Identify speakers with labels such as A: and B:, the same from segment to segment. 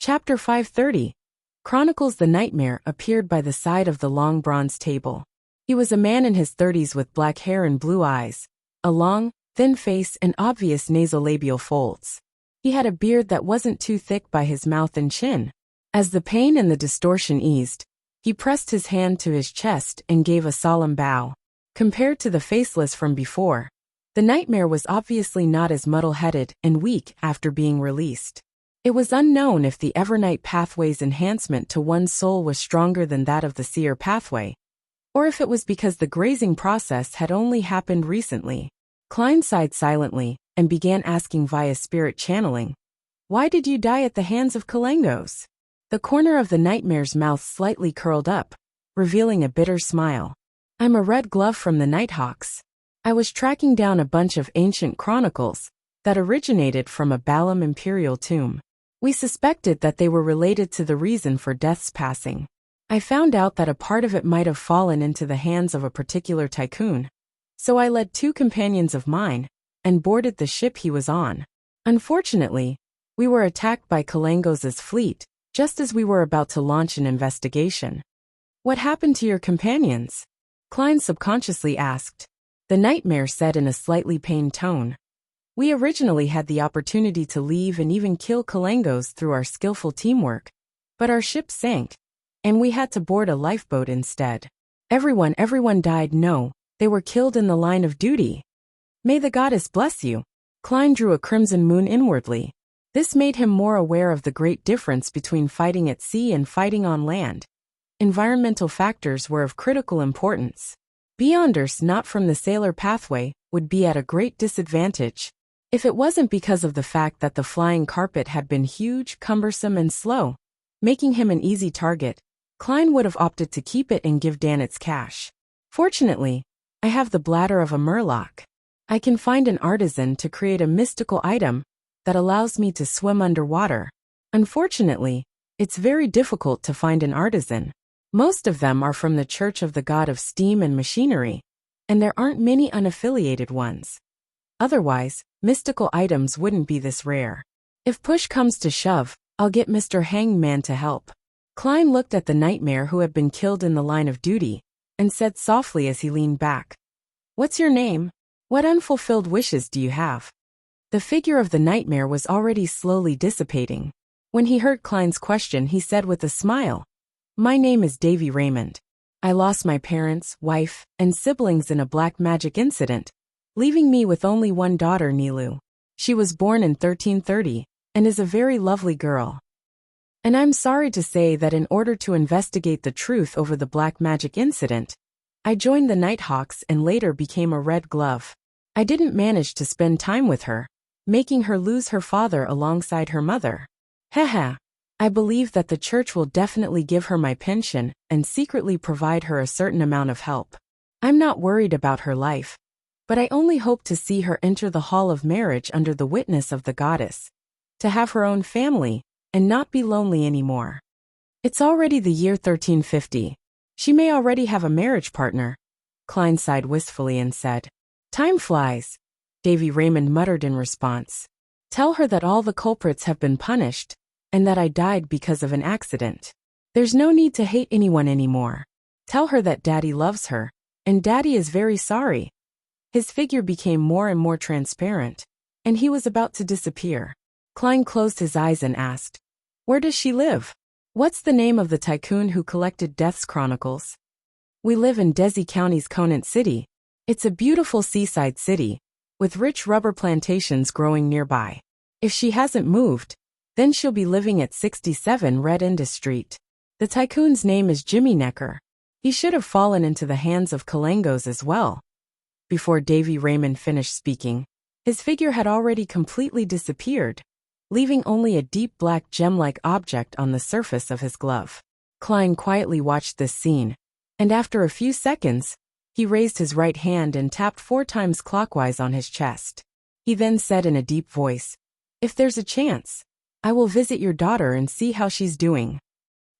A: Chapter 530 Chronicles. The nightmare appeared by the side of the long bronze table. He was a man in his 30s with black hair and blue eyes, a long, thin face and obvious nasolabial folds. He had a beard that wasn't too thick by his mouth and chin. As the pain and the distortion eased, he pressed his hand to his chest and gave a solemn bow. Compared to the faceless from before, the nightmare was obviously not as muddle-headed and weak after being released. It was unknown if the Evernight pathway's enhancement to one's soul was stronger than that of the Seer pathway, or if it was because the grazing process had only happened recently. Klein sighed silently and began asking via spirit channeling, "Why did you die at the hands of Kalengos?" The corner of the nightmare's mouth slightly curled up, revealing a bitter smile. "I'm a red glove from the Nighthawks. I was tracking down a bunch of ancient chronicles that originated from a Balam imperial tomb. We suspected that they were related to the reason for Death's passing. I found out that a part of it might have fallen into the hands of a particular tycoon, so I led 2 companions of mine and boarded the ship he was on. Unfortunately, we were attacked by Kalengos' fleet just as we were about to launch an investigation." "What happened to your companions?" Klein subconsciously asked. The nightmare said in a slightly pained tone, "We originally had the opportunity to leave and even kill Kalengos through our skillful teamwork, but our ship sank, and we had to board a lifeboat instead. Everyone died. No, they were killed in the line of duty. May the goddess bless you." Klein drew a crimson moon inwardly. This made him more aware of the great difference between fighting at sea and fighting on land. Environmental factors were of critical importance. Beyonders not from the sailor pathway would be at a great disadvantage. If it wasn't because of the fact that the flying carpet had been huge, cumbersome and slow, making him an easy target, Klein would have opted to keep it and give Dan its cash. "Fortunately, I have the bladder of a murloc. I can find an artisan to create a mystical item that allows me to swim underwater. Unfortunately, it's very difficult to find an artisan. Most of them are from the Church of the God of Steam and Machinery, and there aren't many unaffiliated ones. Otherwise, mystical items wouldn't be this rare. If push comes to shove, I'll get Mr. Hangman to help." Klein looked at the nightmare who had been killed in the line of duty, and said softly as he leaned back, "What's your name? What unfulfilled wishes do you have?" The figure of the nightmare was already slowly dissipating. When he heard Klein's question, he said with a smile, "My name is Davy Raymond. I lost my parents, wife, and siblings in a black magic incident, leaving me with only one daughter, Nilu. She was born in 1330, and is a very lovely girl. And I'm sorry to say that in order to investigate the truth over the black magic incident, I joined the Nighthawks and later became a red glove. I didn't manage to spend time with her, making her lose her father alongside her mother. Haha. I believe that the church will definitely give her my pension and secretly provide her a certain amount of help. I'm not worried about her life, but I only hope to see her enter the hall of marriage under the witness of the goddess, to have her own family, and not be lonely anymore. It's already the year 1350. She may already have a marriage partner." Klein sighed wistfully and said, "Time flies," Davy Raymond muttered in response. "Tell her that all the culprits have been punished, and that I died because of an accident. There's no need to hate anyone anymore. Tell her that Daddy loves her, and Daddy is very sorry." His figure became more and more transparent, and he was about to disappear. Klein closed his eyes and asked, "Where does she live? What's the name of the tycoon who collected Death's chronicles?" "We live in Desi County's Conant City. It's a beautiful seaside city, with rich rubber plantations growing nearby. If she hasn't moved, then she'll be living at 67 Red Indus Street. The tycoon's name is Jimmy Necker. He should have fallen into the hands of Kalengos as well." Before Davy Raymond finished speaking, his figure had already completely disappeared, leaving only a deep black gem-like object on the surface of his glove. Klein quietly watched this scene, and after a few seconds, he raised his right hand and tapped 4 times clockwise on his chest. He then said in a deep voice, "If there's a chance, I will visit your daughter and see how she's doing."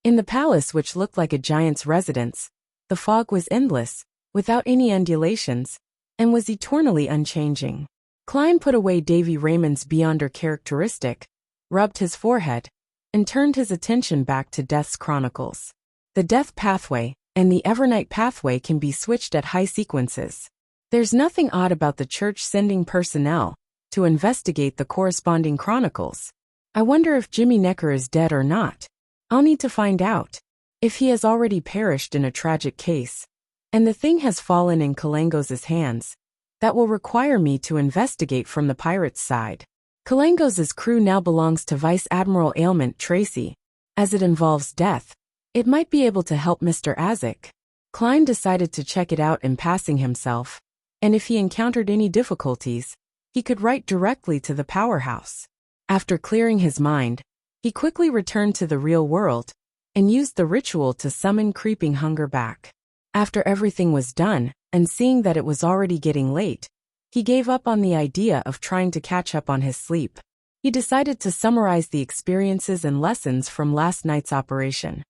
A: In the palace, which looked like a giant's residence, the fog was endless, without any undulations, and was eternally unchanging. Klein put away Davy Raymond's beyonder characteristic, rubbed his forehead, and turned his attention back to Death's chronicles. The Death pathway and the Evernight pathway can be switched at high sequences. There's nothing odd about the church sending personnel to investigate the corresponding chronicles. I wonder if Jimmy Necker is dead or not. I'll need to find out. If he has already perished in a tragic case, and the thing has fallen in Kalangos' hands, that will require me to investigate from the pirates' side. Kalangos' crew now belongs to Vice Admiral Ailment Tracy. As it involves Death, it might be able to help Mr. Azek. Klein decided to check it out in passing himself, and if he encountered any difficulties, he could write directly to the powerhouse. After clearing his mind, he quickly returned to the real world and used the ritual to summon creeping hunger back. After everything was done, and seeing that it was already getting late, he gave up on the idea of trying to catch up on his sleep. He decided to summarize the experiences and lessons from last night's operation.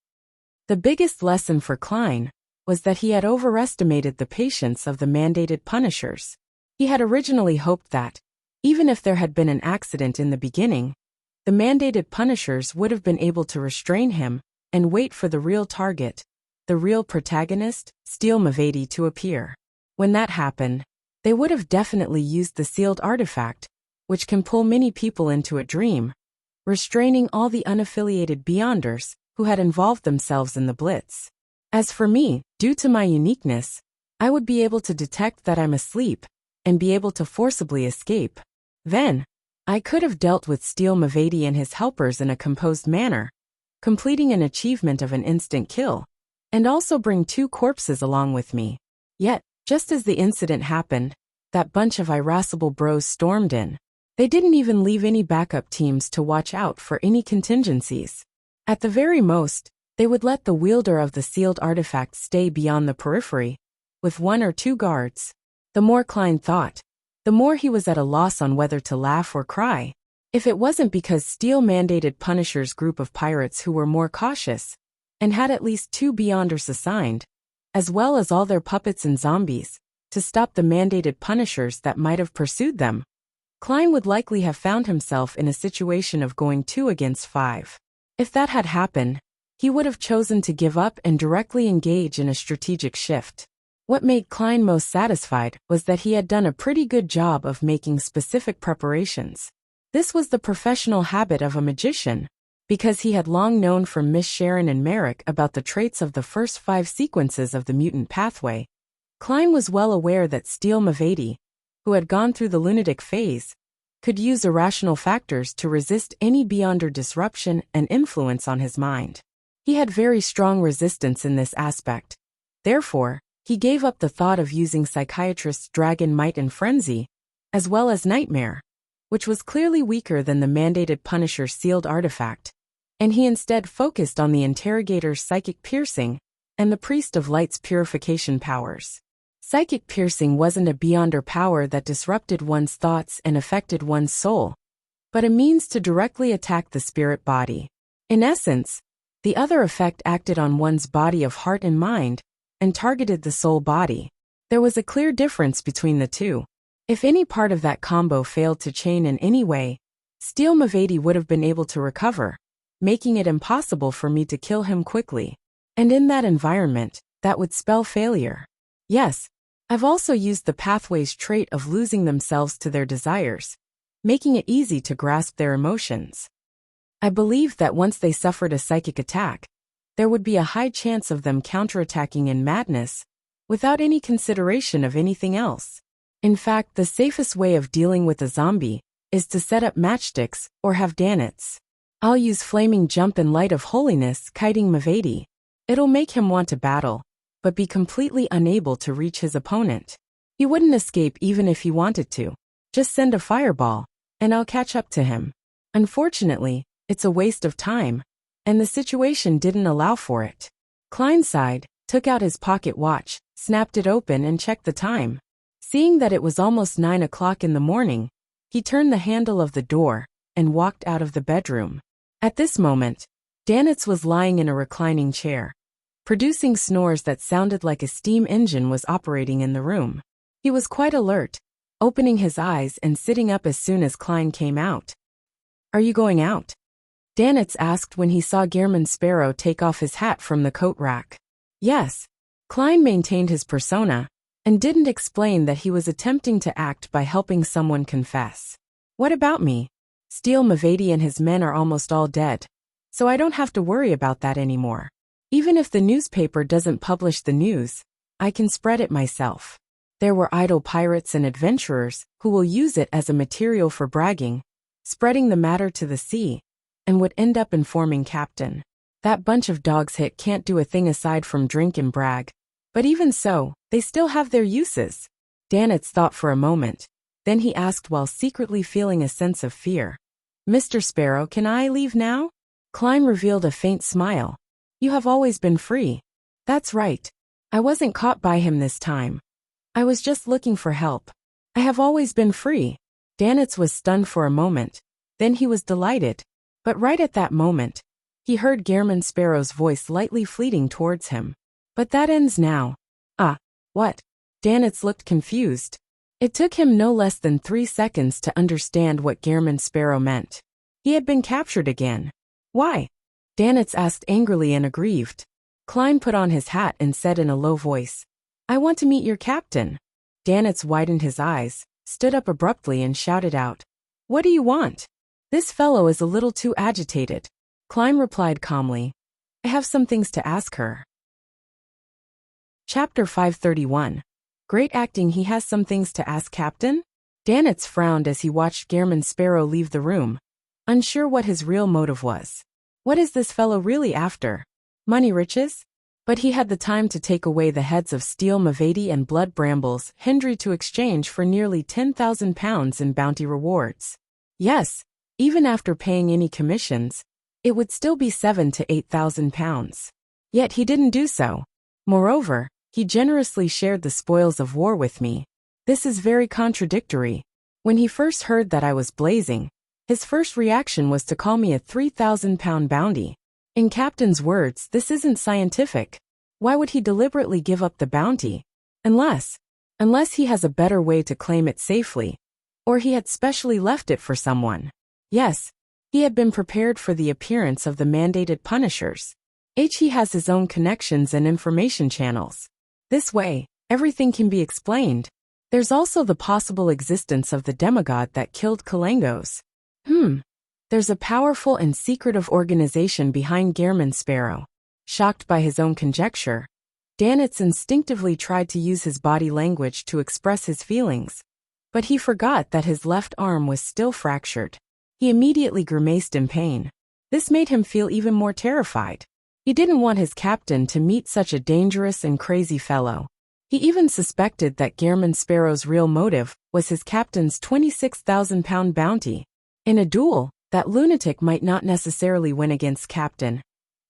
A: The biggest lesson for Klein was that he had overestimated the patience of the mandated punishers. He had originally hoped that, even if there had been an accident in the beginning, the mandated punishers would have been able to restrain him and wait for the real target, the real protagonist, Steel Mavedi, to appear. When that happened, they would have definitely used the sealed artifact, which can pull many people into a dream, restraining all the unaffiliated Beyonders who had involved themselves in the Blitz. As for me, due to my uniqueness, I would be able to detect that I'm asleep and be able to forcibly escape. Then, I could have dealt with Steel Mavedi and his helpers in a composed manner, completing an achievement of an instant kill, and also bring 2 corpses along with me. Yet, just as the incident happened, that bunch of irascible bros stormed in. They didn't even leave any backup teams to watch out for any contingencies. At the very most, they would let the wielder of the sealed artifact stay beyond the periphery, with 1 or 2 guards. The more Klein thought, the more he was at a loss on whether to laugh or cry. If it wasn't because Steel mandated Punisher's group of pirates who were more cautious, and had at least 2 Beyonders assigned, as well as all their puppets and zombies, to stop the mandated Punishers that might have pursued them, Klein would likely have found himself in a situation of going 2 against 5. If that had happened, he would have chosen to give up and directly engage in a strategic shift. What made Klein most satisfied was that he had done a pretty good job of making specific preparations. This was the professional habit of a magician, because he had long known from Miss Sharon and Merrick about the traits of the first 5 sequences of the mutant pathway. Klein was well aware that Steel Mavedi, who had gone through the lunatic phase, could use irrational factors to resist any Beyonder disruption and influence on his mind. He had very strong resistance in this aspect. Therefore, he gave up the thought of using Psychiatrist's Dragon Might and Frenzy, as well as Nightmare, which was clearly weaker than the mandated Punisher's sealed artifact, and he instead focused on the Interrogator's Psychic Piercing and the Priest of Light's Purification powers. Psychic Piercing wasn't a Beyonder power that disrupted one's thoughts and affected one's soul, but a means to directly attack the spirit body. In essence, the other effect acted on one's body of heart and mind, and targeted the soul body. There was a clear difference between the two. If any part of that combo failed to chain in any way, Steel Mavedi would have been able to recover, making it impossible for me to kill him quickly. And in that environment, that would spell failure. Yes, I've also used the pathway's trait of losing themselves to their desires, making it easy to grasp their emotions. I believed that once they suffered a psychic attack, there would be a high chance of them counterattacking in madness, without any consideration of anything else. In fact, the safest way of dealing with a zombie is to set up matchsticks or have Danitz. I'll use Flaming Jump and Light of Holiness, kiting Mavedi. It'll make him want to battle, but be completely unable to reach his opponent. He wouldn't escape even if he wanted to. Just send a fireball, and I'll catch up to him. Unfortunately, it's a waste of time, and the situation didn't allow for it. Klein sighed, took out his pocket watch, snapped it open and checked the time. Seeing that it was almost 9 o'clock in the morning, he turned the handle of the door and walked out of the bedroom. At this moment, Danitz was lying in a reclining chair, producing snores that sounded like a steam engine was operating in the room. He was quite alert, opening his eyes and sitting up as soon as Klein came out. "Are you going out?" Danitz asked when he saw Gehrman Sparrow take off his hat from the coat rack. Yes. Klein maintained his persona, and didn't explain that he was attempting to act by helping someone confess. What about me? Steele Mavady and his men are almost all dead, so I don't have to worry about that anymore. Even if the newspaper doesn't publish the news, I can spread it myself. There were idle pirates and adventurers who will use it as a material for bragging, spreading the matter to the sea, and would end up informing Captain. That bunch of dogs hit can't do a thing aside from drink and brag. But even so, they still have their uses. Danitz thought for a moment. Then he asked while secretly feeling a sense of fear. Mr. Sparrow, can I leave now? Klein revealed a faint smile. You have always been free. That's right. I wasn't caught by him this time. I was just looking for help. I have always been free. Danitz was stunned for a moment. Then he was delighted. But right at that moment, he heard Gehrman Sparrow's voice lightly fleeting towards him. But that ends now. Ah, what? Danitz looked confused. It took him no less than 3 seconds to understand what Gehrman Sparrow meant. He had been captured again. Why? Danitz asked angrily and aggrieved. Klein put on his hat and said in a low voice, I want to meet your captain. Danitz widened his eyes, stood up abruptly and shouted out, What do you want? This fellow is a little too agitated. Klein replied calmly, I have some things to ask her. Chapter 531. Great acting. He has some things to ask Captain? Danitz frowned as he watched Gehrman Sparrow leave the room, unsure what his real motive was. What is this fellow really after? Money, riches? But he had the time to take away the heads of Steele Mavady and Blood Brambles Hendry to exchange for nearly £10,000 in bounty rewards. Yes, even after paying any commissions, it would still be £7,000 to £8,000. Yet he didn't do so. Moreover, he generously shared the spoils of war with me. This is very contradictory. When he first heard that I was blazing, his first reaction was to call me a £3,000 bounty. In Captain's words, this isn't scientific. Why would he deliberately give up the bounty? Unless he has a better way to claim it safely. Or he had specially left it for someone. Yes, he had been prepared for the appearance of the mandated punishers. He has his own connections and information channels. This way, everything can be explained. There's also the possible existence of the demigod that killed Kalengos. There's a powerful and secretive organization behind Gehrman Sparrow. Shocked by his own conjecture, Danitz instinctively tried to use his body language to express his feelings. But he forgot that his left arm was still fractured. He immediately grimaced in pain. This made him feel even more terrified. He didn't want his captain to meet such a dangerous and crazy fellow. He even suspected that Gehrman Sparrow's real motive was his captain's £26,000 bounty. In a duel, that lunatic might not necessarily win against Captain.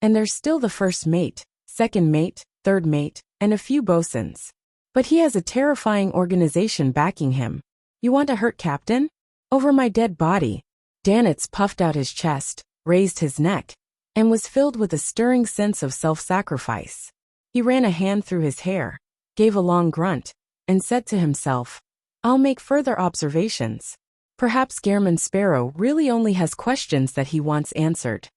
A: And there's still the first mate, second mate, third mate, and a few bosuns. But he has a terrifying organization backing him. You want to hurt Captain? Over my dead body. Danitz puffed out his chest, raised his neck, and was filled with a stirring sense of self-sacrifice. He ran a hand through his hair, gave a long grunt, and said to himself, I'll make further observations. Perhaps Gehrman Sparrow really only has questions that he wants answered.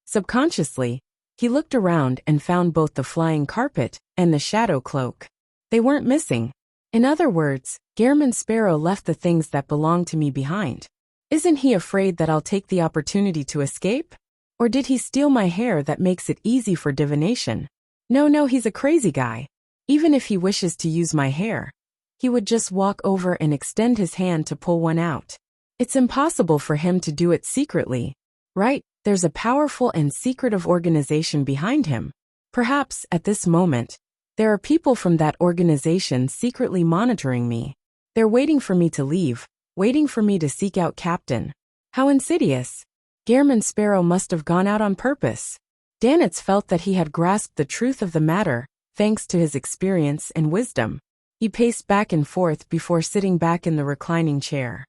A: Subconsciously, he looked around and found both the flying carpet and the shadow cloak. They weren't missing. In other words, Gehrman Sparrow left the things that belong to me behind. Isn't he afraid that I'll take the opportunity to escape? Or did he steal my hair that makes it easy for divination? No, he's a crazy guy. Even if he wishes to use my hair, he would just walk over and extend his hand to pull one out. It's impossible for him to do it secretly. Right? There's a powerful and secretive organization behind him. Perhaps, at this moment, there are people from that organization secretly monitoring me. They're waiting for me to leave, waiting for me to seek out Captain. How insidious. Gehrman Sparrow must have gone out on purpose. Danitz felt that he had grasped the truth of the matter, thanks to his experience and wisdom. He paced back and forth before sitting back in the reclining chair.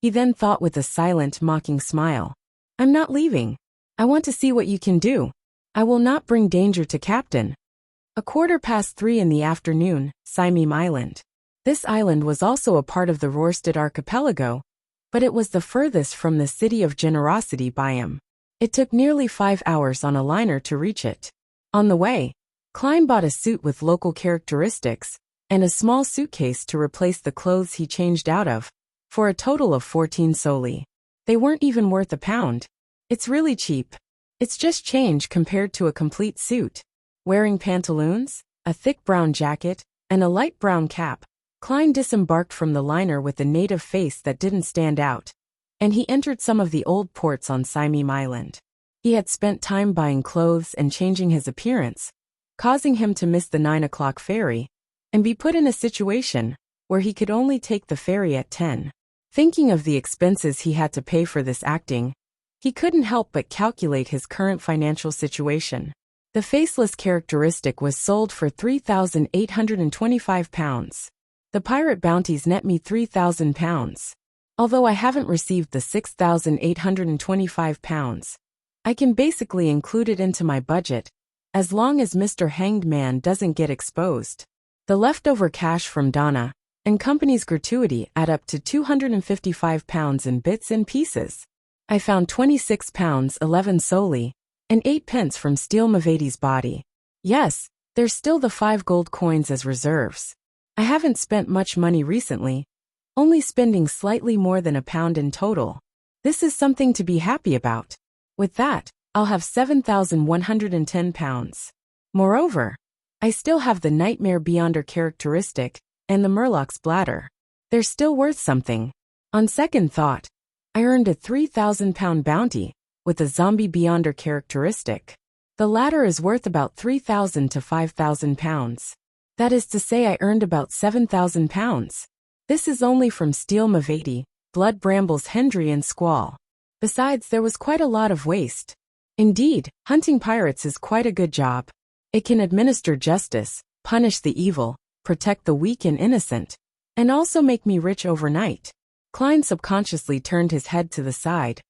A: He then thought with a silent, mocking smile, I'm not leaving. I want to see what you can do. I will not bring danger to Captain. 3:15 in the afternoon, Simeem Island. This island was also a part of the Rorstad archipelago, but it was the furthest from the City of Generosity biome. It took nearly 5 hours on a liner to reach it. On the way, Klein bought a suit with local characteristics and a small suitcase to replace the clothes he changed out of, for a total of 14 soldi. They weren't even worth £1. It's really cheap. It's just change compared to a complete suit. Wearing pantaloons, a thick brown jacket, and a light brown cap, Klein disembarked from the liner with a native face that didn't stand out, and he entered some of the old ports on Simeem Island. He had spent time buying clothes and changing his appearance, causing him to miss the 9 o'clock ferry, and be put in a situation where he could only take the ferry at 10. Thinking of the expenses he had to pay for this acting, he couldn't help but calculate his current financial situation. The faceless characteristic was sold for £3,825. The pirate bounties net me £3,000. Although I haven't received the £6,825, I can basically include it into my budget, as long as Mr. Hanged Man doesn't get exposed. The leftover cash from Donna and company's gratuity add up to £255 in bits and pieces. I found £26, 11 soldi, and 8 pence from Steel Mavati's body. Yes, there's still the 5 gold coins as reserves. I haven't spent much money recently, only spending slightly more than £1 in total. This is something to be happy about. With that, I'll have £7,110. Moreover, I still have the Nightmare Beyonder characteristic and the Murloc's bladder. They're still worth something. On second thought, I earned a £3,000 bounty with a Zombie Beyonder characteristic. The latter is worth about £3,000 to £5,000. That is to say, I earned about £7,000. This is only from Steel Mavati, Blood Brambles, Hendry, and Squall. Besides, there was quite a lot of waste. Indeed, hunting pirates is quite a good job. It can administer justice, punish the evil, protect the weak and innocent, and also make me rich overnight. Klein subconsciously turned his head to the side,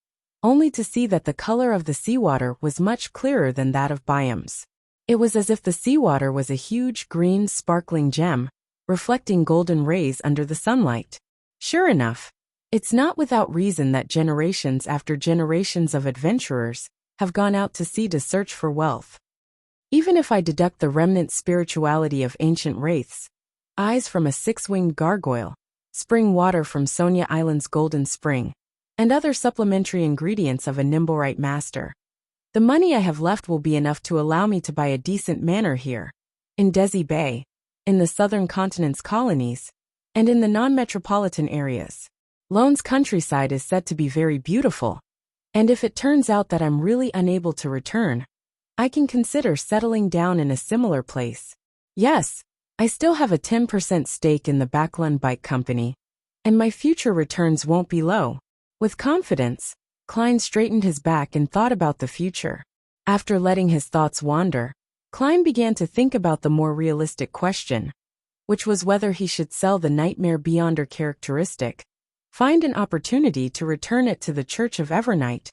A: only to see that the color of the seawater was much clearer than that of Byam's. It was as if the seawater was a huge green sparkling gem, reflecting golden rays under the sunlight. Sure enough, it's not without reason that generations after generations of adventurers have gone out to sea to search for wealth. Even if I deduct the remnant spirituality of ancient wraiths, eyes from a 6-winged gargoyle, spring water from Sonia Island's golden spring, and other supplementary ingredients of a Nimblewright master, the money I have left will be enough to allow me to buy a decent manor here, in Desi Bay, in the southern continent's colonies, and in the non-metropolitan areas. Lone's countryside is said to be very beautiful, and if it turns out that I'm really unable to return, I can consider settling down in a similar place. Yes, I still have a 10% stake in the Backlund Bike Company, and my future returns won't be low. With confidence, Klein straightened his back and thought about the future. After letting his thoughts wander, Klein began to think about the more realistic question, which was whether he should sell the Nightmare Beyonder characteristic, find an opportunity to return it to the Church of Evernight,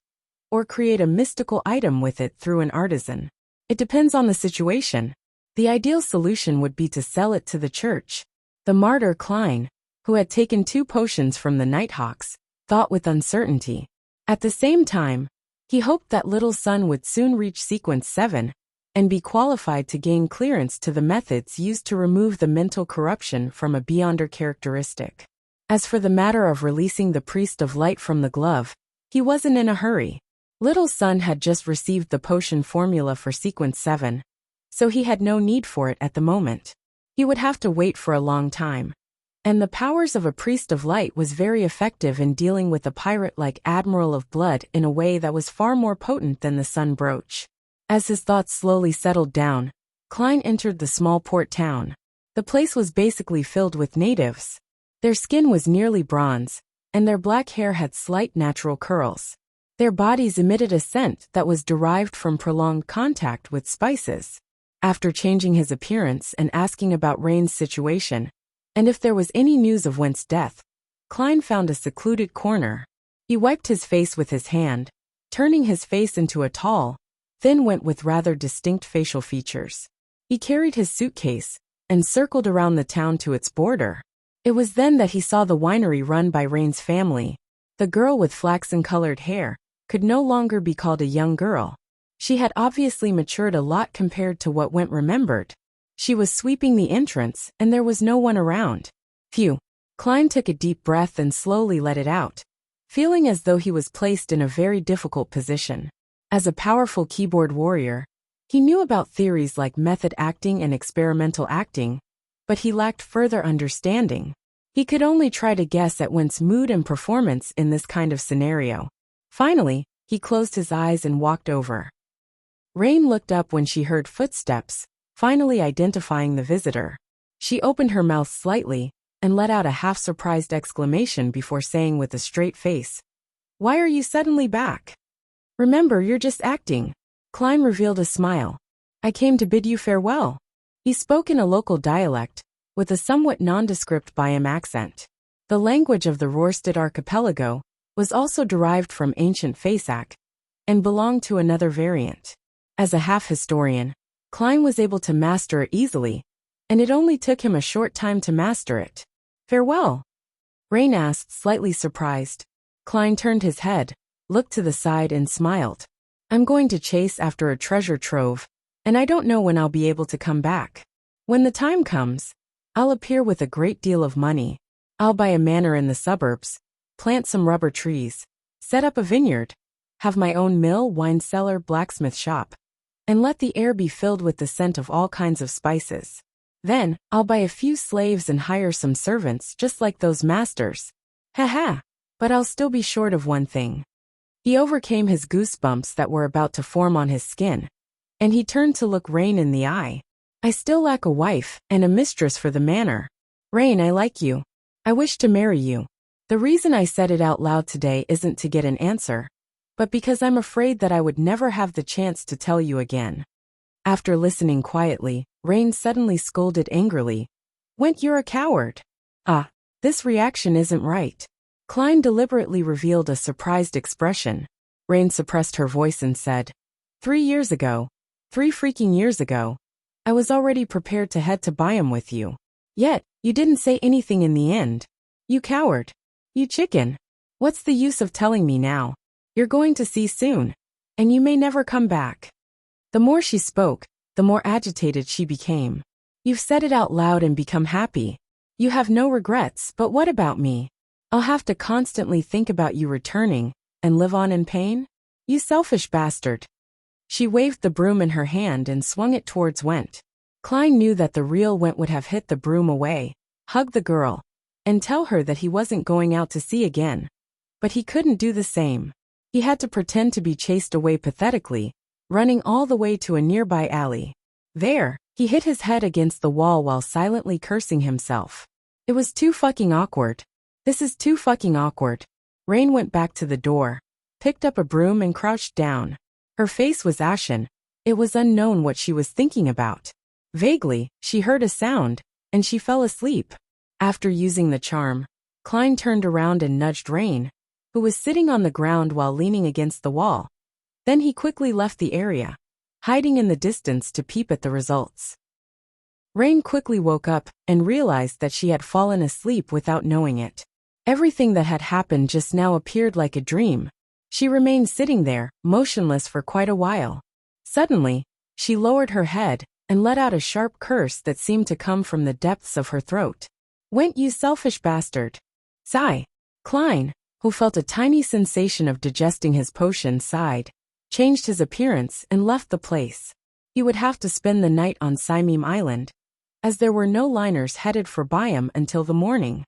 A: or create a mystical item with it through an artisan. It depends on the situation. The ideal solution would be to sell it to the church. The martyr Klein, who had taken 2 potions from the Nighthawks, thought with uncertainty. At the same time, he hoped that Little Sun would soon reach Sequence 7 and be qualified to gain clearance to the methods used to remove the mental corruption from a Beyonder characteristic. As for the matter of releasing the Priest of Light from the glove, he wasn't in a hurry. Little Sun had just received the potion formula for Sequence 7, so he had no need for it at the moment. He would have to wait for a long time. And the powers of a Priest of Light was very effective in dealing with a pirate like Admiral of Blood in a way that was far more potent than the Sun Brooch. As his thoughts slowly settled down, Klein entered the small port town. The place was basically filled with natives. Their skin was nearly bronze, and their black hair had slight natural curls. Their bodies emitted a scent that was derived from prolonged contact with spices. After changing his appearance and asking about Rain's situation, and if there was any news of Went's death, Klein found a secluded corner. He wiped his face with his hand, turning his face into a tall, thin Went with rather distinct facial features. He carried his suitcase and circled around the town to its border. It was then that he saw the winery run by Rain's family, the girl with flaxen-colored hair, could no longer be called a young girl. She had obviously matured a lot compared to what went remembered. She was sweeping the entrance, and there was no one around. Phew. Klein took a deep breath and slowly let it out, feeling as though he was placed in a very difficult position. As a powerful keyboard warrior, he knew about theories like method acting and experimental acting, but he lacked further understanding. He could only try to guess at one's mood and performance in this kind of scenario. Finally, he closed his eyes and walked over. Rain looked up when she heard footsteps, finally identifying the visitor. She opened her mouth slightly and let out a half-surprised exclamation before saying with a straight face, "Why are you suddenly back?" "Remember, you're just acting." Klein revealed a smile. "I came to bid you farewell." He spoke in a local dialect, with a somewhat nondescript Biam accent. The language of the Rorstad archipelago was also derived from ancient Fasak, and belonged to another variant. As a half-historian, Klein was able to master it easily, and it only took him a short time to master it. "Farewell?" Rain asked, slightly surprised. Klein turned his head, looked to the side and smiled. "I'm going to chase after a treasure trove, and I don't know when I'll be able to come back. When the time comes, I'll appear with a great deal of money. I'll buy a manor in the suburbs, plant some rubber trees, set up a vineyard, have my own mill, wine cellar, blacksmith shop, and let the air be filled with the scent of all kinds of spices. Then, I'll buy a few slaves and hire some servants just like those masters. Haha, but I'll still be short of one thing." He overcame his goosebumps that were about to form on his skin, and he turned to look Rain in the eye. "I still lack a wife and a mistress for the manor. Rain, I like you. I wish to marry you. The reason I said it out loud today isn't to get an answer, but because I'm afraid that I would never have the chance to tell you again." After listening quietly, Rain suddenly scolded angrily. "You're a coward." "Ah, this reaction isn't right." Klein deliberately revealed a surprised expression. Rain suppressed her voice and said, 3 years ago, 3 freaking years ago, I was already prepared to head to Biam with you. Yet, you didn't say anything in the end. You coward. You chicken. What's the use of telling me now? You're going to see soon, and you may never come back." The more she spoke, the more agitated she became. "You've said it out loud and become happy. You have no regrets, but what about me? I'll have to constantly think about you returning, and live on in pain? You selfish bastard." She waved the broom in her hand and swung it towards Went. Klein knew that the real Went would have hit the broom away, hug the girl, and tell her that he wasn't going out to sea again. But he couldn't do the same. He had to pretend to be chased away pathetically, running all the way to a nearby alley. There, he hit his head against the wall while silently cursing himself. It was too fucking awkward. This is too fucking awkward. Rain went back to the door, picked up a broom and crouched down. Her face was ashen. It was unknown what she was thinking about. Vaguely, she heard a sound, and she fell asleep. After using the charm, Klein turned around and nudged Rain, who was sitting on the ground while leaning against the wall. Then he quickly left the area, hiding in the distance to peep at the results. Rain quickly woke up and realized that she had fallen asleep without knowing it. Everything that had happened just now appeared like a dream. She remained sitting there, motionless for quite a while. Suddenly, she lowered her head and let out a sharp curse that seemed to come from the depths of her throat. "Went, you selfish bastard." Sigh. Klein, who felt a tiny sensation of digesting his potion, sighed, changed his appearance and left the place. He would have to spend the night on Saimim Island, as there were no liners headed for Biam until the morning.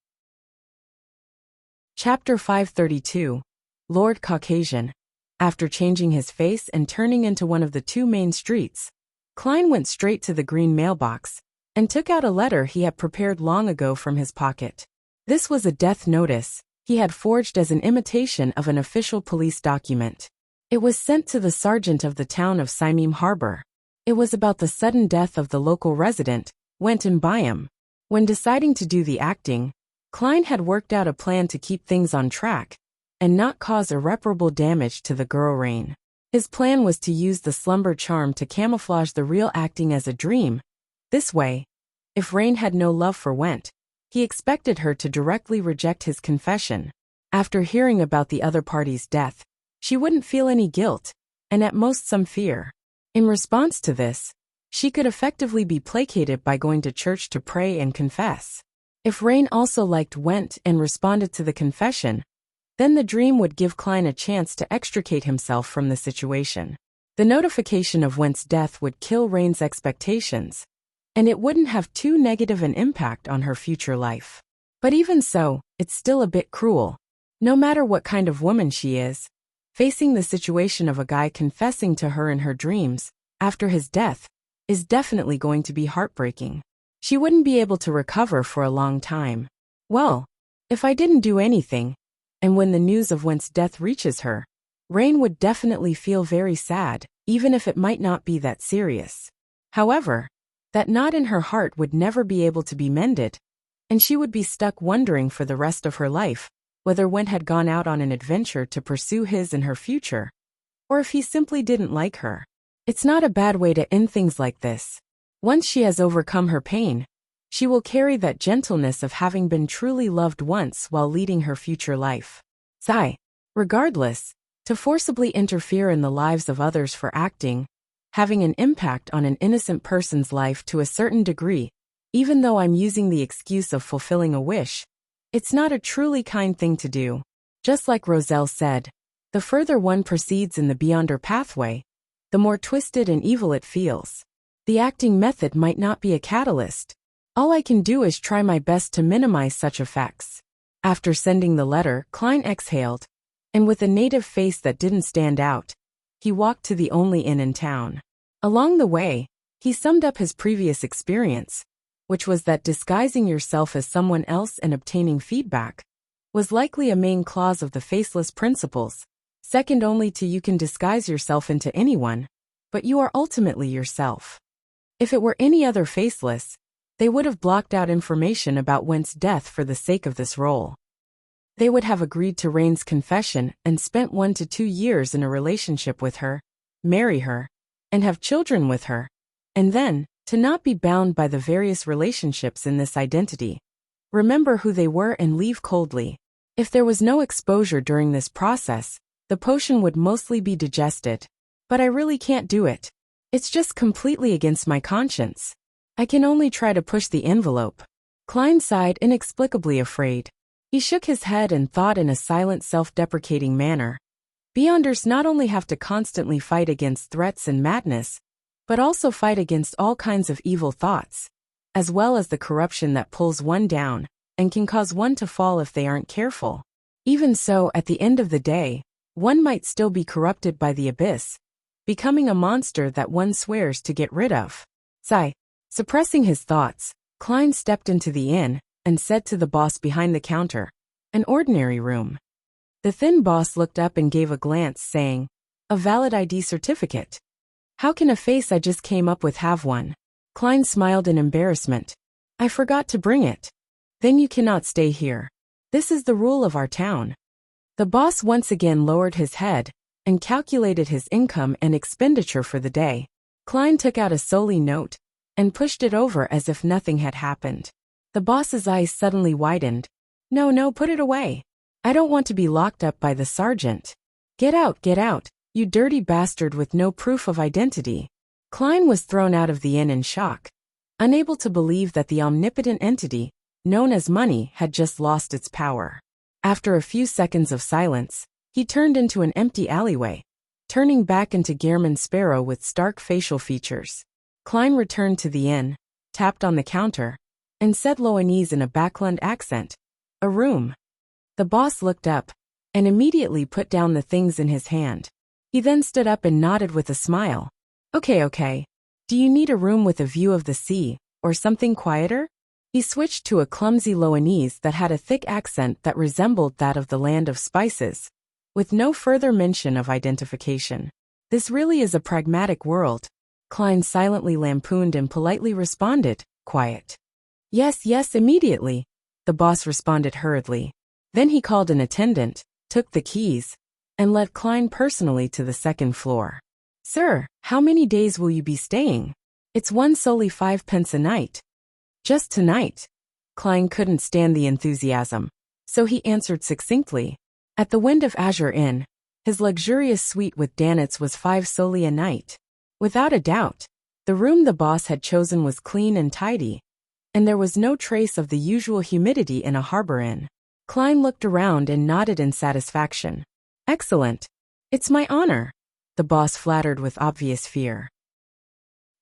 A: Chapter 532. Lord Caucasian. After changing his face and turning into one of the 2 main streets, Klein went straight to the green mailbox and took out a letter he had prepared long ago from his pocket. This was a death notice he had forged as an imitation of an official police document. It was sent to the sergeant of the town of Saimim Harbor. It was about the sudden death of the local resident, Went in Biam. When deciding to do the acting, Klein had worked out a plan to keep things on track and not cause irreparable damage to the girl Rain. His plan was to use the slumber charm to camouflage the real acting as a dream. This way, if Rain had no love for Went, he expected her to directly reject his confession. After hearing about the other party's death, She wouldn't feel any guilt, and at most some fear. In response to this, she could effectively be placated by going to church to pray and confess. If Rain also went and responded to the confession, then the dream would give Klein a chance to extricate himself from the situation. The notification of Went's death would kill Rain's expectations, and it wouldn't have too negative an impact on her future life. But even so, it's still a bit cruel. No matter what kind of woman she is, facing the situation of a guy confessing to her in her dreams, after his death, is definitely going to be heartbreaking. She wouldn't be able to recover for a long time. Well, if I didn't do anything, and when the news of Went's death reaches her, Rain would definitely feel very sad, even if it might not be that serious. However, that knot in her heart would never be able to be mended, and she would be stuck wondering for the rest of her life whether Went had gone out on an adventure to pursue his and her future, or if he simply didn't like her. It's not a bad way to end things like this. Once she has overcome her pain, she will carry that gentleness of having been truly loved once while leading her future life. Regardless, to forcibly interfere in the lives of others for acting, having an impact on an innocent person's life to a certain degree, even though I'm using the excuse of fulfilling a wish, it's not a truly kind thing to do. Just like Roselle said, the further one proceeds in the Beyonder pathway, the more twisted and evil it feels. The acting method might not be a catalyst. All I can do is try my best to minimize such effects. After sending the letter, Klein exhaled, and with a native face that didn't stand out, he walked to the only inn in town. Along the way, he summed up his previous experience, which was that disguising yourself as someone else and obtaining feedback was likely a main clause of the faceless principles, second only to you can disguise yourself into anyone, but you are ultimately yourself. If it were any other faceless, they would have blocked out information about Went's death for the sake of this role. They would have agreed to Rain's confession and spent 1 to 2 years in a relationship with her, marry her, and have children with her, and then, to not be bound by the various relationships in this identity. Remember who they were and leave coldly. If there was no exposure during this process, the potion would mostly be digested. But I really can't do it. It's just completely against my conscience. I can only try to push the envelope. Klein sighed, inexplicably afraid. He shook his head and thought in a silent, self-deprecating manner. Beyonders not only have to constantly fight against threats and madness, but also fight against all kinds of evil thoughts, as well as the corruption that pulls one down and can cause one to fall if they aren't careful. Even so, at the end of the day, one might still be corrupted by the abyss, becoming a monster that one swears to get rid of. Suppressing his thoughts, Klein stepped into the inn and said to the boss behind the counter, "An ordinary room." The thin boss looked up and gave a glance, saying, "A valid ID certificate. How can a face I just came up with have one?" Klein smiled in embarrassment. "I forgot to bring it." "Then you cannot stay here. This is the rule of our town." The boss once again lowered his head and calculated his income and expenditure for the day. Klein took out a solely note and pushed it over as if nothing had happened. The boss's eyes suddenly widened. No, put it away. I don't want to be locked up by the sergeant." Get out, you dirty bastard with no proof of identity." Klein was thrown out of the inn in shock, unable to believe that the omnipotent entity, known as money, had just lost its power. After a few seconds of silence, he turned into an empty alleyway, turning back into Gehrman Sparrow with stark facial features. Klein returned to the inn, tapped on the counter, and said Loanese in a Backlund accent, "A room." The boss looked up, and immediately put down the things in his hand. He then stood up and nodded with a smile. Okay. Do you need a room with a view of the sea, or something quieter?" He switched to a clumsy Loanese that had a thick accent that resembled that of the land of spices, with no further mention of identification. "This really is a pragmatic world." Klein silently lampooned and politely responded, "Quiet." Yes, immediately," the boss responded hurriedly. Then he called an attendant, took the keys, and led Klein personally to the second floor. "Sir, how many days will you be staying?" "It's one solely 5 pence a night." "Just tonight?" Klein couldn't stand the enthusiasm, so he answered succinctly, "At the Wind of Azure Inn." His luxurious suite with Danitz was 5 soldi a night. Without a doubt, the room the boss had chosen was clean and tidy, and there was no trace of the usual humidity in a harbor inn. Klein looked around and nodded in satisfaction. Excellent. It's my honor, the boss flattered with obvious fear.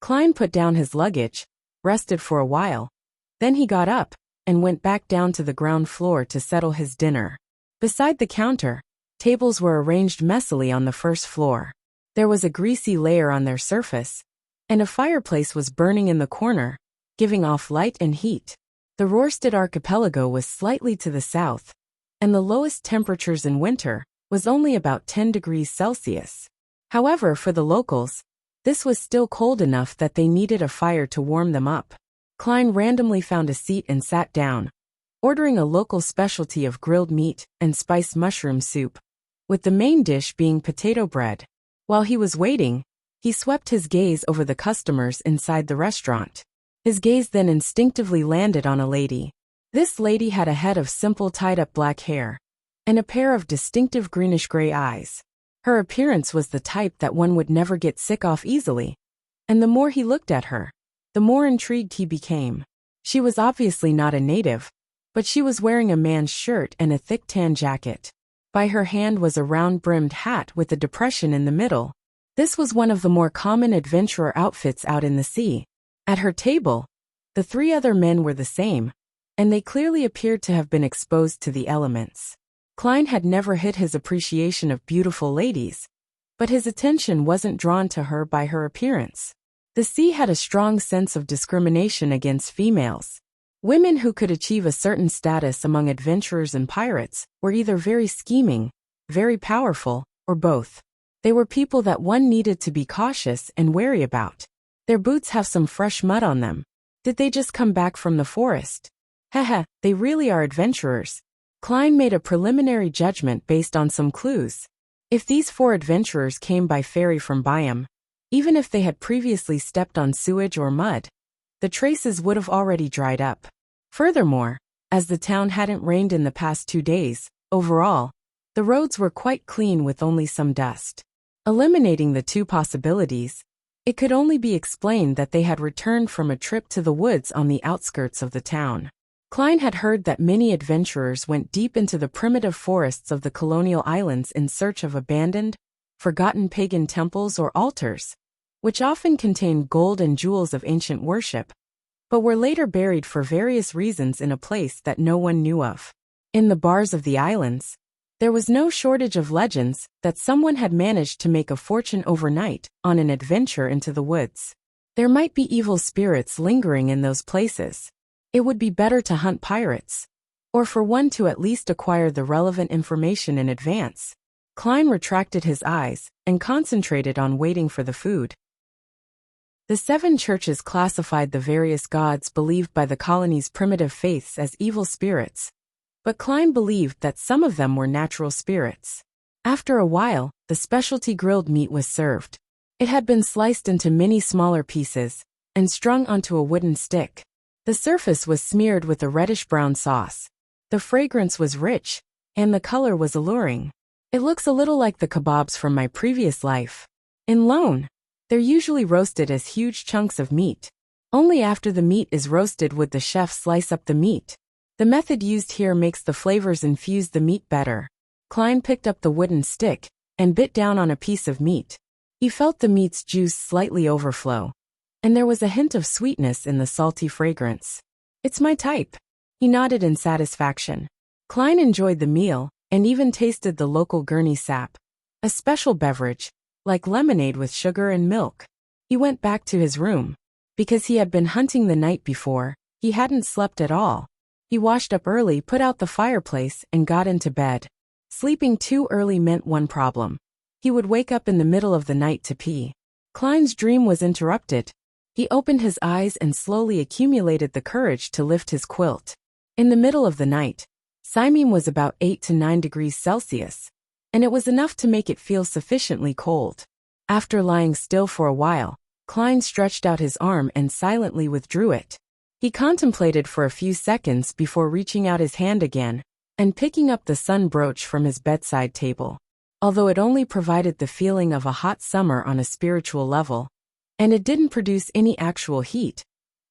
A: Klein put down his luggage, rested for a while, then he got up and went back down to the ground floor to settle his dinner. Beside the counter, tables were arranged messily on the first floor. There was a greasy layer on their surface, and a fireplace was burning in the corner, giving off light and heat. The Rörsted archipelago was slightly to the south, and the lowest temperatures in winter was only about 10 degrees Celsius. However, for the locals, this was still cold enough that they needed a fire to warm them up. Klein randomly found a seat and sat down, ordering a local specialty of grilled meat and spiced mushroom soup, with the main dish being potato bread. While he was waiting, he swept his gaze over the customers inside the restaurant. His gaze then instinctively landed on a lady. This lady had a head of simple tied-up black hair, and a pair of distinctive greenish-gray eyes. Her appearance was the type that one would never get sick of easily, and the more he looked at her, the more intrigued he became. She was obviously not a native, but she was wearing a man's shirt and a thick tan jacket. By her hand was a round-brimmed hat with a depression in the middle. This was one of the more common adventurer outfits out in the sea. At her table, the 3 other men were the same, and they clearly appeared to have been exposed to the elements. Klein had never hid his appreciation of beautiful ladies, but his attention wasn't drawn to her by her appearance. The sea had a strong sense of discrimination against females. Women who could achieve a certain status among adventurers and pirates were either very scheming, very powerful, or both. They were people that one needed to be cautious and wary about. Their boots have some fresh mud on them. Did they just come back from the forest? Haha, they really are adventurers. Klein made a preliminary judgment based on some clues. If these 4 adventurers came by ferry from Byam, even if they had previously stepped on sewage or mud, the traces would have already dried up. Furthermore, as the town hadn't rained in the past 2 days, overall, the roads were quite clean with only some dust. Eliminating the 2 possibilities, it could only be explained that they had returned from a trip to the woods on the outskirts of the town. Klein had heard that many adventurers went deep into the primitive forests of the colonial islands in search of abandoned, forgotten pagan temples or altars, which often contained gold and jewels of ancient worship, but were later buried for various reasons in a place that no one knew of. In the bars of the islands, there was no shortage of legends that someone had managed to make a fortune overnight on an adventure into the woods. There might be evil spirits lingering in those places. It would be better to hunt pirates, or for one to at least acquire the relevant information in advance. Klein retracted his eyes and concentrated on waiting for the food. The 7 churches classified the various gods believed by the colony's primitive faiths as evil spirits, but Klein believed that some of them were natural spirits. After a while, the specialty grilled meat was served. It had been sliced into many smaller pieces and strung onto a wooden stick. The surface was smeared with a reddish-brown sauce. The fragrance was rich, and the color was alluring. It looks a little like the kebabs from my previous life. In Lone, they're usually roasted as huge chunks of meat. Only after the meat is roasted would the chef slice up the meat. The method used here makes the flavors infuse the meat better. Klein picked up the wooden stick and bit down on a piece of meat. He felt the meat's juice slightly overflow, and there was a hint of sweetness in the salty fragrance. It's my type. He nodded in satisfaction. Klein enjoyed the meal and even tasted the local Gurney sap, a special beverage, like lemonade with sugar and milk. He went back to his room. Because he had been hunting the night before, he hadn't slept at all. He washed up early, put out the fireplace, and got into bed. Sleeping too early meant one problem. He would wake up in the middle of the night to pee. Klein's dream was interrupted. He opened his eyes and slowly accumulated the courage to lift his quilt. In the middle of the night, Simim was about 8 to 9 degrees Celsius, and it was enough to make it feel sufficiently cold. After lying still for a while, Klein stretched out his arm and silently withdrew it. He contemplated for a few seconds before reaching out his hand again and picking up the sun brooch from his bedside table. although it only provided the feeling of a hot summer on a spiritual level, and it didn't produce any actual heat.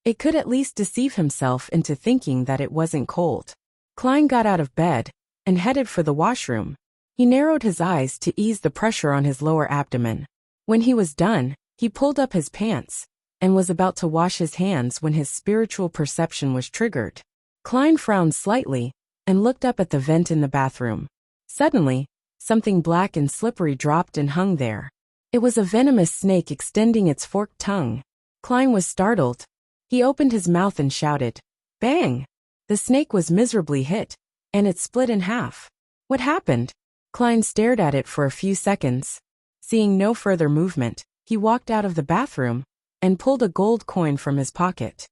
A: It could at least deceive himself into thinking that it wasn't cold. Klein got out of bed and headed for the washroom. He narrowed his eyes to ease the pressure on his lower abdomen. When he was done, he pulled up his pants and was about to wash his hands when his spiritual perception was triggered. Klein frowned slightly and looked up at the vent in the bathroom. Suddenly, something black and slippery dropped and hung there. It was a venomous snake extending its forked tongue. Klein was startled. He opened his mouth and shouted, "Bang!" The snake was miserably hit, and it split in half. What happened? Klein stared at it for a few seconds. Seeing no further movement, he walked out of the bathroom and pulled a gold coin from his pocket.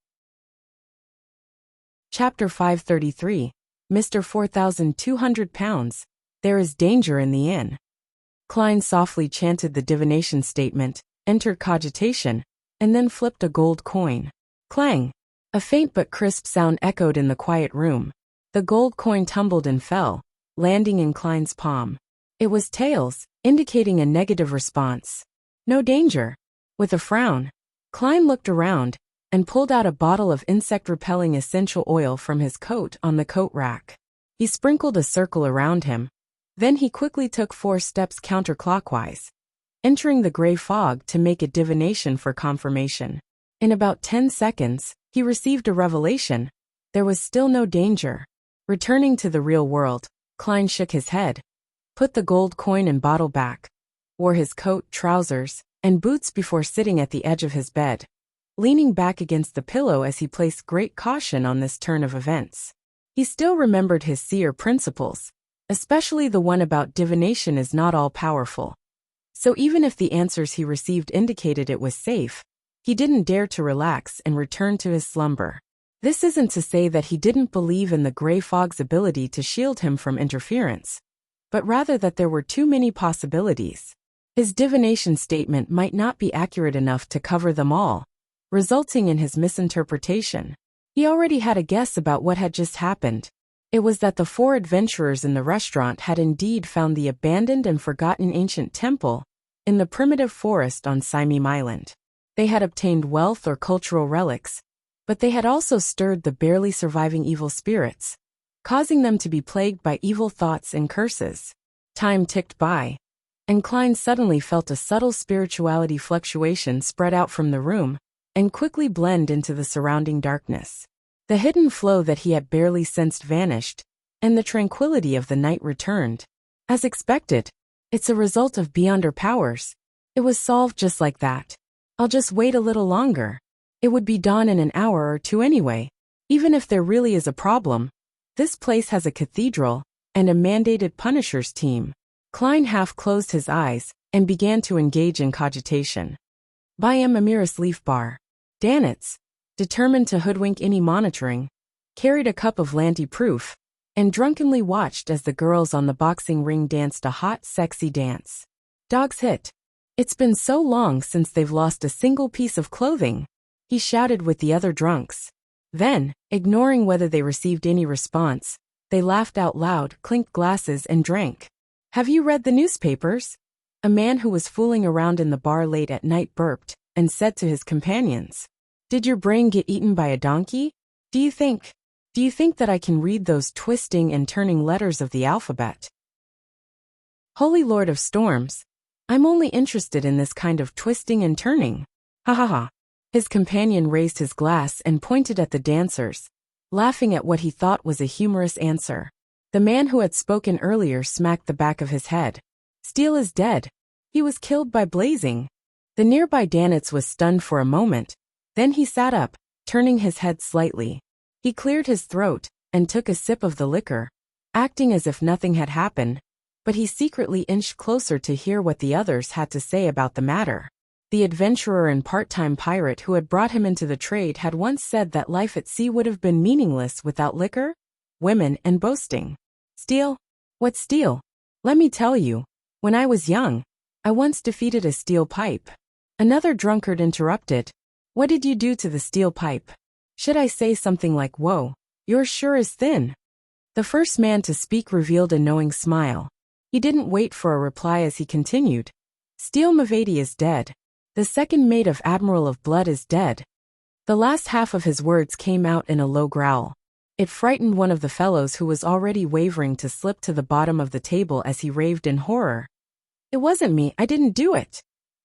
A: Chapter 533, Mr. 4,200 pounds. There is danger in the inn. Klein softly chanted the divination statement, entered cogitation, and then flipped a gold coin. Clang! A faint but crisp sound echoed in the quiet room. The gold coin tumbled and fell, landing in Klein's palm. It was tails, indicating a negative response. No danger. With a frown, Klein looked around and pulled out a bottle of insect-repelling essential oil from his coat on the coat rack. He sprinkled a circle around him. Then he quickly took 4 steps counterclockwise, entering the gray fog to make a divination for confirmation. In about 10 seconds, he received a revelation. There was still no danger. Returning to the real world, Klein shook his head, put the gold coin and bottle back, wore his coat, trousers, and boots before sitting at the edge of his bed, leaning back against the pillow as he placed great caution on this turn of events. He still remembered his seer principles, especially the one about divination is not all-powerful. So even if the answers he received indicated it was safe, he didn't dare to relax and return to his slumber. This isn't to say that he didn't believe in the gray fog's ability to shield him from interference, but rather that there were too many possibilities. His divination statement might not be accurate enough to cover them all, resulting in his misinterpretation. He already had a guess about what had just happened. It was that the 4 adventurers in the restaurant had indeed found the abandoned and forgotten ancient temple in the primitive forest on Simeem Island. They had obtained wealth or cultural relics, but they had also stirred the barely surviving evil spirits, causing them to be plagued by evil thoughts and curses. Time ticked by, and Klein suddenly felt a subtle spirituality fluctuation spread out from the room and quickly blend into the surrounding darkness. The hidden flow that he had barely sensed vanished, and the tranquility of the night returned. As expected, it's a result of beyonder powers. It was solved just like that. I'll just wait a little longer. It would be dawn in an hour or 2 anyway. Even if there really is a problem, this place has a cathedral and a mandated punishers team. Klein half closed his eyes and began to engage in cogitation. Buy him Amiris leaf bar. Danitz, determined to hoodwink any monitoring, carried a cup of Lanty-proof and drunkenly watched as the girls on the boxing ring danced a hot, sexy dance. Dogs hit. It's been so long since they've lost a single piece of clothing, he shouted with the other drunks. Then, ignoring whether they received any response, they laughed out loud, clinked glasses, and drank. Have you read the newspapers? A man who was fooling around in the bar late at night burped and said to his companions, Did your brain get eaten by a donkey? Do you think that I can read those twisting and turning letters of the alphabet? Holy Lord of Storms, I'm only interested in this kind of twisting and turning. Ha ha ha. His companion raised his glass and pointed at the dancers, laughing at what he thought was a humorous answer. The man who had spoken earlier smacked the back of his head. Steele is dead. He was killed by blazing. The nearby Danitz was stunned for a moment. Then he sat up, turning his head slightly. He cleared his throat and took a sip of the liquor, acting as if nothing had happened, but he secretly inched closer to hear what the others had to say about the matter. The adventurer and part-time pirate who had brought him into the trade had once said that life at sea would have been meaningless without liquor, women, and boasting. Steel? What steel? Let me tell you, when I was young, I once defeated a steel pipe. Another drunkard interrupted. What did you do to the steel pipe? Should I say something like, whoa, yours sure is thin? The first man to speak revealed a knowing smile. He didn't wait for a reply as he continued. Steel Mavady is dead. The second mate of Admiral of Blood is dead. The last half of his words came out in a low growl. It frightened one of the fellows who was already wavering to slip to the bottom of the table as he raved in horror. It wasn't me, I didn't do it.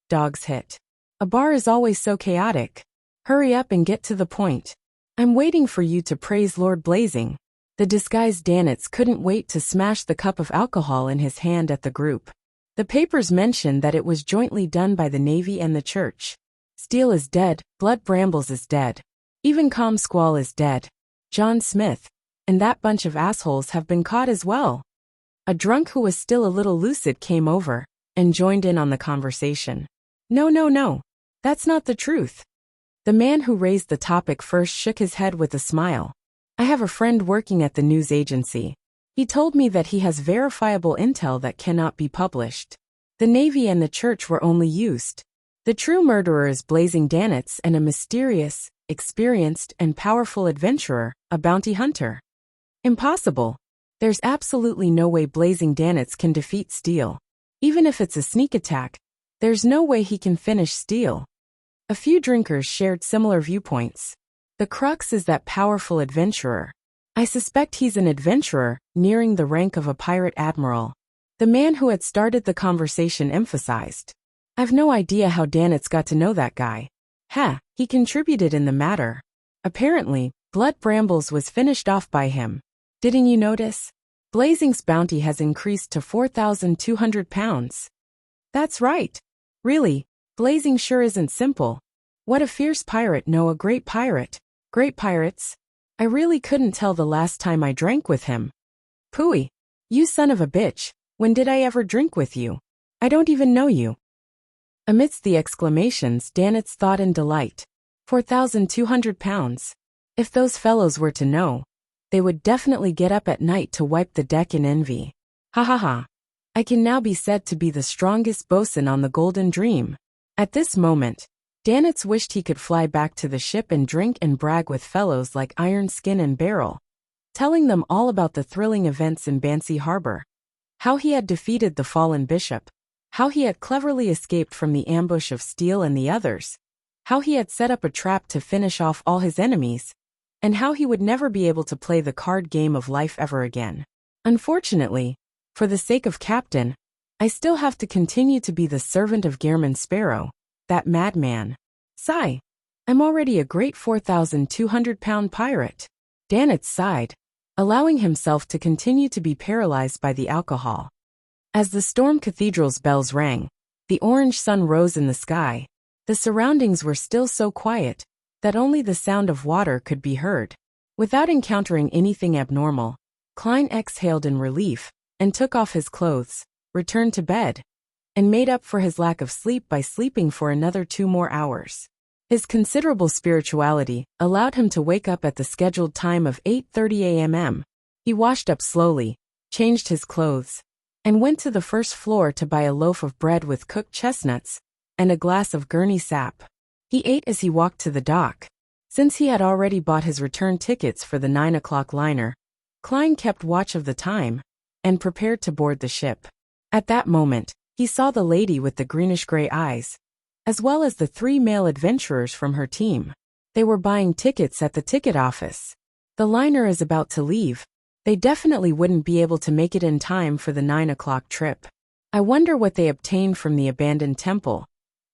A: Dogs hit. A bar is always so chaotic. Hurry up and get to the point. I'm waiting for you to praise Lord Blazing. The disguised Danitz couldn't wait to smash the cup of alcohol in his hand at the group. The papers mentioned that it was jointly done by the Navy and the Church. Steele is dead, Blood Brambles is dead. Even Com Squall is dead. John Smith, and that bunch of assholes have been caught as well. A drunk who was still a little lucid came over and joined in on the conversation. No. That's not the truth. The man who raised the topic first shook his head with a smile. I have a friend working at the news agency. He told me that he has verifiable intel that cannot be published. The Navy and the Church were only used. The true murderer is Blazing Danitz and a mysterious, experienced and powerful adventurer, a bounty hunter. Impossible. There's absolutely no way Blazing Danitz can defeat Steele. Even if it's a sneak attack, there's no way he can finish Steele. A few drinkers shared similar viewpoints. The crux is that powerful adventurer. I suspect he's an adventurer, nearing the rank of a pirate admiral. The man who had started the conversation emphasized. I've no idea how Danitz got to know that guy. He contributed in the matter. Apparently, Blood Brambles was finished off by him. Didn't you notice? Blazing's bounty has increased to 4,200 pounds. That's right. Really, Blazing sure isn't simple. What a fierce pirate, no, a great pirate. Great pirates. I really couldn't tell the last time I drank with him. Pooey. You son of a bitch, when did I ever drink with you? I don't even know you. Amidst the exclamations, Danitz thought in delight. 4,200 pounds. If those fellows were to know, they would definitely get up at night to wipe the deck in envy. Ha ha ha. I can now be said to be the strongest bosun on the Golden Dream. At this moment, Danitz wished he could fly back to the ship and drink and brag with fellows like Iron Skin and Barrel, telling them all about the thrilling events in Bancy Harbor. How he had defeated the fallen bishop. How he had cleverly escaped from the ambush of Steele and the others. How he had set up a trap to finish off all his enemies. And how he would never be able to play the card game of life ever again. Unfortunately, for the sake of Captain, I still have to continue to be the servant of Gehrman Sparrow, that madman. Sigh. I'm already a great 4,200-pound pirate. Danitz sighed, allowing himself to continue to be paralyzed by the alcohol. As the Storm Cathedral's bells rang, the orange sun rose in the sky. The surroundings were still so quiet that only the sound of water could be heard. Without encountering anything abnormal, Klein exhaled in relief and took off his clothes, returned to bed, and made up for his lack of sleep by sleeping for another 2 more hours. His considerable spirituality allowed him to wake up at the scheduled time of 8:30 a.m. He washed up slowly, changed his clothes, and went to the first floor to buy a loaf of bread with cooked chestnuts and a glass of Gurney sap. He ate as he walked to the dock. Since he had already bought his return tickets for the 9 o'clock liner, Klein kept watch of the time and prepared to board the ship. At that moment, he saw the lady with the greenish-gray eyes, as well as the 3 male adventurers from her team. They were buying tickets at the ticket office. The liner is about to leave. They definitely wouldn't be able to make it in time for the 9 o'clock trip. I wonder what they obtained from the abandoned temple.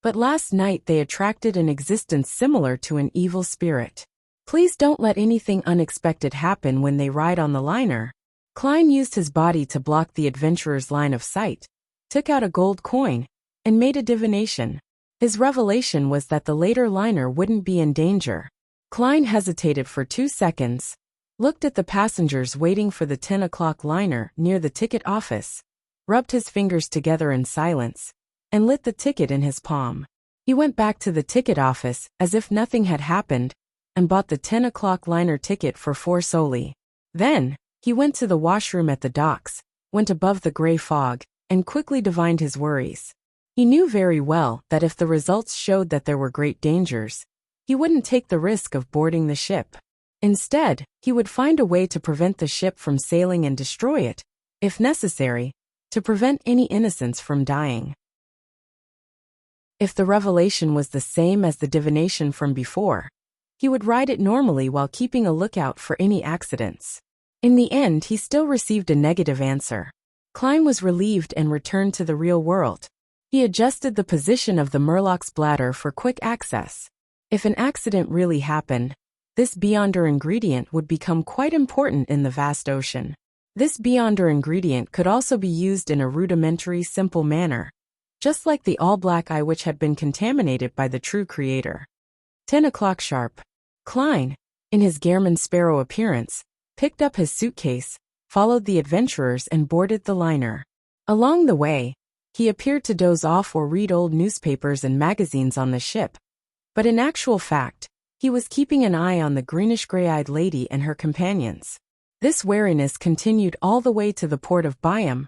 A: But last night they attracted an existence similar to an evil spirit. Please don't let anything unexpected happen when they ride on the liner. Klein used his body to block the adventurer's line of sight, took out a gold coin, and made a divination. His revelation was that the later liner wouldn't be in danger. Klein hesitated for 2 seconds, looked at the passengers waiting for the 10 o'clock liner near the ticket office, rubbed his fingers together in silence, and lit the ticket in his palm. He went back to the ticket office as if nothing had happened and bought the 10 o'clock liner ticket for 4 soldi. Then, he went to the washroom at the docks, went above the gray fog, and quickly divined his worries. He knew very well that if the results showed that there were great dangers, he wouldn't take the risk of boarding the ship. Instead, he would find a way to prevent the ship from sailing and destroy it, if necessary, to prevent any innocents from dying. If the revelation was the same as the divination from before, he would ride it normally while keeping a lookout for any accidents. In the end, he still received a negative answer. Klein was relieved and returned to the real world. He adjusted the position of the Murloc's bladder for quick access. If an accident really happened, this beyonder ingredient would become quite important in the vast ocean. This beyonder ingredient could also be used in a rudimentary, simple manner, just like the all-black eye which had been contaminated by the true creator. 10 o'clock sharp. Klein, in his Gehrman Sparrow appearance, picked up his suitcase, followed the adventurers and boarded the liner. Along the way, he appeared to doze off or read old newspapers and magazines on the ship, but in actual fact, he was keeping an eye on the greenish-gray-eyed lady and her companions. This wariness continued all the way to the port of Byam,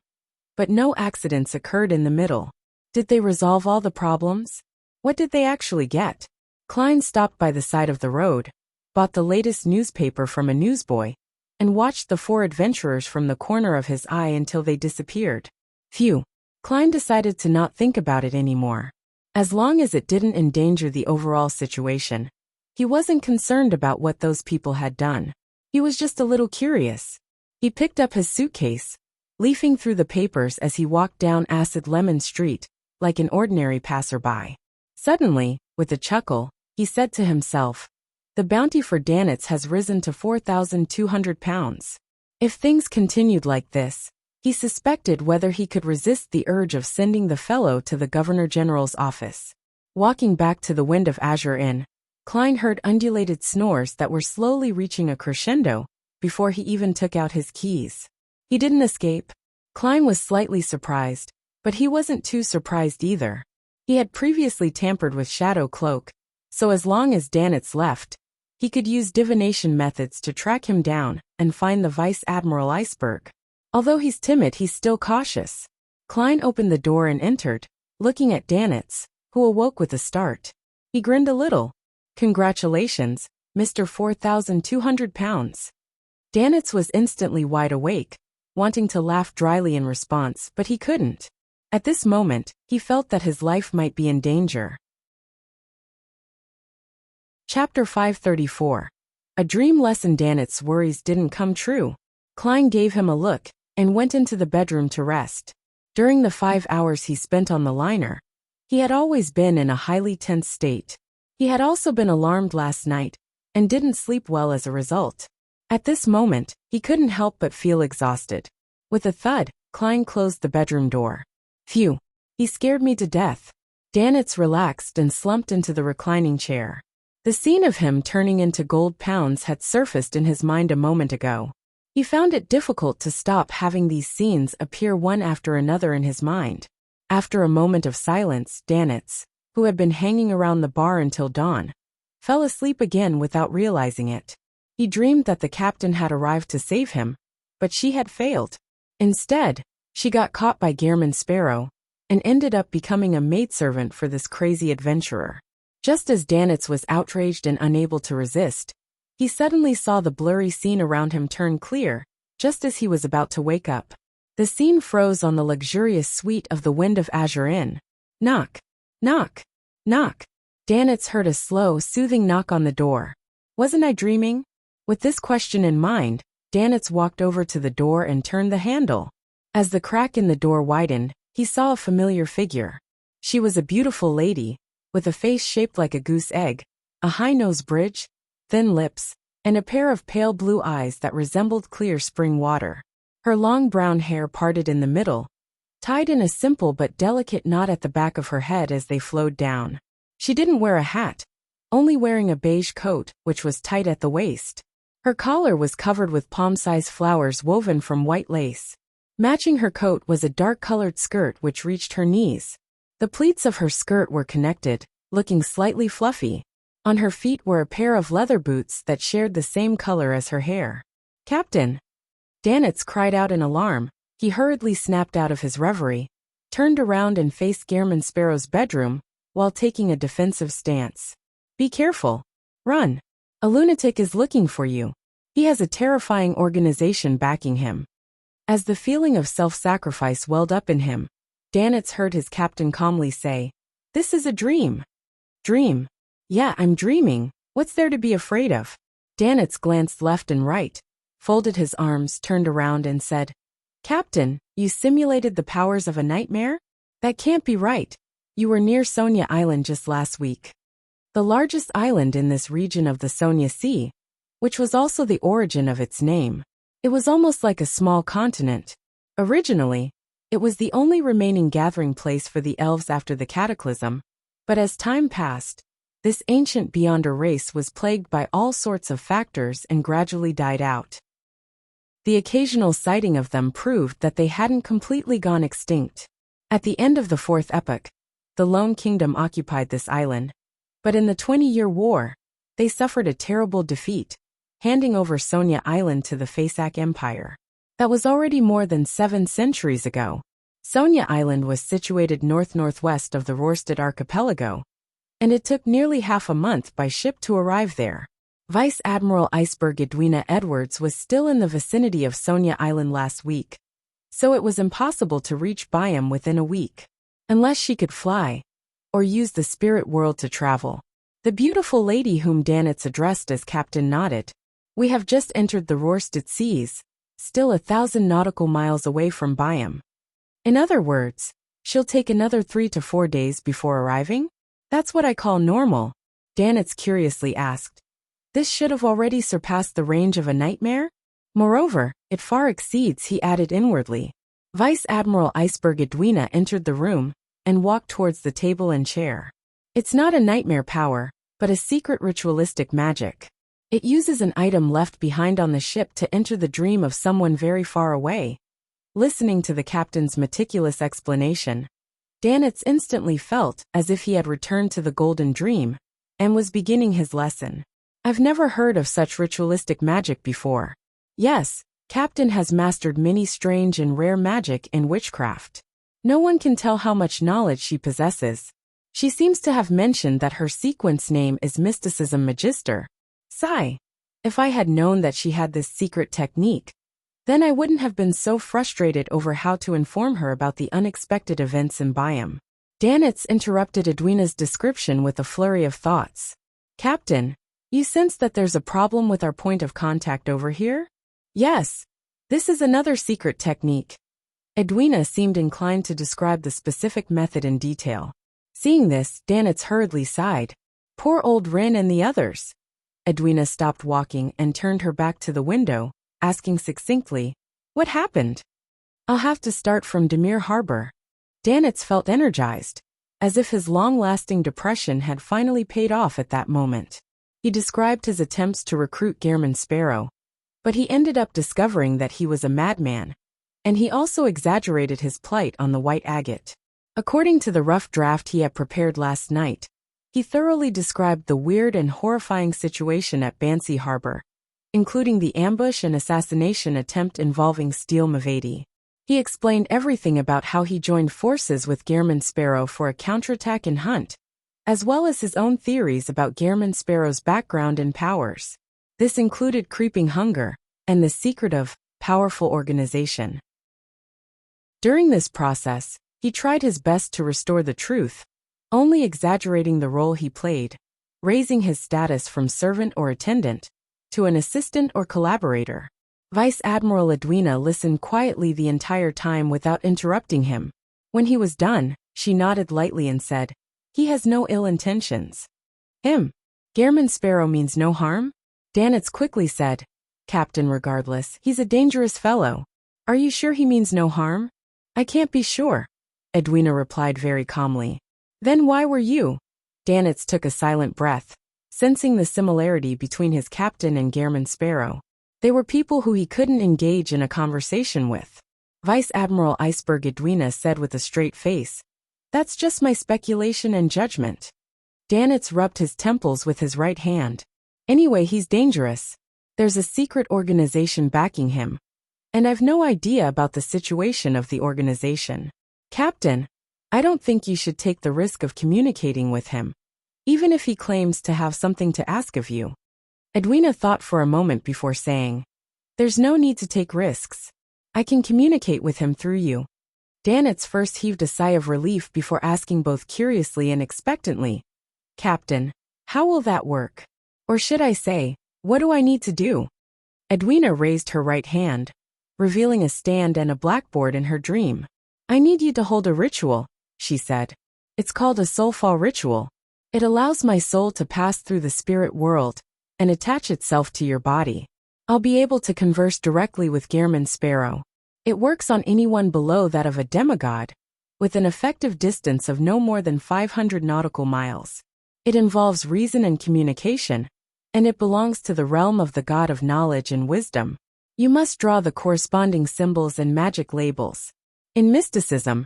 A: but no accidents occurred in the middle. Did they resolve all the problems? What did they actually get? Klein stopped by the side of the road, bought the latest newspaper from a newsboy, and watched the 4 adventurers from the corner of his eye until they disappeared. Phew. Klein decided to not think about it anymore. As long as it didn't endanger the overall situation, he wasn't concerned about what those people had done. He was just a little curious. He picked up his suitcase, leafing through the papers as he walked down Acid Lemon Street, like an ordinary passerby. Suddenly, with a chuckle, he said to himself, "The bounty for Danitz has risen to 4,200 pounds. If things continued like this, he suspected whether he could resist the urge of sending the fellow to the Governor-General's office." Walking back to the Wind of Azure Inn, Klein heard undulated snores that were slowly reaching a crescendo before he even took out his keys. He didn't escape. Klein was slightly surprised, but he wasn't too surprised either. He had previously tampered with Shadow Cloak, so as long as Danitz left, he could use divination methods to track him down and find the Vice Admiral Iceberg. Although he's timid, he's still cautious. Klein opened the door and entered, looking at Danitz, who awoke with a start. He grinned a little. "Congratulations, Mr. 4,200 pounds. Danitz was instantly wide awake, wanting to laugh dryly in response, but he couldn't. At this moment, he felt that his life might be in danger. Chapter 534. A dream lesson. Danitz's worries didn't come true. Klein gave him a look and went into the bedroom to rest. During the 5 hours he spent on the liner, he had always been in a highly tense state. He had also been alarmed last night and didn't sleep well as a result. At this moment, he couldn't help but feel exhausted. With a thud, Klein closed the bedroom door. "Phew, he scared me to death." Danitz relaxed and slumped into the reclining chair. The scene of him turning into gold pounds had surfaced in his mind a moment ago. He found it difficult to stop having these scenes appear one after another in his mind. After a moment of silence, Danitz, who had been hanging around the bar until dawn, fell asleep again without realizing it. He dreamed that the captain had arrived to save him, but she had failed. Instead, she got caught by Gehrman Sparrow and ended up becoming a maidservant for this crazy adventurer. Just as Danitz was outraged and unable to resist, he suddenly saw the blurry scene around him turn clear, just as he was about to wake up. The scene froze on the luxurious suite of the Wind of Azure Inn. Knock. Knock. Knock. Danitz heard a slow, soothing knock on the door. Wasn't I dreaming? With this question in mind, Danitz walked over to the door and turned the handle. As the crack in the door widened, he saw a familiar figure. She was a beautiful lady, with a face shaped like a goose egg, a high nose bridge, thin lips, and a pair of pale blue eyes that resembled clear spring water. Her long brown hair parted in the middle, tied in a simple but delicate knot at the back of her head as they flowed down. She didn't wear a hat, only wearing a beige coat, which was tight at the waist. Her collar was covered with palm-sized flowers woven from white lace. Matching her coat was a dark-colored skirt which reached her knees. The pleats of her skirt were connected, looking slightly fluffy. On her feet were a pair of leather boots that shared the same color as her hair. "Captain!" Danitz cried out in alarm. He hurriedly snapped out of his reverie, turned around and faced Gehrman Sparrow's bedroom, while taking a defensive stance. "Be careful. Run. A lunatic is looking for you. He has a terrifying organization backing him." As the feeling of self-sacrifice welled up in him, Danitz heard his captain calmly say, "This is a dream." Dream? Yeah, I'm dreaming. What's there to be afraid of? Danitz glanced left and right, folded his arms, turned around and said, "Captain, you simulated the powers of a nightmare? That can't be right. You were near Sonia Island just last week. The largest island in this region of the Sonia Sea, which was also the origin of its name. It was almost like a small continent. Originally, it was the only remaining gathering place for the elves after the cataclysm, but as time passed, this ancient Beyonder race was plagued by all sorts of factors and gradually died out. The occasional sighting of them proved that they hadn't completely gone extinct. At the end of the Fourth Epoch, the Lone Kingdom occupied this island, but in the 20-year war, they suffered a terrible defeat, handing over Sonia Island to the Fasak Empire. That was already more than 7 centuries ago. Sonia Island was situated north-northwest of the Rorstad archipelago, and it took nearly half a month by ship to arrive there. Vice Admiral Iceberg Edwina Edwards was still in the vicinity of Sonia Island last week, so it was impossible to reach Byam within a week, unless she could fly, or use the spirit world to travel. The beautiful lady whom Danitz addressed as Captain nodded. "We have just entered the Rorstad seas, still 1,000 nautical miles away from Byam. In other words, she'll take another 3 to 4 days before arriving? That's what I call normal," Danitz curiously asked. "This should have already surpassed the range of a nightmare? Moreover, it far exceeds," he added inwardly. Vice Admiral Iceberg Edwina entered the room and walked towards the table and chair. "It's not a nightmare power, but a secret ritualistic magic. It uses an item left behind on the ship to enter the dream of someone very far away." Listening to the captain's meticulous explanation, Danitz instantly felt as if he had returned to the Golden Dream and was beginning his lesson. "I've never heard of such ritualistic magic before." Yes, Captain has mastered many strange and rare magic in witchcraft. No one can tell how much knowledge she possesses. She seems to have mentioned that her sequence name is Mysticism Magister. Sigh. If I had known that she had this secret technique, then I wouldn't have been so frustrated over how to inform her about the unexpected events in Byam. Danitz interrupted Edwina's description with a flurry of thoughts. "Captain, you sense that there's a problem with our point of contact over here?" "Yes. This is another secret technique." Edwina seemed inclined to describe the specific method in detail. Seeing this, Danitz hurriedly sighed. "Poor old Rin and the others." Edwina stopped walking and turned her back to the window, asking succinctly, "What happened?" "I'll have to start from Demir Harbor." Danitz felt energized, as if his long-lasting depression had finally paid off at that moment. He described his attempts to recruit Gehrman Sparrow, but he ended up discovering that he was a madman, and he also exaggerated his plight on the White Agate. According to the rough draft he had prepared last night, he thoroughly described the weird and horrifying situation at Bansi Harbor, including the ambush and assassination attempt involving Steel Mavadi. He explained everything about how he joined forces with Gehrman Sparrow for a counterattack and hunt, as well as his own theories about Gehrman Sparrow's background and powers. This included creeping hunger and the secret of powerful organization. During this process, he tried his best to restore the truth, only exaggerating the role he played, raising his status from servant or attendant to an assistant or collaborator. Vice Admiral Edwina listened quietly the entire time without interrupting him. When he was done, she nodded lightly and said, "He has no ill intentions." "Him? Gehrman Sparrow means no harm?" Danitz quickly said, "Captain, regardless, he's a dangerous fellow. Are you sure he means no harm?" "I can't be sure," Edwina replied very calmly. "Then why were you?" Danitz took a silent breath, sensing the similarity between his captain and Gehrman Sparrow. They were people who he couldn't engage in a conversation with. Vice Admiral Iceberg Edwina said with a straight face, "That's just my speculation and judgment." Danitz rubbed his temples with his right hand. "Anyway, he's dangerous. There's a secret organization backing him, and I've no idea about the situation of the organization. Captain, I don't think you should take the risk of communicating with him, even if he claims to have something to ask of you." Edwina thought for a moment before saying, "There's no need to take risks. I can communicate with him through you. Danitz first heaved a sigh of relief before asking both curiously and expectantly, Captain, how will that work? Or should I say, what do I need to do? Edwina raised her right hand, revealing a stand and a blackboard in her dream. I need you to hold a ritual, she said. It's called a soulfall ritual. It allows my soul to pass through the spirit world and attach itself to your body. I'll be able to converse directly with Gehrman Sparrow. It works on anyone below that of a demigod, with an effective distance of no more than 500 nautical miles. It involves reason and communication, and it belongs to the realm of the god of knowledge and wisdom. You must draw the corresponding symbols and magic labels. In mysticism,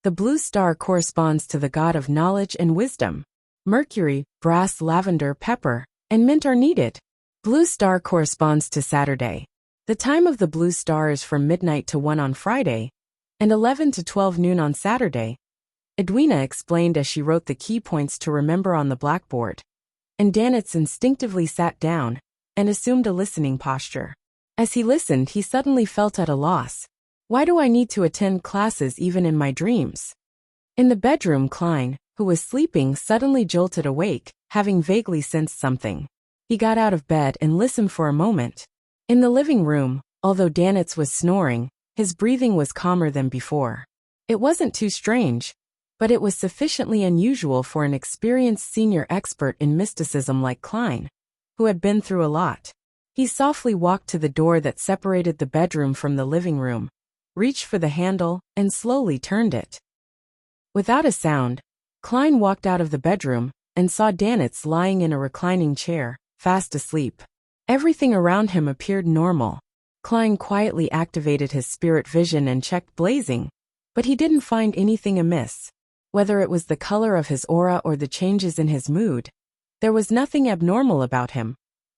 A: the blue star corresponds to the god of knowledge and wisdom. Mercury, brass, lavender, pepper, and mint are needed. Blue star corresponds to Saturday. The time of the blue star is from midnight to 1 on Friday, and 11 to 12 noon on Saturday. Edwina explained as she wrote the key points to remember on the blackboard, and Danitz instinctively sat down and assumed a listening posture. As he listened, he suddenly felt at a loss. Why do I need to attend classes even in my dreams? In the bedroom, Klein, who was sleeping, suddenly jolted awake, having vaguely sensed something. He got out of bed and listened for a moment. In the living room, although Danitz was snoring, his breathing was calmer than before. It wasn't too strange, but it was sufficiently unusual for an experienced senior expert in mysticism like Klein, who had been through a lot. He softly walked to the door that separated the bedroom from the living room, reached for the handle, and slowly turned it. Without a sound, Klein walked out of the bedroom and saw Danitz lying in a reclining chair, fast asleep. Everything around him appeared normal. Klein quietly activated his spirit vision and checked blazing, but he didn't find anything amiss. Whether it was the color of his aura or the changes in his mood, there was nothing abnormal about him,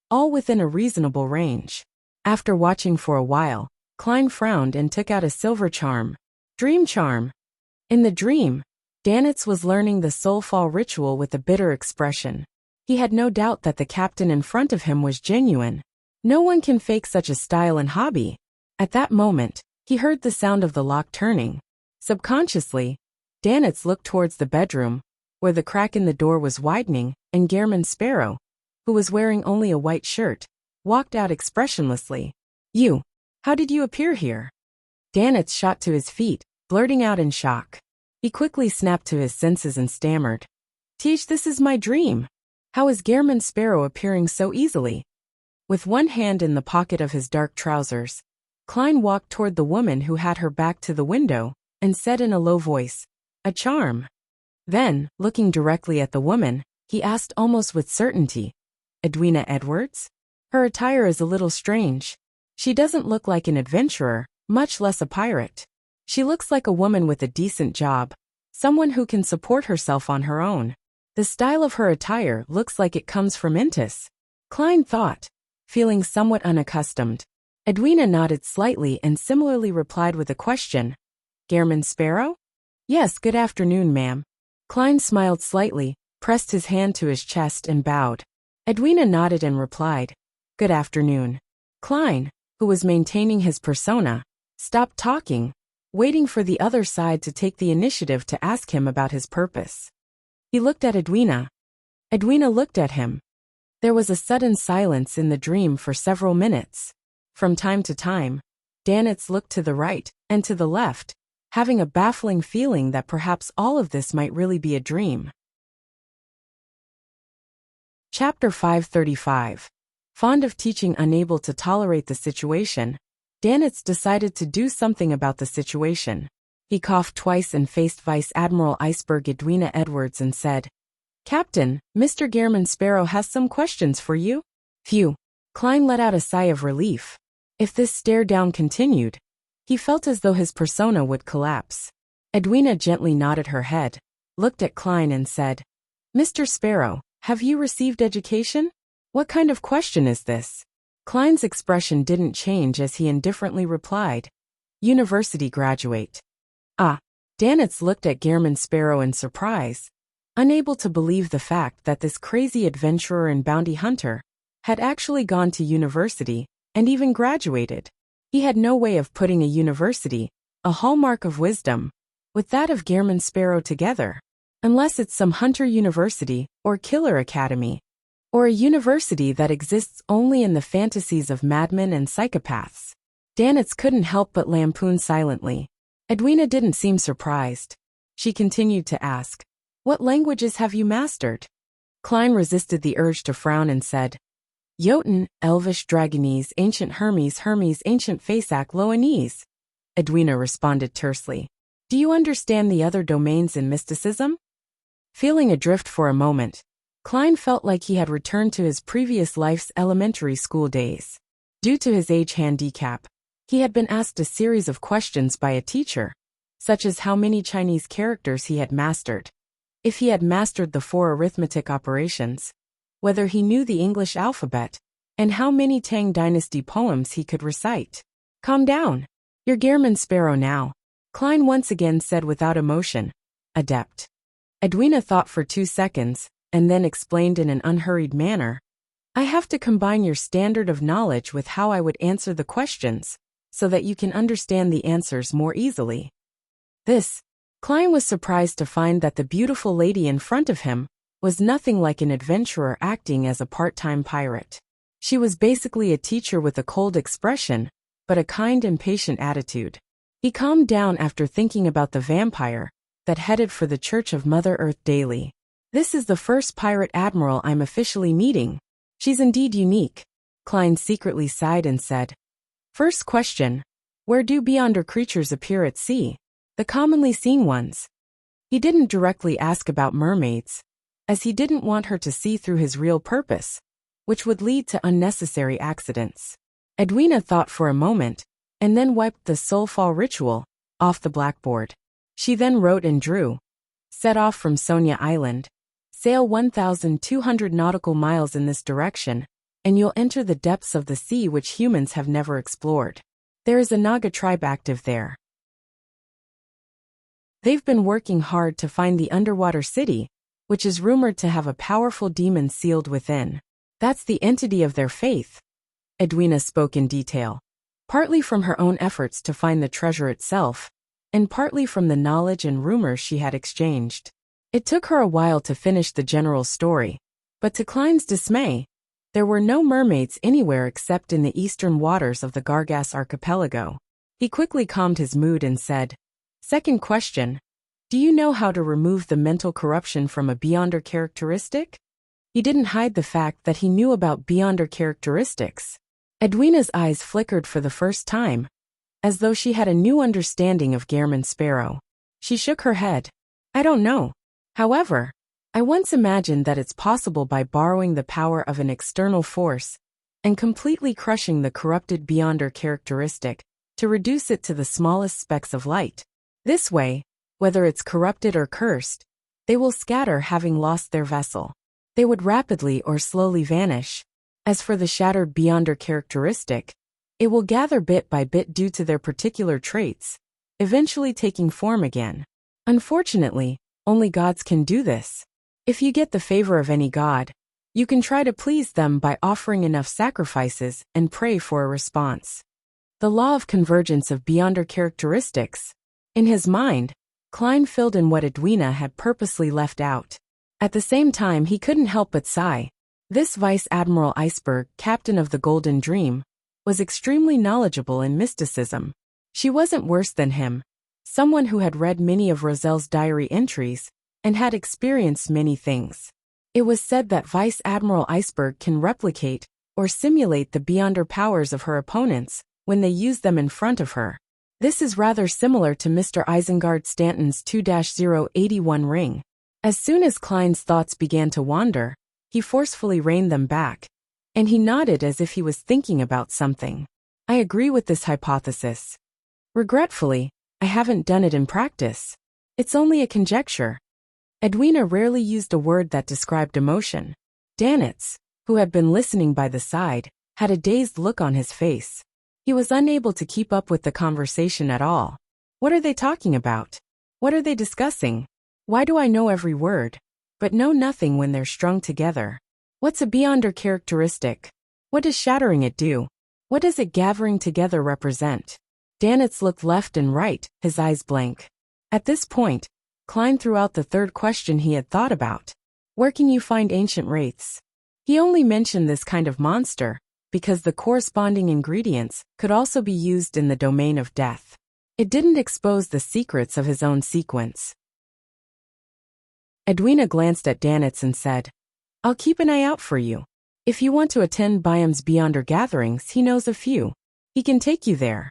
A: all within a reasonable range. After watching for a while, Klein frowned and took out a silver charm. Dream charm. In the dream, Danitz was learning the soulfall ritual with a bitter expression. He had no doubt that the captain in front of him was genuine. No one can fake such a style and hobby. At that moment, he heard the sound of the lock turning. Subconsciously, Danitz looked towards the bedroom, where the crack in the door was widening, and Gehrman Sparrow, who was wearing only a white shirt, walked out expressionlessly. You, how did you appear here? Danitz shot to his feet, blurting out in shock. He quickly snapped to his senses and stammered. Tish, this is my dream. How is Gehrman Sparrow appearing so easily? With one hand in the pocket of his dark trousers, Klein walked toward the woman who had her back to the window, and said in a low voice, a charm. Then, looking directly at the woman, he asked almost with certainty, Edwina Edwards? Her attire is a little strange. She doesn't look like an adventurer, much less a pirate. She looks like a woman with a decent job, someone who can support herself on her own. The style of her attire looks like it comes from Intis. Klein thought, feeling somewhat unaccustomed. Edwina nodded slightly and similarly replied with a question. Gehrman Sparrow? Yes, good afternoon, ma'am. Klein smiled slightly, pressed his hand to his chest and bowed. Edwina nodded and replied, good afternoon. Klein, who was maintaining his persona, stopped talking, waiting for the other side to take the initiative to ask him about his purpose. He looked at Edwina. Edwina looked at him. There was a sudden silence in the dream for several minutes. From time to time, Danitz looked to the right and to the left, having a baffling feeling that perhaps all of this might really be a dream. Chapter 535. Fond of teaching, unable to tolerate the situation, Danitz decided to do something about the situation. He coughed twice and faced Vice Admiral Iceberg Edwina Edwards and said, Captain, Mr. Gehrman Sparrow has some questions for you. Phew. Klein let out a sigh of relief. If this stare-down continued, he felt as though his persona would collapse. Edwina gently nodded her head, looked at Klein and said, Mr. Sparrow, have you received education? What kind of question is this? Klein's expression didn't change as he indifferently replied, University graduate. Ah. Danitz looked at Gehrman Sparrow in surprise, unable to believe the fact that this crazy adventurer and bounty hunter had actually gone to university and even graduated. He had no way of putting a university, a hallmark of wisdom, with that of Gehrman Sparrow together. Unless it's some Hunter University, or Killer Academy, or a university that exists only in the fantasies of madmen and psychopaths. Danitz couldn't help but lampoon silently. Edwina didn't seem surprised. She continued to ask, "What languages have you mastered?" Klein resisted the urge to frown and said, "Jotun, Elvish, Dragonese, Ancient Hermes, Ancient Fasak, Loanese." Edwina responded tersely. "Do you understand the other domains in mysticism?" Feeling adrift for a moment, Klein felt like he had returned to his previous life's elementary school days. Due to his age handicap, he had been asked a series of questions by a teacher, such as how many Chinese characters he had mastered, if he had mastered the 4 arithmetic operations, whether he knew the English alphabet, and how many Tang Dynasty poems he could recite. "Calm down. You're Gehrman Sparrow now," Klein once again said without emotion. "Adept." Edwina thought for 2 seconds, and then explained in an unhurried manner, "I have to combine your standard of knowledge with how I would answer the questions, so that you can understand the answers more easily." Klein was surprised to find that the beautiful lady in front of him was nothing like an adventurer acting as a part-time pirate. She was basically a teacher with a cold expression, but a kind and patient attitude. He calmed down after thinking about the vampire that headed for the Church of Mother Earth daily. "This is the first pirate admiral I'm officially meeting. She's indeed unique." Klein secretly sighed and said, "First question, where do beyonder creatures appear at sea? The commonly seen ones." He didn't directly ask about mermaids, as he didn't want her to see through his real purpose, which would lead to unnecessary accidents. Edwina thought for a moment, and then wiped the soulfall ritual off the blackboard. She then wrote and drew, "Set off from Sonia Island. Sail 1,200 nautical miles in this direction, and you'll enter the depths of the sea which humans have never explored. There is a Naga tribe active there. They've been working hard to find the underwater city, which is rumored to have a powerful demon sealed within. That's the entity of their faith." Edwina spoke in detail, partly from her own efforts to find the treasure itself, and partly from the knowledge and rumors she had exchanged. It took her a while to finish the general story, but to Klein's dismay, there were no mermaids anywhere except in the eastern waters of the Gargas archipelago. He quickly calmed his mood and said, "Second question, do you know how to remove the mental corruption from a beyonder characteristic?" He didn't hide the fact that he knew about beyonder characteristics. Edwina's eyes flickered for the first time, as though she had a new understanding of Gehrman Sparrow. She shook her head. "I don't know. However, I once imagined that it's possible by borrowing the power of an external force and completely crushing the corrupted beyonder characteristic to reduce it to the smallest specks of light. This way, whether it's corrupted or cursed, they will scatter having lost their vessel. They would rapidly or slowly vanish. As for the shattered beyonder characteristic, it will gather bit by bit due to their particular traits, eventually taking form again. Unfortunately, only gods can do this. If you get the favor of any god, you can try to please them by offering enough sacrifices and pray for a response. The law of convergence of beyonder characteristics." In his mind, Klein filled in what Edwina had purposely left out. At the same time, he couldn't help but sigh. This Vice Admiral Iceberg, captain of the Golden Dream, was extremely knowledgeable in mysticism. She wasn't worse than him, someone who had read many of Roselle's diary entries and had experienced many things. It was said that Vice Admiral Iceberg can replicate or simulate the beyonder powers of her opponents when they use them in front of her. This is rather similar to Mr. Isengard Stanton's 2-081 ring. As soon as Klein's thoughts began to wander, he forcefully reined them back, and he nodded as if he was thinking about something. "I agree with this hypothesis. Regretfully, I haven't done it in practice. It's only a conjecture." Edwina rarely used a word that described emotion. Danitz, who had been listening by the side, had a dazed look on his face. He was unable to keep up with the conversation at all. What are they talking about? What are they discussing? Why do I know every word, but know nothing when they're strung together? What's a beyonder characteristic? What does shattering it do? What does it gathering together represent? Danitz looked left and right, his eyes blank. At this point, Klein threw out the third question he had thought about. Where can you find ancient wraiths? He only mentioned this kind of monster because the corresponding ingredients could also be used in the domain of death. It didn't expose the secrets of his own sequence. Edwina glanced at Danitz and said, I'll keep an eye out for you. If you want to attend Byam's Beyonder gatherings, he knows a few. He can take you there.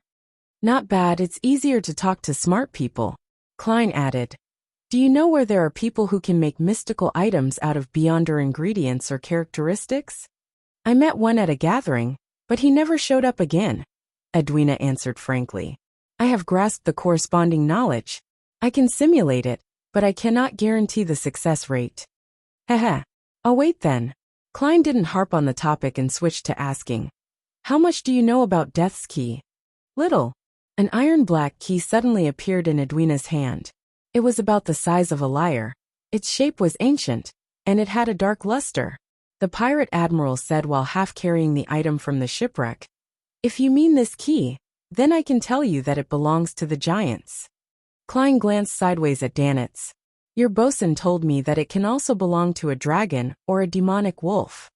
A: Not bad, it's easier to talk to smart people. Klein added, Do you know where there are people who can make mystical items out of Beyonder ingredients or characteristics? I met one at a gathering, but he never showed up again. Edwina answered frankly. I have grasped the corresponding knowledge. I can simulate it, but I cannot guarantee the success rate. Haha. I'll wait then. Klein didn't harp on the topic and switched to asking, How much do you know about Death's Key? Little. An iron-black key suddenly appeared in Edwina's hand. It was about the size of a lyre. Its shape was ancient, and it had a dark luster. The pirate admiral said while half carrying the item from the shipwreck, If you mean this key, then I can tell you that it belongs to the giants. Klein glanced sideways at Danitz. Your bosun told me that it can also belong to a dragon or a demonic wolf.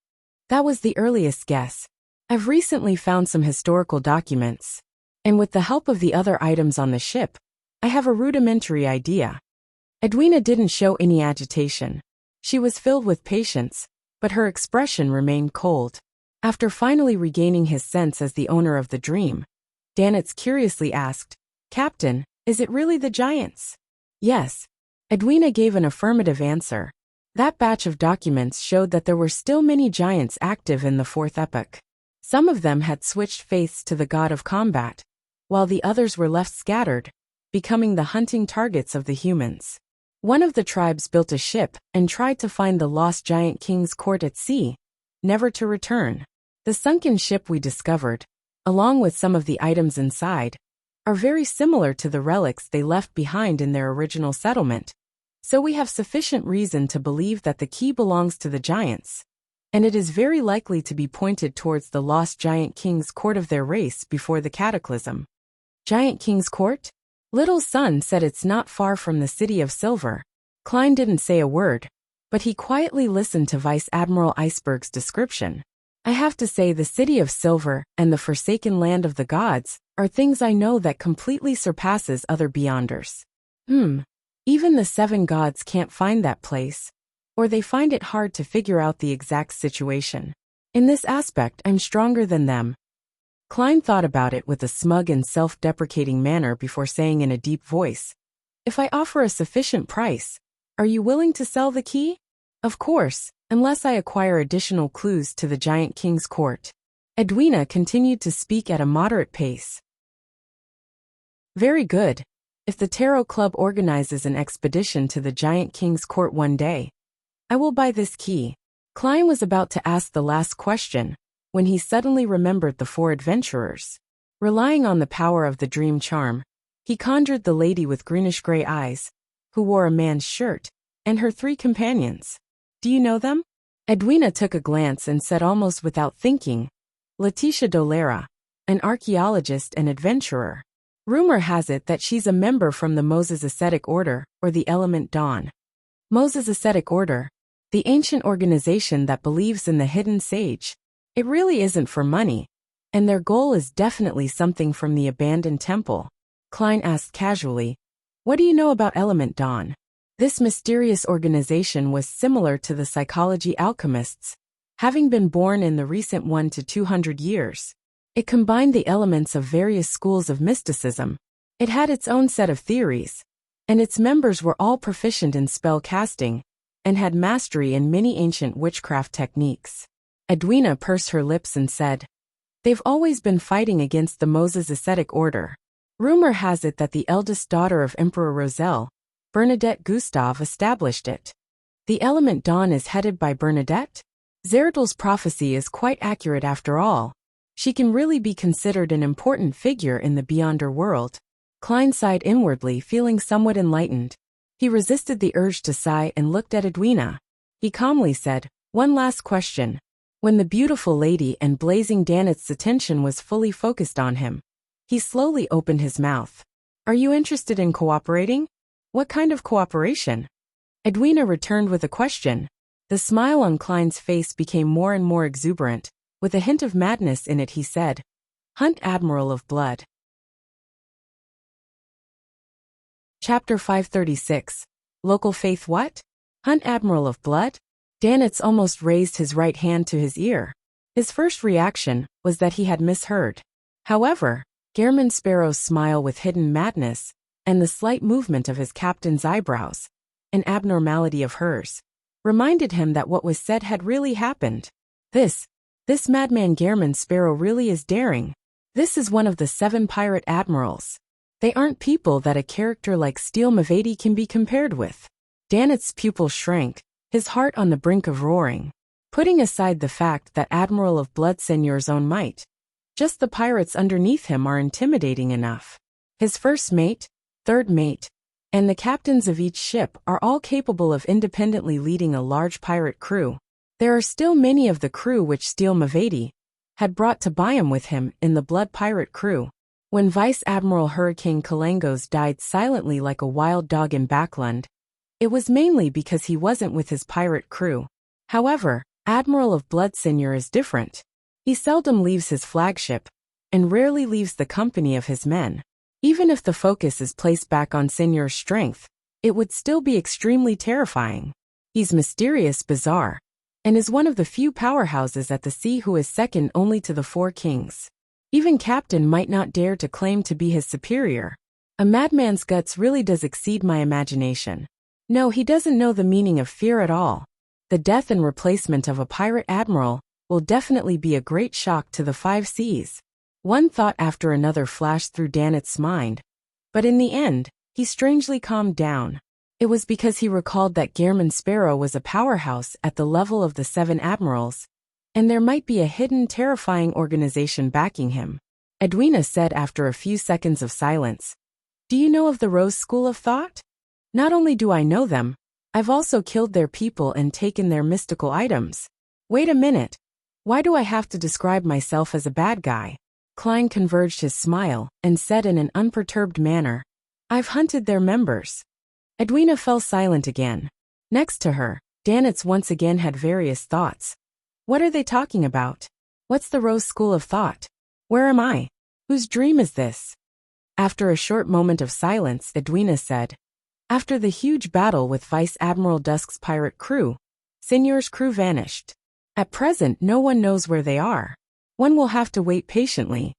A: That was the earliest guess. I've recently found some historical documents, and with the help of the other items on the ship, I have a rudimentary idea. Edwina didn't show any agitation. She was filled with patience, but her expression remained cold. After finally regaining his sense as the owner of the dream, Danitz curiously asked, Captain, is it really the giants? Yes. Edwina gave an affirmative answer. That batch of documents showed that there were still many giants active in the fourth epoch. Some of them had switched faiths to the god of combat, while the others were left scattered, becoming the hunting targets of the humans. One of the tribes built a ship and tried to find the lost giant king's court at sea, never to return. The sunken ship we discovered, along with some of the items inside, are very similar to the relics they left behind in their original settlement. So we have sufficient reason to believe that the key belongs to the giants, and it is very likely to be pointed towards the lost giant king's court of their race before the cataclysm. Giant King's Court? Little Son said it's not far from the City of Silver. Klein didn't say a word, but he quietly listened to Vice Admiral Iceberg's description. I have to say the City of Silver and the Forsaken Land of the Gods are things I know that completely surpasses other Beyonders. Even the seven gods can't find that place, or they find it hard to figure out the exact situation. In this aspect, I'm stronger than them. Klein thought about it with a smug and self-deprecating manner before saying in a deep voice, If I offer a sufficient price, are you willing to sell the key? Of course, unless I acquire additional clues to the Giant King's court. Edwina continued to speak at a moderate pace. Very good. If the Tarot Club organizes an expedition to the Giant King's court one day, I will buy this key. Klein was about to ask the last question, when he suddenly remembered the four adventurers. Relying on the power of the dream charm, he conjured the lady with greenish-gray eyes, who wore a man's shirt, and her three companions. Do you know them? Edwina took a glance and said almost without thinking, Letitia Dolera, an archaeologist and adventurer. Rumor has it that she's a member from the Moses Ascetic Order, or the Element Dawn. Moses Ascetic Order, the ancient organization that believes in the hidden sage. It really isn't for money, and their goal is definitely something from the abandoned temple. Klein asked casually, What do you know about Element Dawn? This mysterious organization was similar to the psychology alchemists, having been born in the recent 1 to 200 years. It combined the elements of various schools of mysticism. It had its own set of theories, and its members were all proficient in spell casting, and had mastery in many ancient witchcraft techniques. Edwina pursed her lips and said, They've always been fighting against the Moses Ascetic Order. Rumor has it that the eldest daughter of Emperor Roselle, Bernadette Gustave, established it. The Element Dawn is headed by Bernadette? Zeradul's prophecy is quite accurate after all. She can really be considered an important figure in the Beyonder world. Klein sighed inwardly, feeling somewhat enlightened. He resisted the urge to sigh and looked at Edwina. He calmly said, One last question. When the beautiful lady and blazing Danet's attention was fully focused on him, he slowly opened his mouth. Are you interested in cooperating? What kind of cooperation? Edwina returned with a question. The smile on Klein's face became more and more exuberant. With a hint of madness in it, he said, Hunt Admiral of Blood. Chapter 536. Local faith what? Hunt Admiral of Blood? Danitz almost raised his right hand to his ear. His first reaction was that he had misheard. However, Gehrman Sparrow's smile with hidden madness, and the slight movement of his captain's eyebrows, an abnormality of hers, reminded him that what was said had really happened. This madman Gehrman Sparrow really is daring. This is one of the 7 pirate admirals. They aren't people that a character like Steel Mavady can be compared with. Danitz's pupil shrank, his heart on the brink of roaring. Putting aside the fact that Admiral of Blood Seigneur's own might, just the pirates underneath him are intimidating enough. His first mate, third mate, and the captains of each ship are all capable of independently leading a large pirate crew. There are still many of the crew which Steel Mavady had brought to Byam with him in the Blood Pirate crew. When Vice Admiral Hurricane Kalangos died silently like a wild dog in Backland, it was mainly because he wasn't with his pirate crew. However, Admiral of Blood Seigneur is different. He seldom leaves his flagship, and rarely leaves the company of his men. Even if the focus is placed back on Seigneur's strength, it would still be extremely terrifying. He's mysterious, bizarre, and is one of the few powerhouses at the sea who is second only to the 4 kings. Even Captain might not dare to claim to be his superior. A madman's guts really does exceed my imagination. No, he doesn't know the meaning of fear at all. The death and replacement of a pirate admiral will definitely be a great shock to the 5 seas. One thought after another flashed through Danitz's mind, but in the end, he strangely calmed down. It was because he recalled that Gehrman Sparrow was a powerhouse at the level of the 7 admirals, and there might be a hidden terrifying organization backing him. Edwina said after a few seconds of silence, Do you know of the Rose School of Thought? Not only do I know them, I've also killed their people and taken their mystical items. Wait a minute. Why do I have to describe myself as a bad guy? Klein converged his smile and said in an unperturbed manner, I've hunted their members. Edwina fell silent again. Next to her, Danitz once again had various thoughts. What are they talking about? What's the Rose School of Thought? Where am I? Whose dream is this? After a short moment of silence, Edwina said, After the huge battle with Vice Admiral Dusk's pirate crew, Seigneur's crew vanished. At present, no one knows where they are. One will have to wait patiently.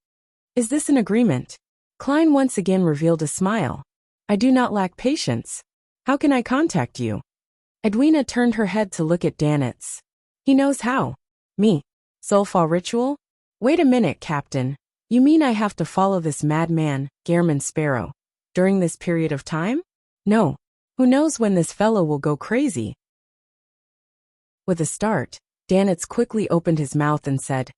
A: Is this an agreement? Klein once again revealed a smile. I do not lack patience. How can I contact you? Edwina turned her head to look at Danitz. He knows how. Me. Soulfall ritual? Wait a minute, Captain. You mean I have to follow this madman, Gehrman Sparrow, during this period of time? No. Who knows when this fellow will go crazy? With a start, Danitz quickly opened his mouth and said,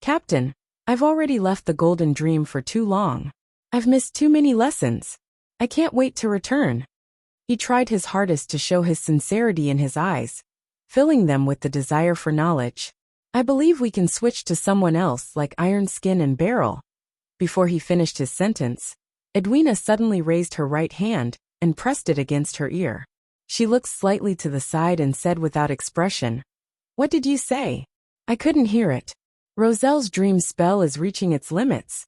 A: Captain, I've already left the Golden Dream for too long. I've missed too many lessons. I can't wait to return. He tried his hardest to show his sincerity in his eyes, filling them with the desire for knowledge. I believe we can switch to someone else like Iron Skin and Barrel. Before he finished his sentence, Edwina suddenly raised her right hand and pressed it against her ear. She looked slightly to the side and said without expression, What did you say? I couldn't hear it. Roselle's dream spell is reaching its limits.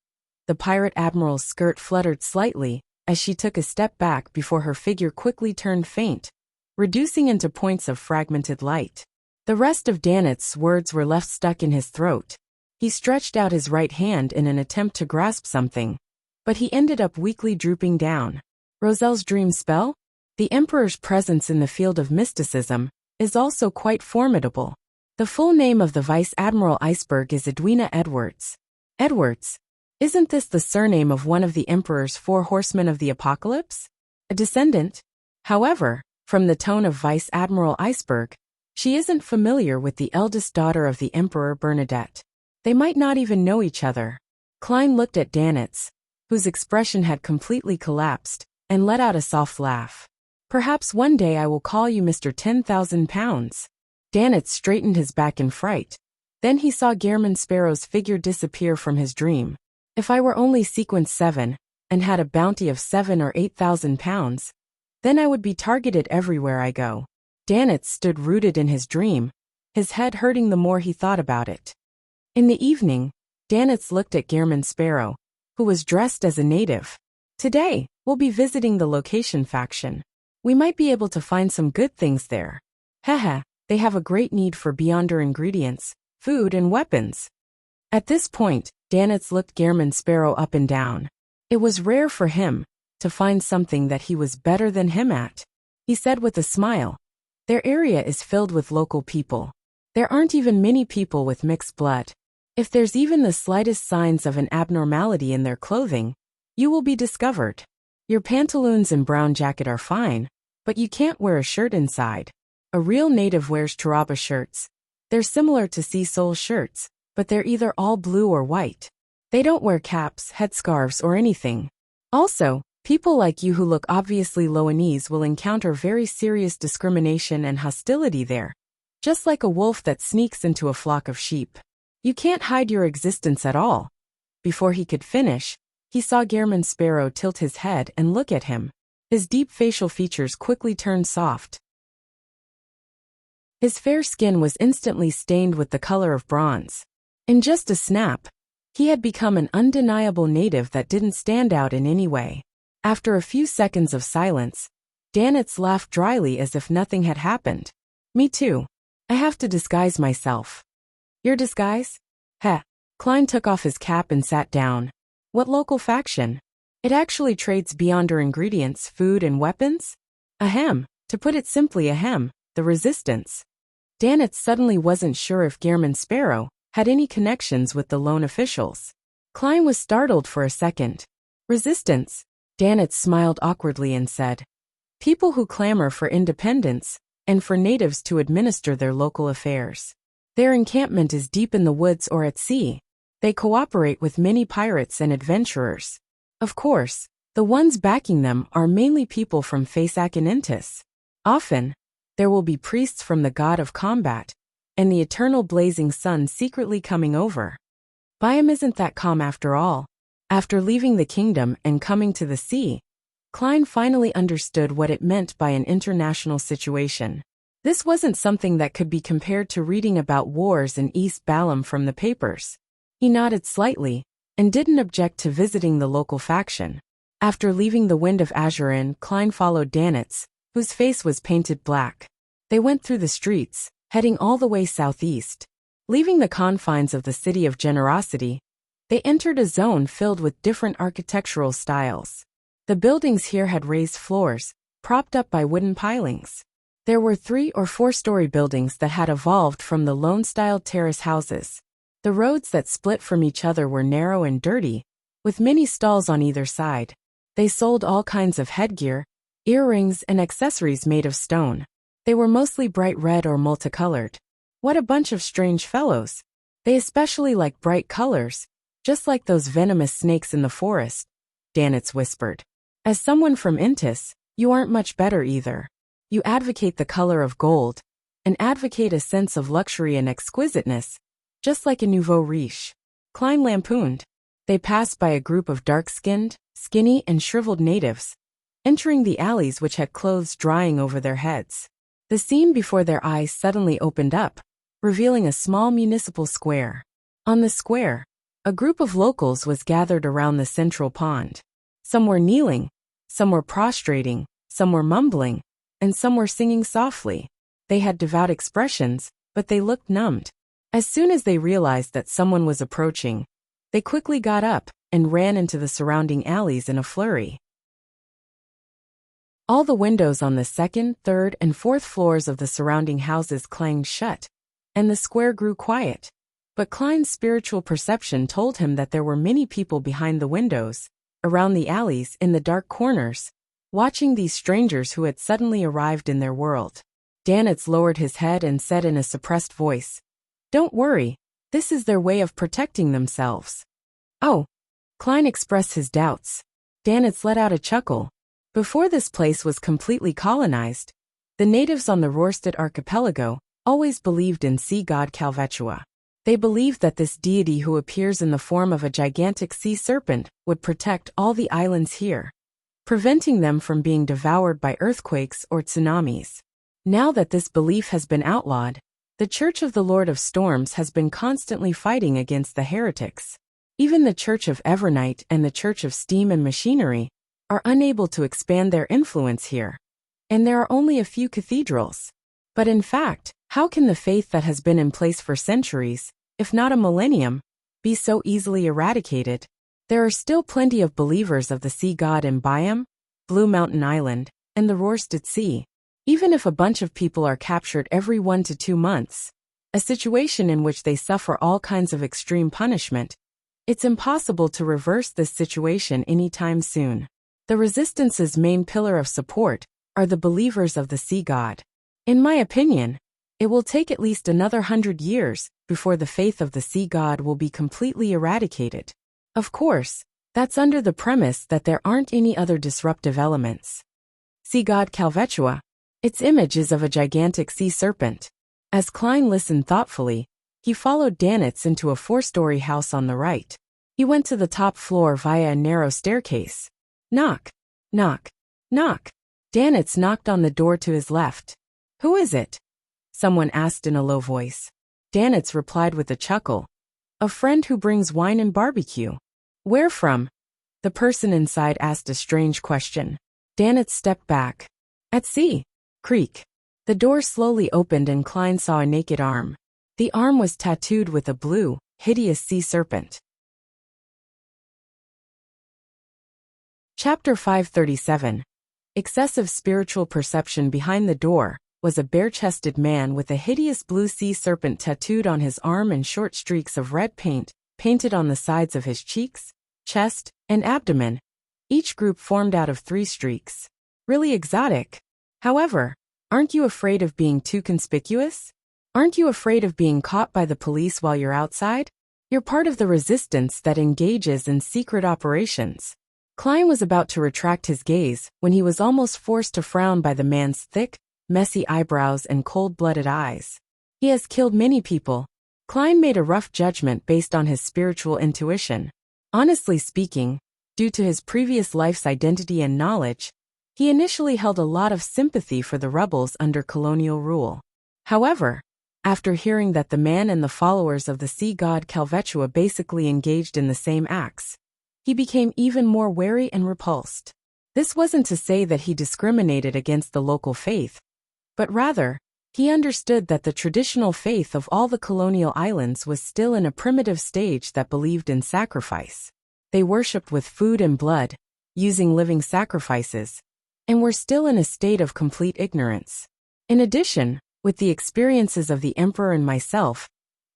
A: The pirate admiral's skirt fluttered slightly as she took a step back before her figure quickly turned faint, reducing into points of fragmented light. The rest of Danitz's words were left stuck in his throat. He stretched out his right hand in an attempt to grasp something, but he ended up weakly drooping down. Roselle's dream spell? The Emperor's presence in the field of mysticism is also quite formidable. The full name of the Vice Admiral Iceberg is Edwina Edwards. Edwards? Isn't this the surname of one of the Emperor's 4 horsemen of the apocalypse? A descendant? However, from the tone of Vice Admiral Iceberg, she isn't familiar with the eldest daughter of the Emperor Bernadette. They might not even know each other. Klein looked at Danitz, whose expression had completely collapsed, and let out a soft laugh. Perhaps one day I will call you Mr. 10,000 pounds. Danitz straightened his back in fright. Then he saw Gehrman Sparrow's figure disappear from his dream. If I were only sequence 7, and had a bounty of 7 or 8,000 pounds, then I would be targeted everywhere I go. Danitz stood rooted in his dream, his head hurting the more he thought about it. In the evening, Danitz looked at Gehrman Sparrow, who was dressed as a native. Today, we'll be visiting the location faction. We might be able to find some good things there. Haha, they have a great need for Beyonder ingredients, food and weapons. At this point, Danitz looked Gehrman Sparrow up and down. It was rare for him to find something that he was better than him at. He said with a smile, "Their area is filled with local people. There aren't even many people with mixed blood. If there's even the slightest signs of an abnormality in their clothing, you will be discovered. Your pantaloons and brown jacket are fine, but you can't wear a shirt inside. A real native wears Taraba shirts. They're similar to Sea Soul shirts, but they're either all blue or white. They don't wear caps, headscarves, or anything. Also, people like you who look obviously Loanese will encounter very serious discrimination and hostility there, just like a wolf that sneaks into a flock of sheep. You can't hide your existence at all." Before he could finish, he saw Gehrman Sparrow tilt his head and look at him. His deep facial features quickly turned soft. His fair skin was instantly stained with the color of bronze. In just a snap, he had become an undeniable native that didn't stand out in any way. After a few seconds of silence, Danitz laughed dryly as if nothing had happened. "Me too. I have to disguise myself." "Your disguise?" "Heh." Klein took off his cap and sat down. "What local faction?" "It actually trades Beyonder ingredients, food and weapons?" "Ahem. To put it simply, ahem, the Resistance." Danitz suddenly wasn't sure if Gehrman Sparrow had any connections with the lone officials. Klein was startled for a second. "Resistance?" Danitz smiled awkwardly and said, "People who clamor for independence and for natives to administer their local affairs. Their encampment is deep in the woods or at sea. They cooperate with many pirates and adventurers. Of course, the ones backing them are mainly people from Fasak and Intis. Often, there will be priests from the god of combat and the eternal blazing sun secretly coming over. Byam isn't that calm after all." After leaving the kingdom and coming to the sea, Klein finally understood what it meant by an international situation. This wasn't something that could be compared to reading about wars in East Balam from the papers. He nodded slightly and didn't object to visiting the local faction. After leaving the Wind of Azurin, Klein followed Danitz, whose face was painted black. They went through the streets, heading all the way southeast. Leaving the confines of the City of Generosity, they entered a zone filled with different architectural styles. The buildings here had raised floors, propped up by wooden pilings. There were 3 or 4-story buildings that had evolved from the Lone-style terrace houses. The roads that split from each other were narrow and dirty, with many stalls on either side. They sold all kinds of headgear, earrings, and accessories made of stone. They were mostly bright red or multicolored. "What a bunch of strange fellows. They especially like bright colors, just like those venomous snakes in the forest," Danitz whispered. "As someone from Intis, you aren't much better either. You advocate the color of gold, and advocate a sense of luxury and exquisiteness, just like a nouveau riche," Klein lampooned. They passed by a group of dark-skinned, skinny, and shriveled natives, entering the alleys which had clothes drying over their heads. The scene before their eyes suddenly opened up, revealing a small municipal square. On the square, a group of locals was gathered around the central pond. Some were kneeling, some were prostrating, some were mumbling, and some were singing softly. They had devout expressions, but they looked numbed. As soon as they realized that someone was approaching, they quickly got up and ran into the surrounding alleys in a flurry. All the windows on the 2nd, 3rd, and 4th floors of the surrounding houses clanged shut, and the square grew quiet. But Klein's spiritual perception told him that there were many people behind the windows, around the alleys, in the dark corners, watching these strangers who had suddenly arrived in their world. Danitz lowered his head and said in a suppressed voice, "Don't worry, this is their way of protecting themselves." "Oh." Klein expressed his doubts. Danitz let out a chuckle. Before this place was completely colonized, the natives on the Rorstad archipelago always believed in sea god Calvetua. They believed that this deity who appears in the form of a gigantic sea serpent would protect all the islands here, preventing them from being devoured by earthquakes or tsunamis. Now that this belief has been outlawed, the Church of the Lord of Storms has been constantly fighting against the heretics. Even the Church of Evernight and the Church of Steam and Machinery are unable to expand their influence here, and there are only a few cathedrals. But in fact, how can the faith that has been in place for centuries, if not a millennium, be so easily eradicated? There are still plenty of believers of the sea god in Byam, Blue Mountain Island, and the Roarsted Sea. Even if a bunch of people are captured every 1 to 2 months, a situation in which they suffer all kinds of extreme punishment, it's impossible to reverse this situation anytime soon. The resistance's main pillar of support are the believers of the sea god. In my opinion, it will take at least another 100 years before the faith of the sea god will be completely eradicated. Of course, that's under the premise that there aren't any other disruptive elements. Sea god Calvetua. Its image is of a gigantic sea serpent. As Klein listened thoughtfully, he followed Danitz into a 4-story house on the right. He went to the top floor via a narrow staircase. Knock, knock, knock. Danitz knocked on the door to his left. Who is it? Someone asked in a low voice. Danitz replied with a chuckle. A friend who brings wine and barbecue. Where from? The person inside asked a strange question. Danitz stepped back. At sea. Creak. The door slowly opened and Klein saw a naked arm. The arm was tattooed with a blue, hideous sea serpent. Chapter 537. Excessive spiritual perception. Behind the door was a bare-chested man with a hideous blue sea serpent tattooed on his arm and short streaks of red paint, painted on the sides of his cheeks, chest, and abdomen. Each group formed out of 3 streaks. Really exotic. However, aren't you afraid of being too conspicuous? Aren't you afraid of being caught by the police while you're outside? You're part of the resistance that engages in secret operations. Klein was about to retract his gaze when he was almost forced to frown by the man's thick, messy eyebrows and cold-blooded eyes. He has killed many people. Klein made a rough judgment based on his spiritual intuition. Honestly speaking, due to his previous life's identity and knowledge, he initially held a lot of sympathy for the rebels under colonial rule. However, after hearing that the man and the followers of the sea god Calvetua basically engaged in the same acts, he became even more wary and repulsed. This wasn't to say that he discriminated against the local faith, but rather, he understood that the traditional faith of all the colonial islands was still in a primitive stage that believed in sacrifice. They worshipped with food and blood, using living sacrifices, and were still in a state of complete ignorance. In addition, with the experiences of the Emperor and myself,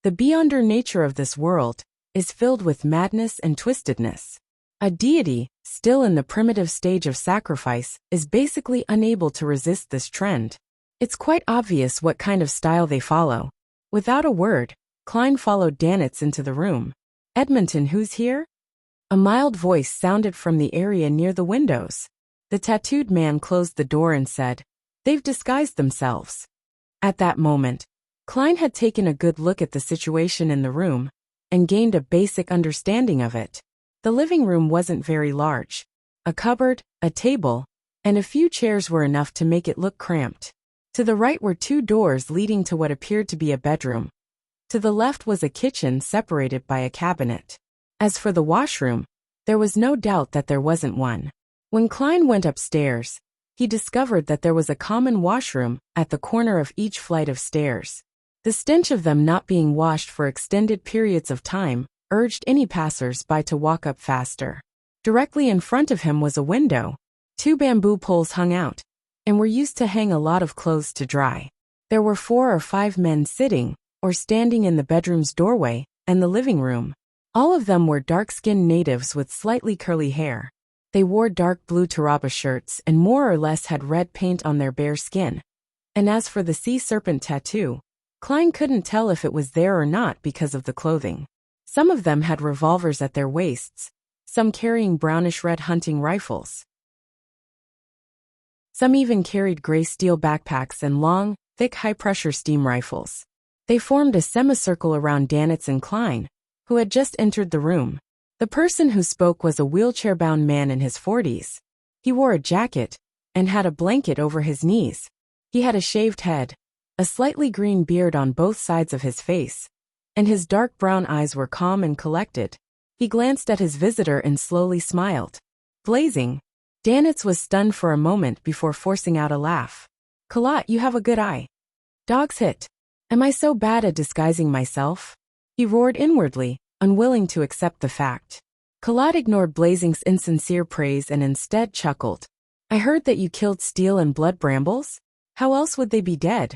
A: the beyonder nature of this world is filled with madness and twistedness. A deity, still in the primitive stage of sacrifice, is basically unable to resist this trend. It's quite obvious what kind of style they follow. Without a word, Klein followed Danitz into the room. Edmonton, who's here? A mild voice sounded from the area near the windows. The tattooed man closed the door and said, "They've disguised themselves." At that moment, Klein had taken a good look at the situation in the room and gained a basic understanding of it. The living room wasn't very large. A cupboard, a table, and a few chairs were enough to make it look cramped. To the right were 2 doors leading to what appeared to be a bedroom. To the left was a kitchen separated by a cabinet. As for the washroom, there was no doubt that there wasn't one. When Klein went upstairs, he discovered that there was a common washroom at the corner of each flight of stairs. The stench of them not being washed for extended periods of time urged any passers-by to walk up faster. Directly in front of him was a window. 2 bamboo poles hung out, and were used to hang a lot of clothes to dry. There were 4 or 5 men sitting or standing in the bedroom's doorway and the living room. All of them were dark-skinned natives with slightly curly hair. They wore dark blue taraba shirts and more or less had red paint on their bare skin. And as for the sea serpent tattoo, Klein couldn't tell if it was there or not because of the clothing. Some of them had revolvers at their waists, some carrying brownish-red hunting rifles. Some even carried gray steel backpacks and long, thick high-pressure steam rifles. They formed a semicircle around Danitz and Klein, who had just entered the room. The person who spoke was a wheelchair-bound man in his 40s. He wore a jacket and had a blanket over his knees. He had a shaved head, a slightly green beard on both sides of his face, and his dark brown eyes were calm and collected. He glanced at his visitor and slowly smiled. Blazing. Danitz was stunned for a moment before forcing out a laugh. Kalat, you have a good eye. Dog's hit. Am I so bad at disguising myself? He roared inwardly, unwilling to accept the fact. Kalat ignored Blazing's insincere praise and instead chuckled. I heard that you killed Steel and Blood Brambles? How else would they be dead?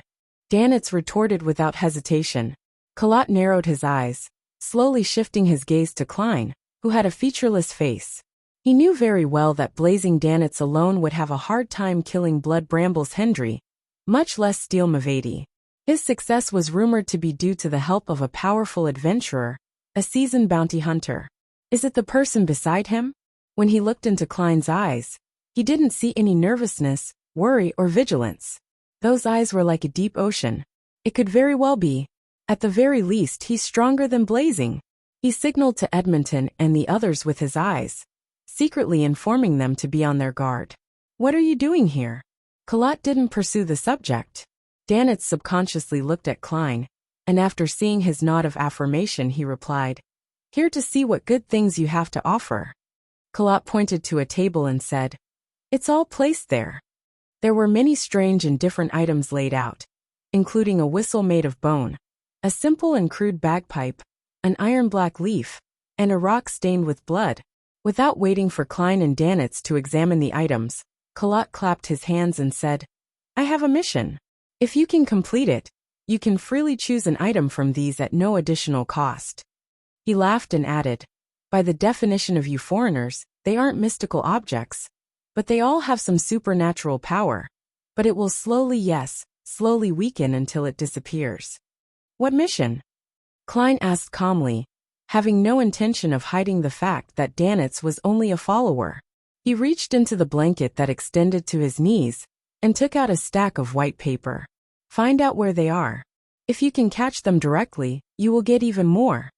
A: Danitz retorted without hesitation. Kalat narrowed his eyes, slowly shifting his gaze to Klein, who had a featureless face. He knew very well that Blazing Danitz alone would have a hard time killing Blood Brambles Hendry, much less Steel Mavady. His success was rumored to be due to the help of a powerful adventurer, a seasoned bounty hunter. Is it the person beside him? When he looked into Klein's eyes, he didn't see any nervousness, worry, or vigilance. Those eyes were like a deep ocean. It could very well be. At the very least, he's stronger than Blazing. He signaled to Edmonton and the others with his eyes, secretly informing them to be on their guard. What are you doing here? Kalat didn't pursue the subject. Danitz subconsciously looked at Klein, and after seeing his nod of affirmation he replied, Here to see what good things you have to offer. Kalat pointed to a table and said, It's all placed there. There were many strange and different items laid out, including a whistle made of bone, a simple and crude bagpipe, an iron-black leaf, and a rock stained with blood. Without waiting for Klein and Danitz to examine the items, Kalat clapped his hands and said, I have a mission. If you can complete it, you can freely choose an item from these at no additional cost. He laughed and added, By the definition of you foreigners, they aren't mystical objects, but they all have some supernatural power. But it will slowly weaken until it disappears. What mission? Klein asked calmly, having no intention of hiding the fact that Danitz was only a follower. He reached into the blanket that extended to his knees and took out a stack of white paper. Find out where they are. If you can catch them directly, you will get even more.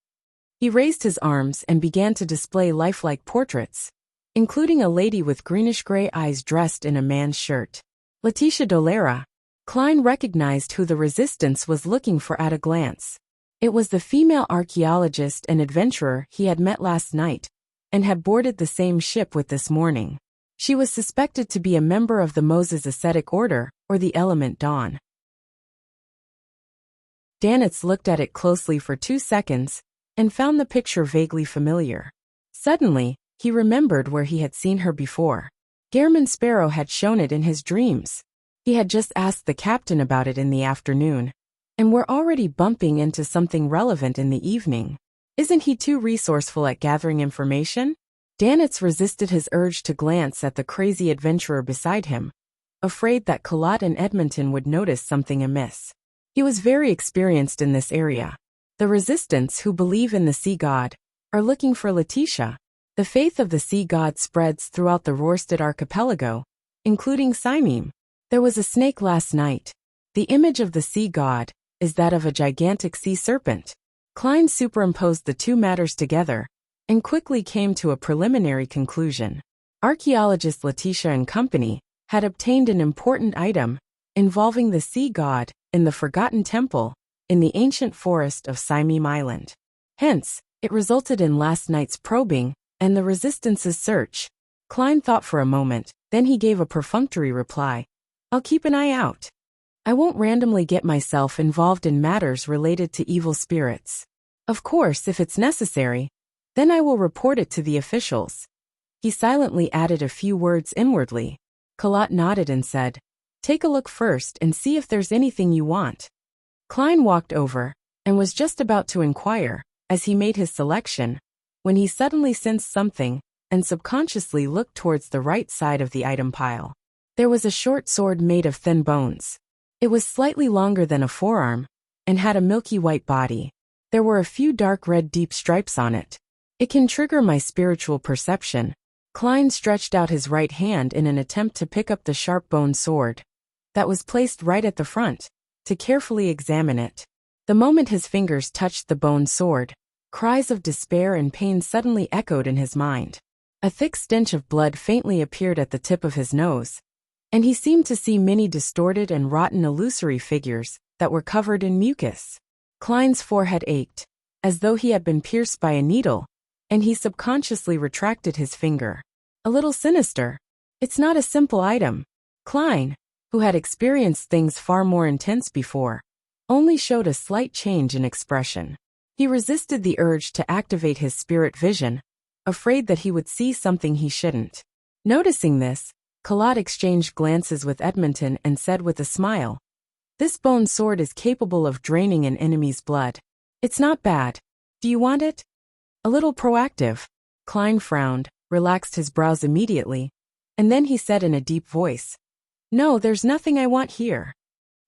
A: He raised his arms and began to display lifelike portraits, including a lady with greenish-gray eyes dressed in a man's shirt. Letitia Dolera. Klein recognized who the resistance was looking for at a glance. It was the female archaeologist and adventurer he had met last night, and had boarded the same ship with this morning. She was suspected to be a member of the Moses Ascetic Order, or the Element Dawn. Danitz looked at it closely for 2 seconds, and found the picture vaguely familiar. Suddenly, he remembered where he had seen her before. Gehrman Sparrow had shown it in his dreams. He had just asked the captain about it in the afternoon, and we're already bumping into something relevant in the evening. Isn't he too resourceful at gathering information? Danitz resisted his urge to glance at the crazy adventurer beside him, afraid that Kalat and Edmonton would notice something amiss. He was very experienced in this area. The resistance, who believe in the sea god, are looking for Letitia. The faith of the sea god spreads throughout the Rorstad archipelago, including Simim. There was a snake last night. The image of the sea god is that of a gigantic sea serpent. Klein superimposed the two matters together and quickly came to a preliminary conclusion. Archaeologist Letitia and company had obtained an important item involving the sea god in the Forgotten Temple in the ancient forest of Simim Island. Hence, it resulted in last night's probing and the Resistance's search. Klein thought for a moment, then he gave a perfunctory reply. I'll keep an eye out. I won't randomly get myself involved in matters related to evil spirits. Of course, if it's necessary, then I will report it to the officials. He silently added a few words inwardly. Kalat nodded and said, Take a look first and see if there's anything you want. Klein walked over and was just about to inquire, as he made his selection, when he suddenly sensed something and subconsciously looked towards the right side of the item pile. There was a short sword made of thin bones. It was slightly longer than a forearm and had a milky white body. There were a few dark red deep stripes on it. It can trigger my spiritual perception. Klein stretched out his right hand in an attempt to pick up the sharp-boned sword that was placed right at the front, to carefully examine it. The The moment his fingers touched the bone sword, cries of despair and pain suddenly echoed in his mind. A thick stench of blood faintly appeared at the tip of his nose, and he seemed to see many distorted and rotten illusory figures that were covered in mucus. Klein's forehead ached, as though he had been pierced by a needle, and he subconsciously retracted his finger. A little sinister. It's not a simple item. Klein, who had experienced things far more intense before, only showed a slight change in expression. He resisted the urge to activate his spirit vision, afraid that he would see something he shouldn't. Noticing this, Colot exchanged glances with Edmonton and said with a smile, "This bone sword is capable of draining an enemy's blood. It's not bad. Do you want it?" A little proactive. Klein frowned, relaxed his brows immediately, and then he said in a deep voice, "No, there's nothing I want here."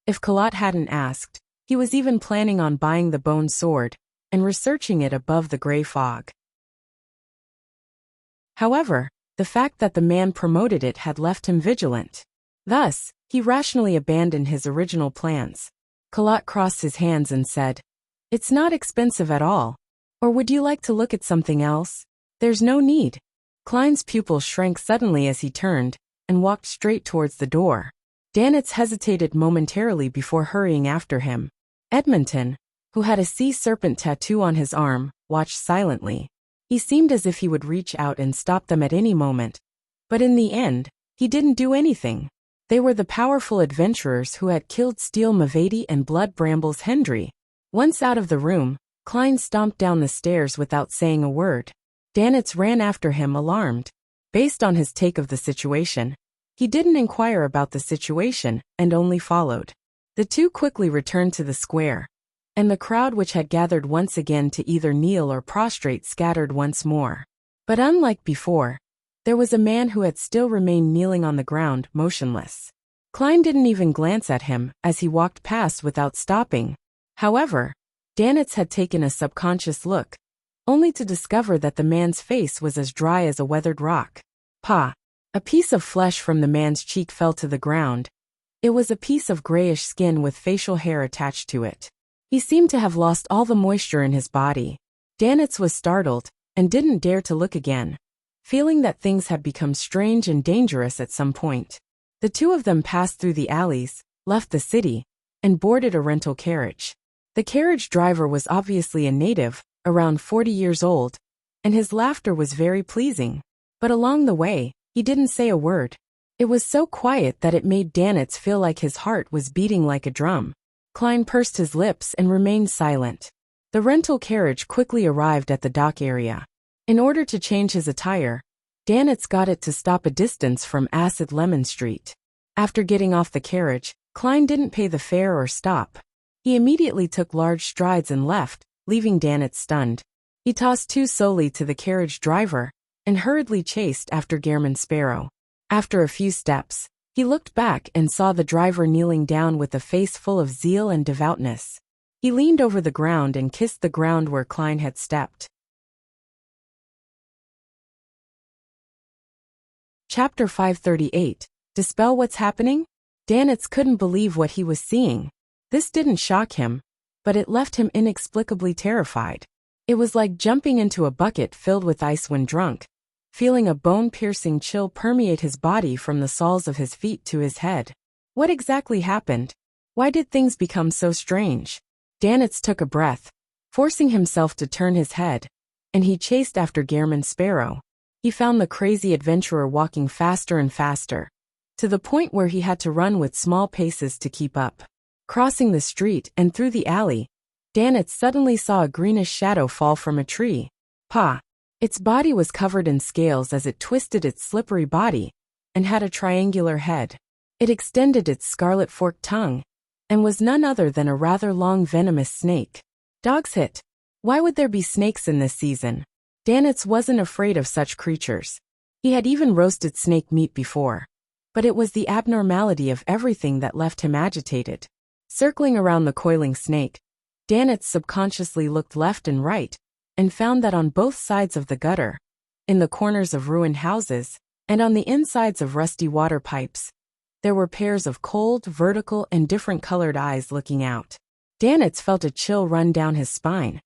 A: If Colot hadn't asked, he was even planning on buying the bone sword and researching it above the gray fog. However, the fact that the man promoted it had left him vigilant. Thus, he rationally abandoned his original plans. Colot crossed his hands and said, "It's not expensive at all. Or would you like to look at something else? There's no need." Klein's pupils shrank suddenly as he turned and walked straight towards the door. Danitz hesitated momentarily before hurrying after him. Edmonton, who had a sea serpent tattoo on his arm, watched silently. He seemed as if he would reach out and stop them at any moment. But in the end, he didn't do anything. They were the powerful adventurers who had killed Steel Mavady and Blood Brambles Hendry. Once out of the room, Klein stomped down the stairs without saying a word. Danitz ran after him alarmed. Based on his take of the situation, he didn't inquire about the situation and only followed. The two quickly returned to the square, and the crowd which had gathered once again to either kneel or prostrate scattered once more. But unlike before, there was a man who had still remained kneeling on the ground, motionless. Klein didn't even glance at him as he walked past without stopping. However, Danitz had taken a subconscious look, only to discover that the man's face was as dry as a weathered rock. Pa! A piece of flesh from the man's cheek fell to the ground. It was a piece of grayish skin with facial hair attached to it. He seemed to have lost all the moisture in his body. Danitz was startled and didn't dare to look again, feeling that things had become strange and dangerous at some point. The two of them passed through the alleys, left the city, and boarded a rental carriage. The carriage driver was obviously a native, around 40 years old, and his laughter was very pleasing. But along the way, he didn't say a word. It was so quiet that it made Danitz feel like his heart was beating like a drum. Klein pursed his lips and remained silent. The rental carriage quickly arrived at the dock area. In order to change his attire, Danitz got it to stop a distance from Acid Lemon Street. After getting off the carriage, Klein didn't pay the fare or stop. He immediately took large strides and left, leaving Danitz stunned. He tossed two solely to the carriage driver and hurriedly chased after Gehrman Sparrow. After a few steps, he looked back and saw the driver kneeling down with a face full of zeal and devoutness. He leaned over the ground and kissed the ground where Klein had stepped. Chapter 538. Dispel what's happening? Danitz couldn't believe what he was seeing. This didn't shock him, but it left him inexplicably terrified. It was like jumping into a bucket filled with ice when drunk, feeling a bone-piercing chill permeate his body from the soles of his feet to his head. What exactly happened? Why did things become so strange? Danitz took a breath, forcing himself to turn his head, and he chased after Gehrman Sparrow. He found the crazy adventurer walking faster and faster, to the point where he had to run with small paces to keep up. Crossing the street and through the alley, Danitz suddenly saw a greenish shadow fall from a tree. Pa! Its body was covered in scales as it twisted its slippery body, and had a triangular head. It extended its scarlet forked tongue, and was none other than a rather long venomous snake. Dog's hit. Why would there be snakes in this season? Danitz wasn't afraid of such creatures. He had even roasted snake meat before. But it was the abnormality of everything that left him agitated. Circling around the coiling snake, Danitz subconsciously looked left and right, and found that on both sides of the gutter, in the corners of ruined houses, and on the insides of rusty water pipes, there were pairs of cold, vertical, and different colored eyes looking out. Danitz felt a chill run down his spine,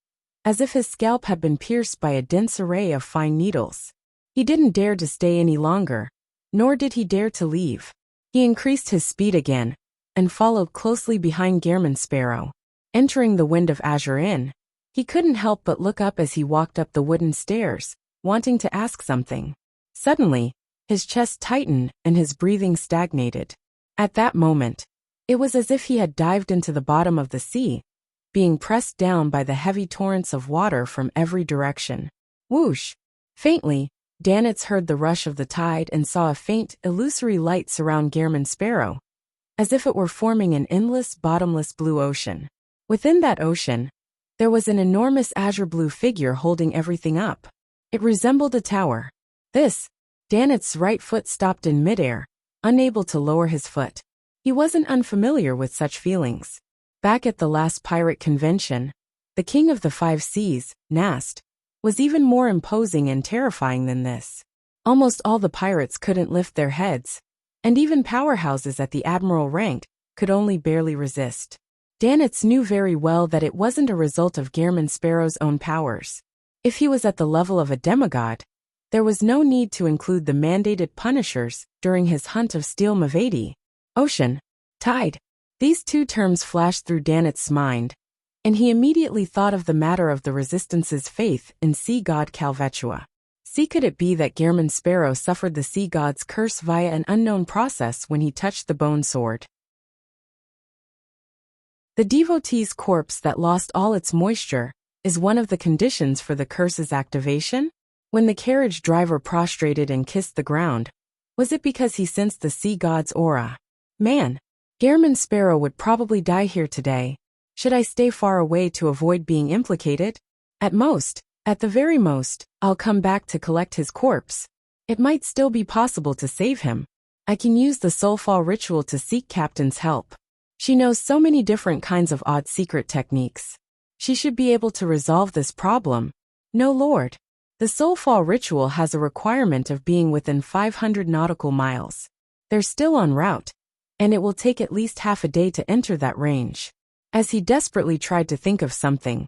A: as if his scalp had been pierced by a dense array of fine needles. He didn't dare to stay any longer, nor did he dare to leave. He increased his speed again, and followed closely behind Sparrow. Entering the Wind of Azure Inn, he couldn't help but look up as he walked up the wooden stairs, wanting to ask something. Suddenly, his chest tightened and his breathing stagnated. At that moment, it was as if he had dived into the bottom of the sea, being pressed down by the heavy torrents of water from every direction. Whoosh! Faintly, Danitz heard the rush of the tide and saw a faint, illusory light surround Sparrow, as if it were forming an endless, bottomless blue ocean. Within that ocean, there was an enormous azure blue figure holding everything up. It resembled a tower. Danitz's right foot stopped in midair, unable to lower his foot. He wasn't unfamiliar with such feelings. Back at the last pirate convention, the King of the Five Seas, Nast, was even more imposing and terrifying than this. Almost all the pirates couldn't lift their heads, and even powerhouses at the admiral rank could only barely resist. Danitz knew very well that it wasn't a result of Sparrow's own powers. If he was at the level of a demigod, there was no need to include the mandated punishers during his hunt of Steel Mavedi. Ocean, tide. These two terms flashed through Danitz's mind, and he immediately thought of the matter of the Resistance's faith in sea god Calvetua. Could it be that Sparrow suffered the sea god's curse via an unknown process when he touched the bone sword? The devotee's corpse that lost all its moisture is one of the conditions for the curse's activation? When the carriage driver prostrated and kissed the ground, was it because he sensed the sea god's aura? Man, Sparrow would probably die here today. Should I stay far away to avoid being implicated? At the very most, I'll come back to collect his corpse. It might still be possible to save him. I can use the soulfall ritual to seek Captain's help. She knows so many different kinds of odd secret techniques. She should be able to resolve this problem. No, Lord. The soulfall ritual has a requirement of being within 500 nautical miles. They're still en route, and it will take at least half a day to enter that range. As he desperately tried to think of something,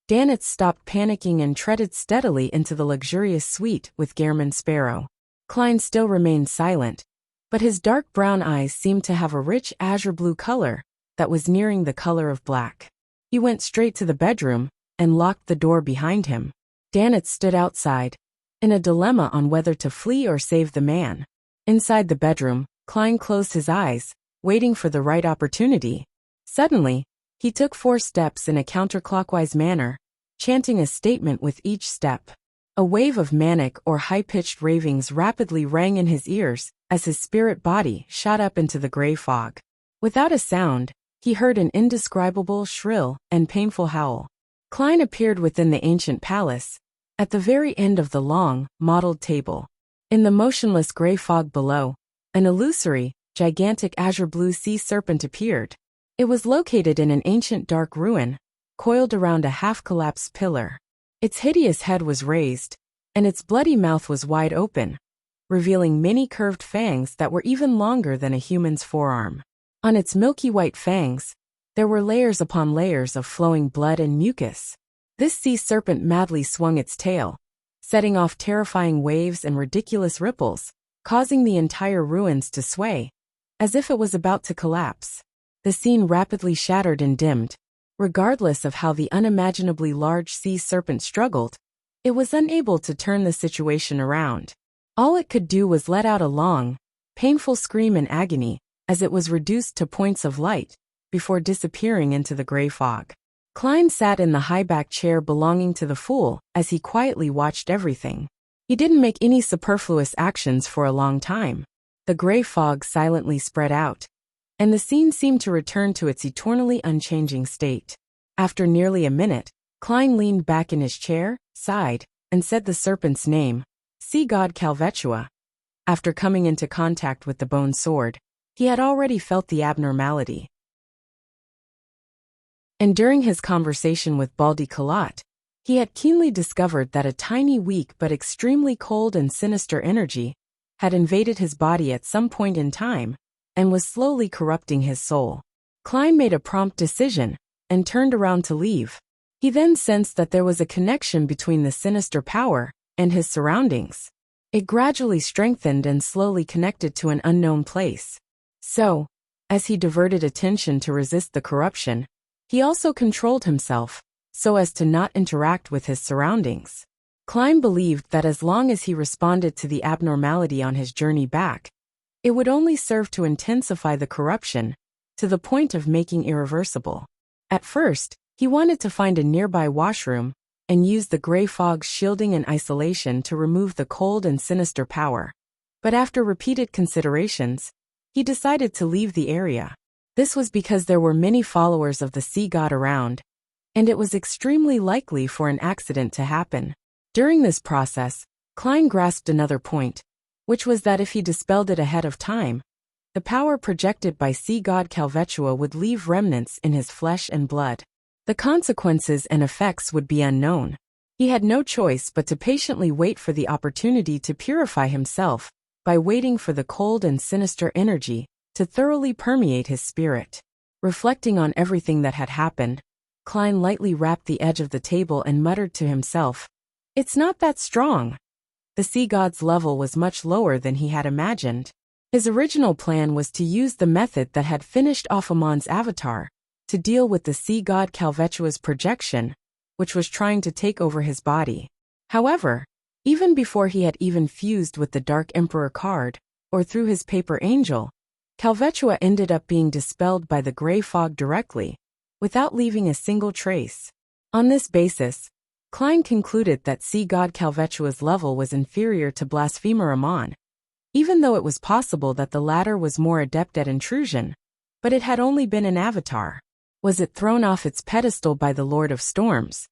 A: Danitz stopped panicking and treaded steadily into the luxurious suite with Sparrow. Klein still remained silent, but his dark brown eyes seemed to have a rich azure blue color that was nearing the color of black. He went straight to the bedroom and locked the door behind him. Danitz stood outside, in a dilemma on whether to flee or save the man. Inside the bedroom, Klein closed his eyes, waiting for the right opportunity. Suddenly, he took 4 steps in a counterclockwise manner, chanting a statement with each step. A wave of manic or high-pitched ravings rapidly rang in his ears as his spirit body shot up into the gray fog. Without a sound, he heard an indescribable, shrill, and painful howl. Klein appeared within the ancient palace, at the very end of the long, mottled table. In the motionless gray fog below, an illusory, gigantic azure blue sea serpent appeared. It was located in an ancient dark ruin, coiled around a half-collapsed pillar. Its hideous head was raised, and its bloody mouth was wide open, revealing many curved fangs that were even longer than a human's forearm. On its milky white fangs, there were layers upon layers of flowing blood and mucus. This sea serpent madly swung its tail, setting off terrifying waves and ridiculous ripples, causing the entire ruins to sway, as if it was about to collapse. The scene rapidly shattered and dimmed. Regardless of how the unimaginably large sea serpent struggled, it was unable to turn the situation around. All it could do was let out a long, painful scream in agony as it was reduced to points of light, before disappearing into the gray fog. Klein sat in the high-back chair belonging to the fool as he quietly watched everything. He didn't make any superfluous actions for a long time. The gray fog silently spread out, and the scene seemed to return to its eternally unchanging state. After nearly a minute, Klein leaned back in his chair, sighed, and said the serpent's name, sea god Calvetua. After coming into contact with the bone sword, he had already felt the abnormality. And during his conversation with Baldy Kalat, he had keenly discovered that a tiny, weak but extremely cold and sinister energy had invaded his body at some point in time and was slowly corrupting his soul. Klein made a prompt decision, and turned around to leave. He then sensed that there was a connection between the sinister power and his surroundings. It gradually strengthened and slowly connected to an unknown place. So, as he diverted attention to resist the corruption, he also controlled himself, so as to not interact with his surroundings. Klein believed that as long as he responded to the abnormality on his journey back, it would only serve to intensify the corruption, to the point of making irreversible. At first, he wanted to find a nearby washroom and use the gray fog's shielding and isolation to remove the cold and sinister power. But after repeated considerations, he decided to leave the area. This was because there were many followers of the sea god around, and it was extremely likely for an accident to happen. During this process, Klein grasped another point, which was that if he dispelled it ahead of time, the power projected by sea god Calvetua would leave remnants in his flesh and blood. The consequences and effects would be unknown. He had no choice but to patiently wait for the opportunity to purify himself by waiting for the cold and sinister energy to thoroughly permeate his spirit. Reflecting on everything that had happened, Klein lightly rapped the edge of the table and muttered to himself, "It's not that strong." The sea god's level was much lower than he had imagined. His original plan was to use the method that had finished off Amon's avatar, to deal with the sea god Calvetua's projection, which was trying to take over his body. However, even before he had even fused with the Dark Emperor card, or through his paper angel, Calvetua ended up being dispelled by the gray fog directly, without leaving a single trace. On this basis, Klein concluded that sea god Calvetua's level was inferior to Blasphemer Amon, even though it was possible that the latter was more adept at intrusion, but it had only been an avatar. Was it thrown off its pedestal by the Lord of Storms?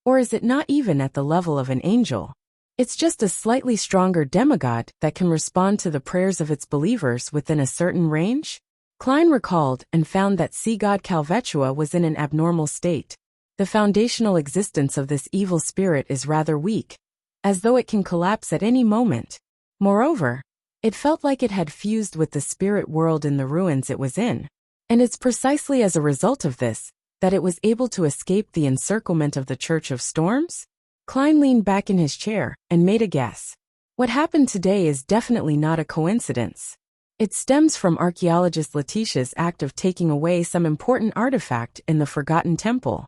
A: Or is it not even at the level of an angel? It's just a slightly stronger demigod that can respond to the prayers of its believers within a certain range? Klein recalled and found that sea god Calvetua was in an abnormal state. The foundational existence of this evil spirit is rather weak, as though it can collapse at any moment. Moreover, it felt like it had fused with the spirit world in the ruins it was in. And it's precisely as a result of this that it was able to escape the encirclement of the Church of Storms? Klein leaned back in his chair and made a guess. What happened today is definitely not a coincidence. It stems from archaeologist Letitia's act of taking away some important artifact in the Forgotten Temple.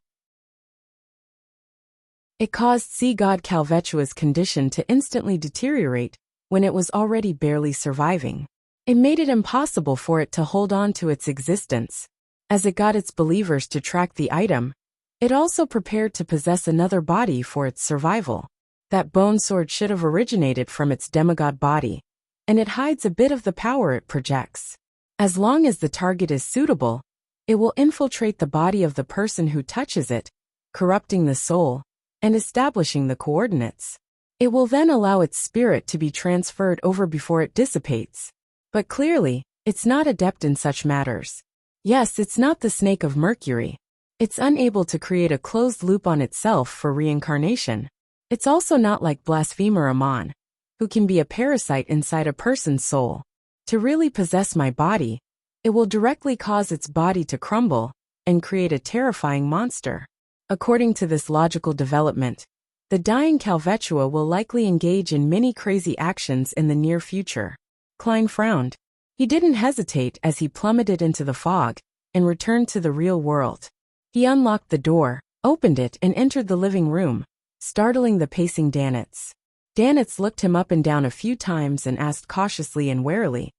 A: It caused sea god Calvetua's condition to instantly deteriorate when it was already barely surviving. It made it impossible for it to hold on to its existence. As it got its believers to track the item, it also prepared to possess another body for its survival. That bone sword should have originated from its demigod body, and it hides a bit of the power it projects. As long as the target is suitable, it will infiltrate the body of the person who touches it, corrupting the soul, and establishing the coordinates. It will then allow its spirit to be transferred over before it dissipates. But clearly, it's not adept in such matters. Yes, it's not the snake of Mercury. It's unable to create a closed loop on itself for reincarnation. It's also not like Blasphemer Amon, who can be a parasite inside a person's soul. To really possess my body, it will directly cause its body to crumble and create a terrifying monster. According to this logical development, the dying Calvetua will likely engage in many crazy actions in the near future. Klein frowned. He didn't hesitate as he plummeted into the fog and returned to the real world. He unlocked the door, opened it and entered the living room, startling the pacing Danitz. Danitz looked him up and down a few times and asked cautiously and warily,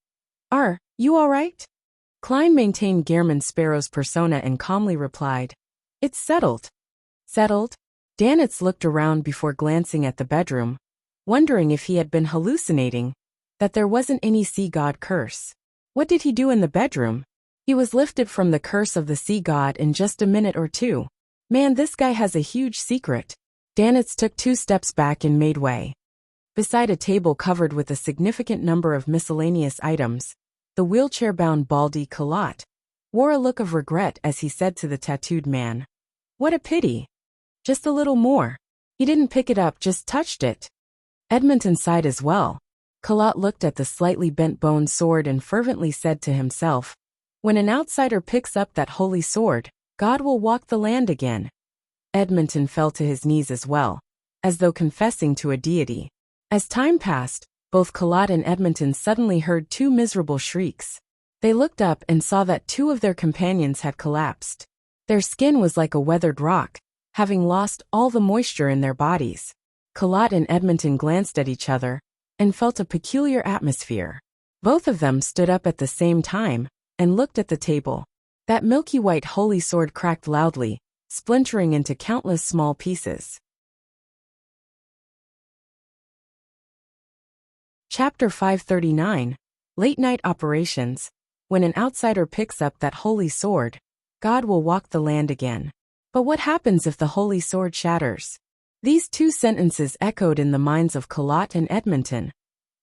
A: "Are you all right?" Klein maintained Gehrman Sparrow's persona and calmly replied, "It's settled." Settled? Danitz looked around before glancing at the bedroom, wondering if he had been hallucinating, that there wasn't any sea god curse. What did he do in the bedroom? He was lifted from the curse of the sea god in just a minute or two. Man, this guy has a huge secret. Danitz took 2 steps back and made way. Beside a table covered with a significant number of miscellaneous items, the wheelchair-bound Baldy Kalat wore a look of regret as he said to the tattooed man, "What a pity. Just a little more." He didn't pick it up, just touched it. Edmonton sighed as well. Kalat looked at the slightly bent bone sword and fervently said to himself, "When an outsider picks up that holy sword, God will walk the land again. Edmonton fell to his knees as well, as though confessing to a deity. As time passed, both Colott and Edmonton suddenly heard two miserable shrieks. They looked up and saw that two of their companions had collapsed. Their skin was like a weathered rock, having lost all the moisture in their bodies. Colott and Edmonton glanced at each other and felt a peculiar atmosphere. Both of them stood up at the same time and looked at the table. That milky white holy sword cracked loudly, splintering into countless small pieces. Chapter 539. Late-night operations. When an outsider picks up that holy sword, God will walk the land again. But what happens if the holy sword shatters? These two sentences echoed in the minds of Colott and Edmonton.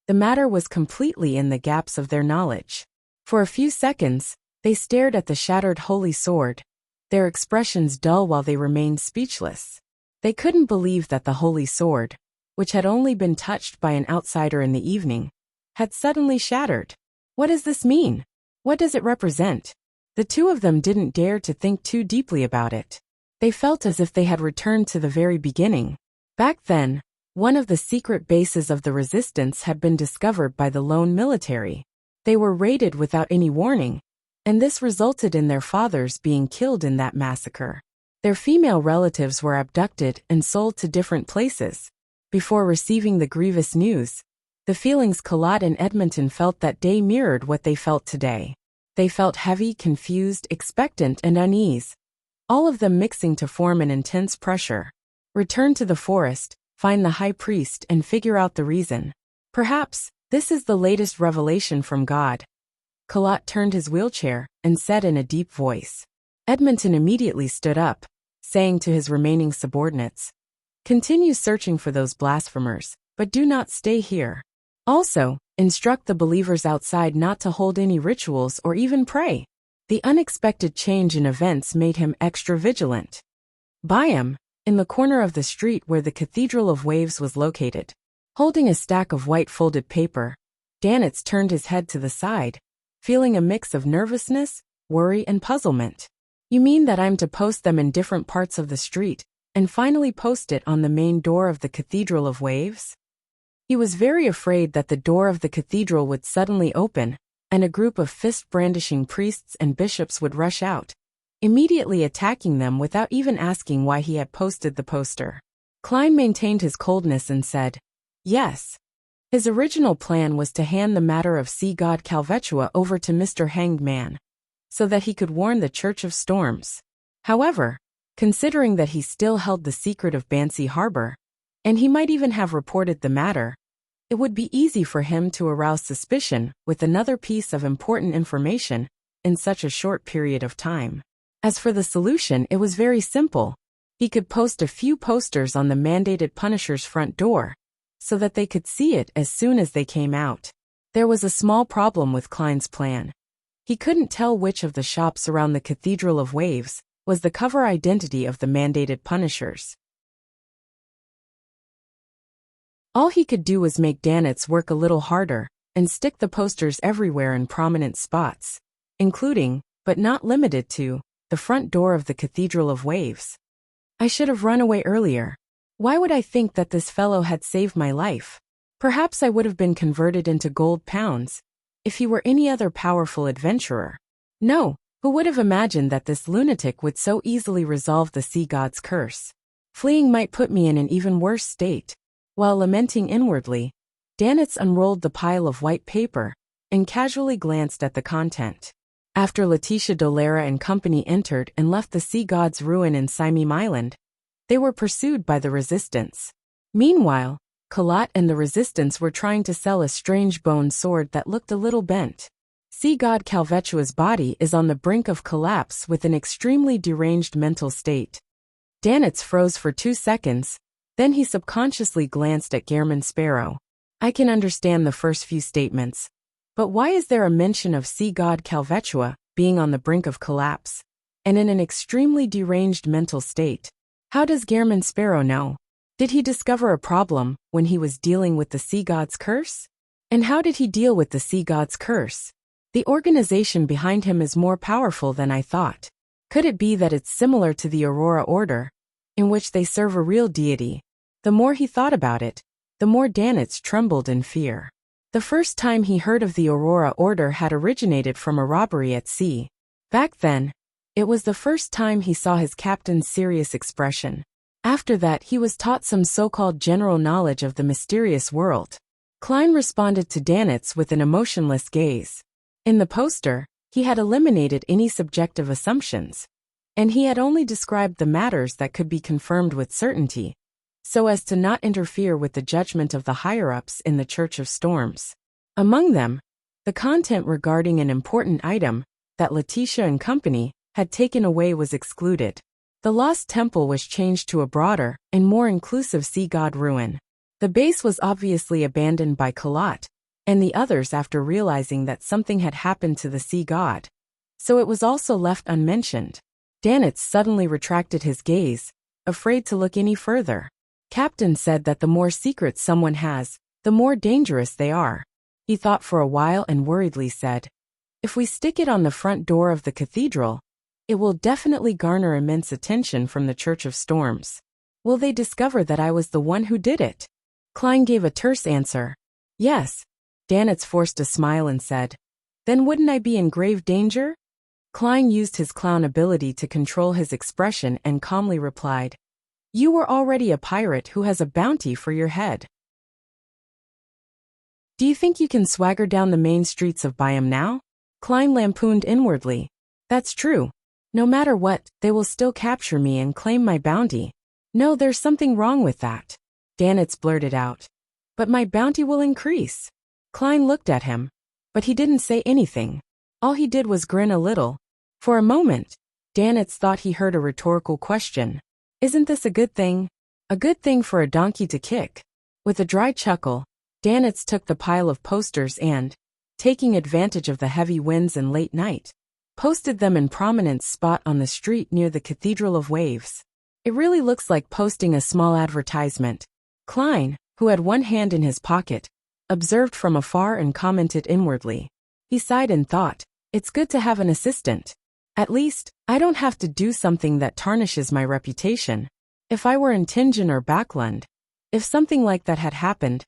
A: The matter was completely in the gaps of their knowledge. For a few seconds, they stared at the shattered holy sword, their expressions dull while they remained speechless. They couldn't believe that the holy sword, which had only been touched by an outsider in the evening, had suddenly shattered. What does this mean? What does it represent? The two of them didn't dare to think too deeply about it. They felt as if they had returned to the very beginning. Back then, one of the secret bases of the resistance had been discovered by the lone military. They were raided without any warning, and this resulted in their fathers being killed in that massacre. Their female relatives were abducted and sold to different places. Before receiving the grievous news, the feelings Colott and Edmonton felt that day mirrored what they felt today. They felt heavy, confused, expectant, and unease, all of them mixing to form an intense pressure. Return to the forest, find the high priest, and figure out the reason. Perhaps this is the latest revelation from God. Colott turned his wheelchair and said in a deep voice. Edmonton immediately stood up, saying to his remaining subordinates, "Continue searching for those blasphemers, but do not stay here. Also, instruct the believers outside not to hold any rituals or even pray." The unexpected change in events made him extra vigilant. By him, in the corner of the street where the Cathedral of Waves was located, holding a stack of white folded paper, Danitz turned his head to the side, feeling a mix of nervousness, worry, and puzzlement. "You mean that I'm to post them in different parts of the street, and finally post it on the main door of the Cathedral of Waves?" He was very afraid that the door of the cathedral would suddenly open, and a group of fist-brandishing priests and bishops would rush out, immediately attacking them without even asking why he had posted the poster. Klein maintained his coldness and said, "Yes." His original plan was to hand the matter of sea god Calvetua over to Mr. Hanged Man, so that he could warn the Church of Storms. However, considering that he still held the secret of Bansi Harbor, and he might even have reported the matter, it would be easy for him to arouse suspicion with another piece of important information in such a short period of time. As for the solution, it was very simple. He could post a few posters on the mandated Punisher's front door, so that they could see it as soon as they came out. There was a small problem with Klein's plan. He couldn't tell which of the shops around the Cathedral of Waves was the cover identity of the mandated Punishers. All he could do was make Danitz work a little harder and stick the posters everywhere in prominent spots, including, but not limited to, the front door of the Cathedral of Waves. I should have run away earlier. Why would I think that this fellow had saved my life? Perhaps I would have been converted into gold pounds if he were any other powerful adventurer. No, who would have imagined that this lunatic would so easily resolve the sea god's curse? Fleeing might put me in an even worse state. While lamenting inwardly, Danitz unrolled the pile of white paper and casually glanced at the content. After Letitia Dolera and company entered and left the sea god's ruin in Simeem Island, they were pursued by the resistance. Meanwhile, Colott and the resistance were trying to sell a strange bone sword that looked a little bent. Sea god Calvetua's body is on the brink of collapse with an extremely deranged mental state. Danitz froze for 2 seconds. Then he subconsciously glanced at Gehrman Sparrow. I can understand the first few statements, but why is there a mention of sea god Calvetua being on the brink of collapse, and in an extremely deranged mental state? How does Gehrman Sparrow know? Did he discover a problem when he was dealing with the sea god's curse? And how did he deal with the sea god's curse? The organization behind him is more powerful than I thought. Could it be that it's similar to the Aurora Order, in which they serve a real deity? The more he thought about it, the more Danitz trembled in fear. The first time he heard of the Aurora Order had originated from a robbery at sea. Back then, it was the first time he saw his captain's serious expression. After that, he was taught some so-called general knowledge of the mysterious world. Klein responded to Danitz with an emotionless gaze. In the poster, he had eliminated any subjective assumptions, and he had only described the matters that could be confirmed with certainty, so as to not interfere with the judgment of the higher-ups in the Church of Storms. Among them, the content regarding an important item that Letitia and company had taken away was excluded. The Lost Temple was changed to a broader and more inclusive sea god ruin. The base was obviously abandoned by Kalat and the others after realizing that something had happened to the sea god, so it was also left unmentioned. Danitz suddenly retracted his gaze, afraid to look any further. Captain said that the more secrets someone has, the more dangerous they are. He thought for a while and worriedly said, "If we stick it on the front door of the cathedral, it will definitely garner immense attention from the Church of Storms. Will they discover that I was the one who did it?" Klein gave a terse answer. "Yes." Danitz forced a smile and said, "Then wouldn't I be in grave danger?" Klein used his clown ability to control his expression and calmly replied, "You were already a pirate who has a bounty for your head. Do you think you can swagger down the main streets of Byam now?" Klein lampooned inwardly. "That's true. No matter what, they will still capture me and claim my bounty." "No, there's something wrong with that," Danitz blurted out. "But my bounty will increase." Klein looked at him, but he didn't say anything. All he did was grin a little. For a moment, Danitz thought he heard a rhetorical question. "Isn't this a good thing? A good thing for a donkey to kick?" With a dry chuckle, Danitz took the pile of posters and, taking advantage of the heavy winds and late night, posted them in prominent spot on the street near the Cathedral of Waves. "It really looks like posting a small advertisement." Klein, who had one hand in his pocket, observed from afar and commented inwardly. He sighed and thought, "It's good to have an assistant. At least, I don't have to do something that tarnishes my reputation. If I were in Tingen or Backland, if something like that had happened,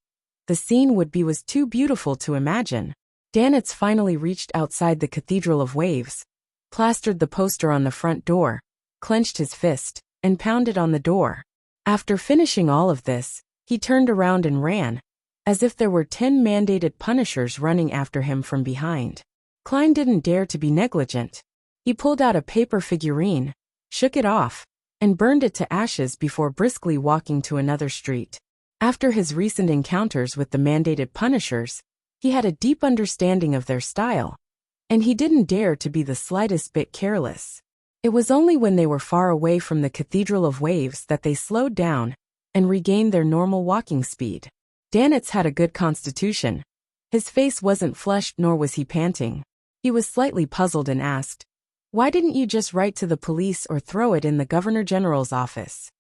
A: the scene was too beautiful to imagine." Danitz finally reached outside the Cathedral of Waves, plastered the poster on the front door, clenched his fist, and pounded on the door. After finishing all of this, he turned around and ran, as if there were 10 mandated punishers running after him from behind. Klein didn't dare to be negligent. He pulled out a paper figurine, shook it off, and burned it to ashes before briskly walking to another street. After his recent encounters with the mandated punishers, he had a deep understanding of their style, and he didn't dare to be the slightest bit careless. It was only when they were far away from the Cathedral of Waves that they slowed down and regained their normal walking speed. Danitz had a good constitution. His face wasn't flushed nor was he panting. He was slightly puzzled and asked, "Why didn't you just write to the police or throw it in the Governor General's office?"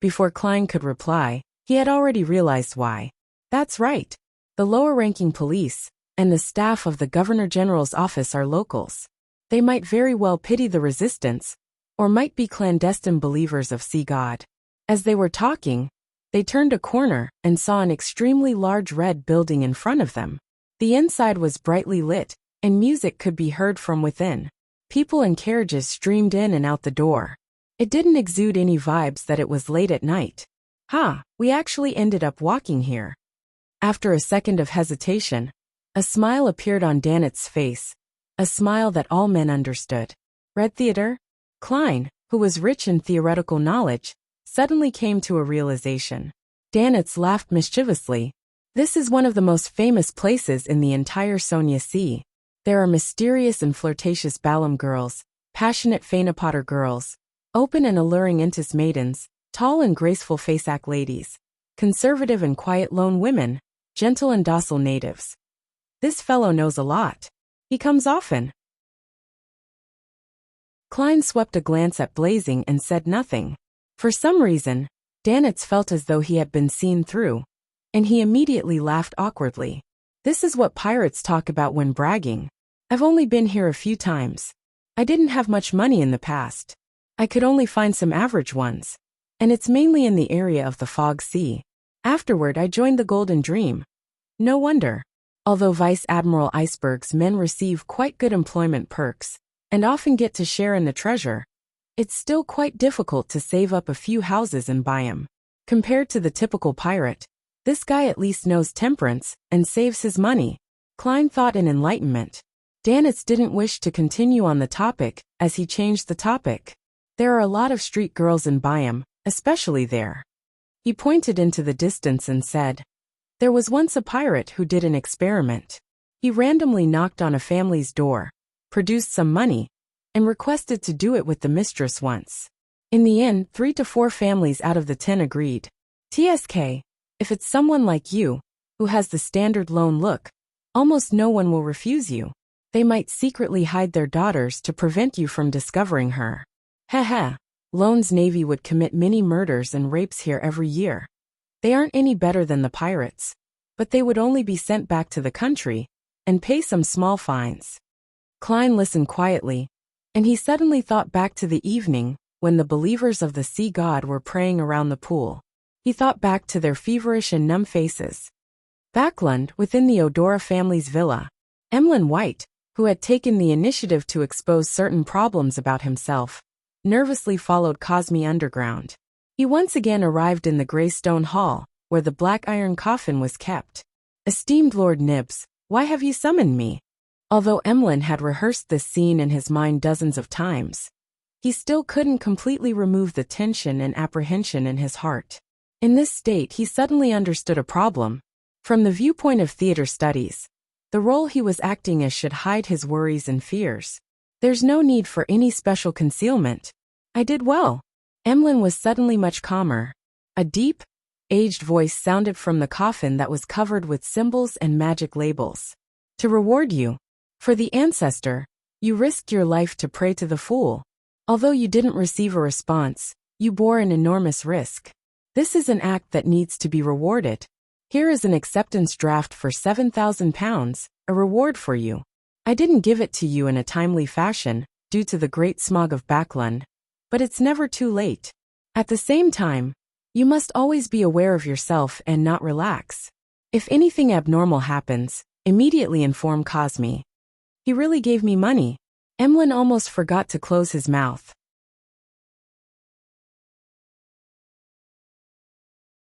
A: Before Klein could reply, he had already realized why. That's right. The lower-ranking police and the staff of the Governor General's office are locals. They might very well pity the resistance, or might be clandestine believers of Sea God. As they were talking, they turned a corner and saw an extremely large red building in front of them. The inside was brightly lit, and music could be heard from within. People and carriages streamed in and out the door. It didn't exude any vibes that it was late at night. We actually ended up walking here." After a second of hesitation, a smile appeared on Danitz's face, a smile that all men understood. Red Theater? Klein, who was rich in theoretical knowledge, suddenly came to a realization. Danitz laughed mischievously. "This is one of the most famous places in the entire Sonia Sea. There are mysterious and flirtatious Balam girls, passionate Fainapotter girls, open and alluring Intis maidens, tall and graceful Fasak ladies, conservative and quiet lone women, gentle and docile natives. This fellow knows a lot. He comes often." Klein swept a glance at Blazing and said nothing. For some reason, Danitz felt as though he had been seen through, and he immediately laughed awkwardly. "This is what pirates talk about when bragging. I've only been here a few times. I didn't have much money in the past. I could only find some average ones. And it's mainly in the area of the Fog Sea. Afterward, I joined the Golden Dream. No wonder. Although Vice Admiral Iceberg's men receive quite good employment perks, and often get to share in the treasure, it's still quite difficult to save up a few houses and buy 'em. Compared to the typical pirate, this guy at least knows temperance and saves his money. Klein thought in enlightenment. Danitz didn't wish to continue on the topic, as he changed the topic. There are a lot of street girls in Byam, especially there. He pointed into the distance and said, there was once a pirate who did an experiment. He randomly knocked on a family's door, produced some money, and requested to do it with the mistress once. In the end, 3 to 4 families out of the 10 agreed. TSK, if it's someone like you, who has the standard lone look, almost no one will refuse you. They might secretly hide their daughters to prevent you from discovering her. Heh. Lone's navy would commit many murders and rapes here every year. They aren't any better than the pirates, but they would only be sent back to the country and pay some small fines. Klein listened quietly, and he suddenly thought back to the evening when the believers of the sea god were praying around the pool. He thought back to their feverish and numb faces. Backlund, within the Odora family's villa, Emlyn White, who had taken the initiative to expose certain problems about himself, nervously followed Cosme underground. He once again arrived in the grey stone hall, where the black iron coffin was kept. Esteemed Lord Nibs, why have you summoned me? Although Emlyn had rehearsed this scene in his mind dozens of times, he still couldn't completely remove the tension and apprehension in his heart. In this state, he suddenly understood a problem. From the viewpoint of theater studies, the role he was acting as should hide his worries and fears. There's no need for any special concealment. I did well. Emlyn was suddenly much calmer. A deep, aged voice sounded from the coffin that was covered with symbols and magic labels. To reward you. For the ancestor, you risked your life to pray to the fool. Although you didn't receive a response, you bore an enormous risk. This is an act that needs to be rewarded. Here is an acceptance draft for £7,000, a reward for you. I didn't give it to you in a timely fashion, due to the great smog of Backlund, but it's never too late. At the same time, you must always be aware of yourself and not relax. If anything abnormal happens, immediately inform Cosme. He really gave me money. Emlyn almost forgot to close his mouth.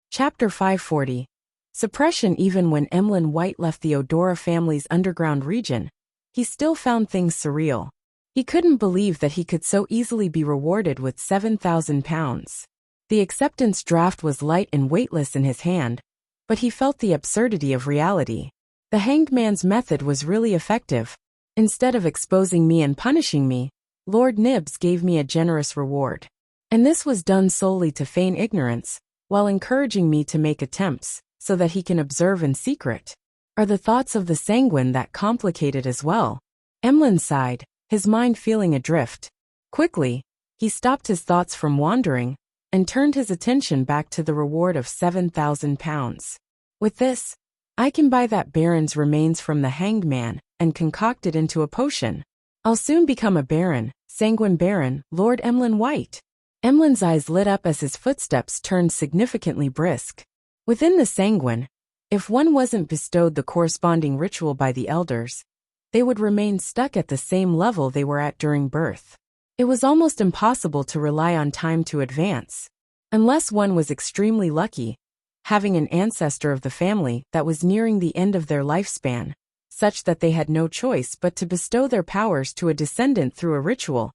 A: Chapter 540. Suppression. Even when Emlyn White left the Odora family's underground region, he still found things surreal. He couldn't believe that he could so easily be rewarded with £7,000. The acceptance draft was light and weightless in his hand, but he felt the absurdity of reality. The hanged man's method was really effective. Instead of exposing me and punishing me, Lord Nibs gave me a generous reward. And this was done solely to feign ignorance, while encouraging me to make attempts, so that he can observe in secret. Are the thoughts of the sanguine that complicated as well? Emlyn sighed, his mind feeling adrift. Quickly, he stopped his thoughts from wandering, and turned his attention back to the reward of £7,000. With this, I can buy that baron's remains from the hanged man, and concoct it into a potion. I'll soon become a baron, sanguine baron, Lord Emlyn White. Emlyn's eyes lit up as his footsteps turned significantly brisk. Within the sanguine, if one wasn't bestowed the corresponding ritual by the elders, they would remain stuck at the same level they were at during birth. It was almost impossible to rely on time to advance. Unless one was extremely lucky, having an ancestor of the family that was nearing the end of their lifespan, such that they had no choice but to bestow their powers to a descendant through a ritual.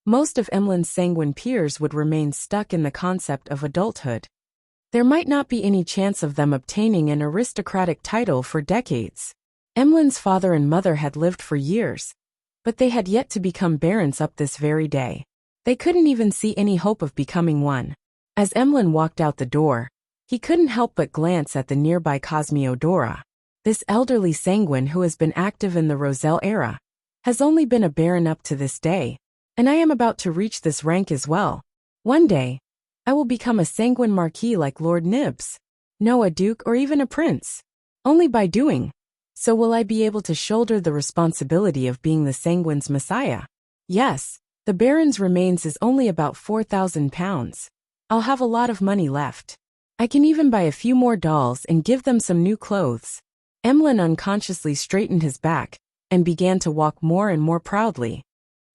A: Most of Emlyn's sanguine peers would remain stuck in the concept of adulthood. There might not be any chance of them obtaining an aristocratic title for decades. Emlyn's father and mother had lived for years, but they had yet to become barons up this very day. They couldn't even see any hope of becoming one. As Emlyn walked out the door, he couldn't help but glance at the nearby Cosme Odora. This elderly sanguine who has been active in the Roselle era has only been a baron up to this day, and I am about to reach this rank as well. One day, I will become a sanguine marquis like Lord Nibs. No, a duke or even a prince. Only by doing so will I be able to shoulder the responsibility of being the sanguine's messiah. Yes, the Baron's remains is only about 4,000 pounds. I'll have a lot of money left. I can even buy a few more dolls and give them some new clothes. Emlyn unconsciously straightened his back and began to walk more and more proudly.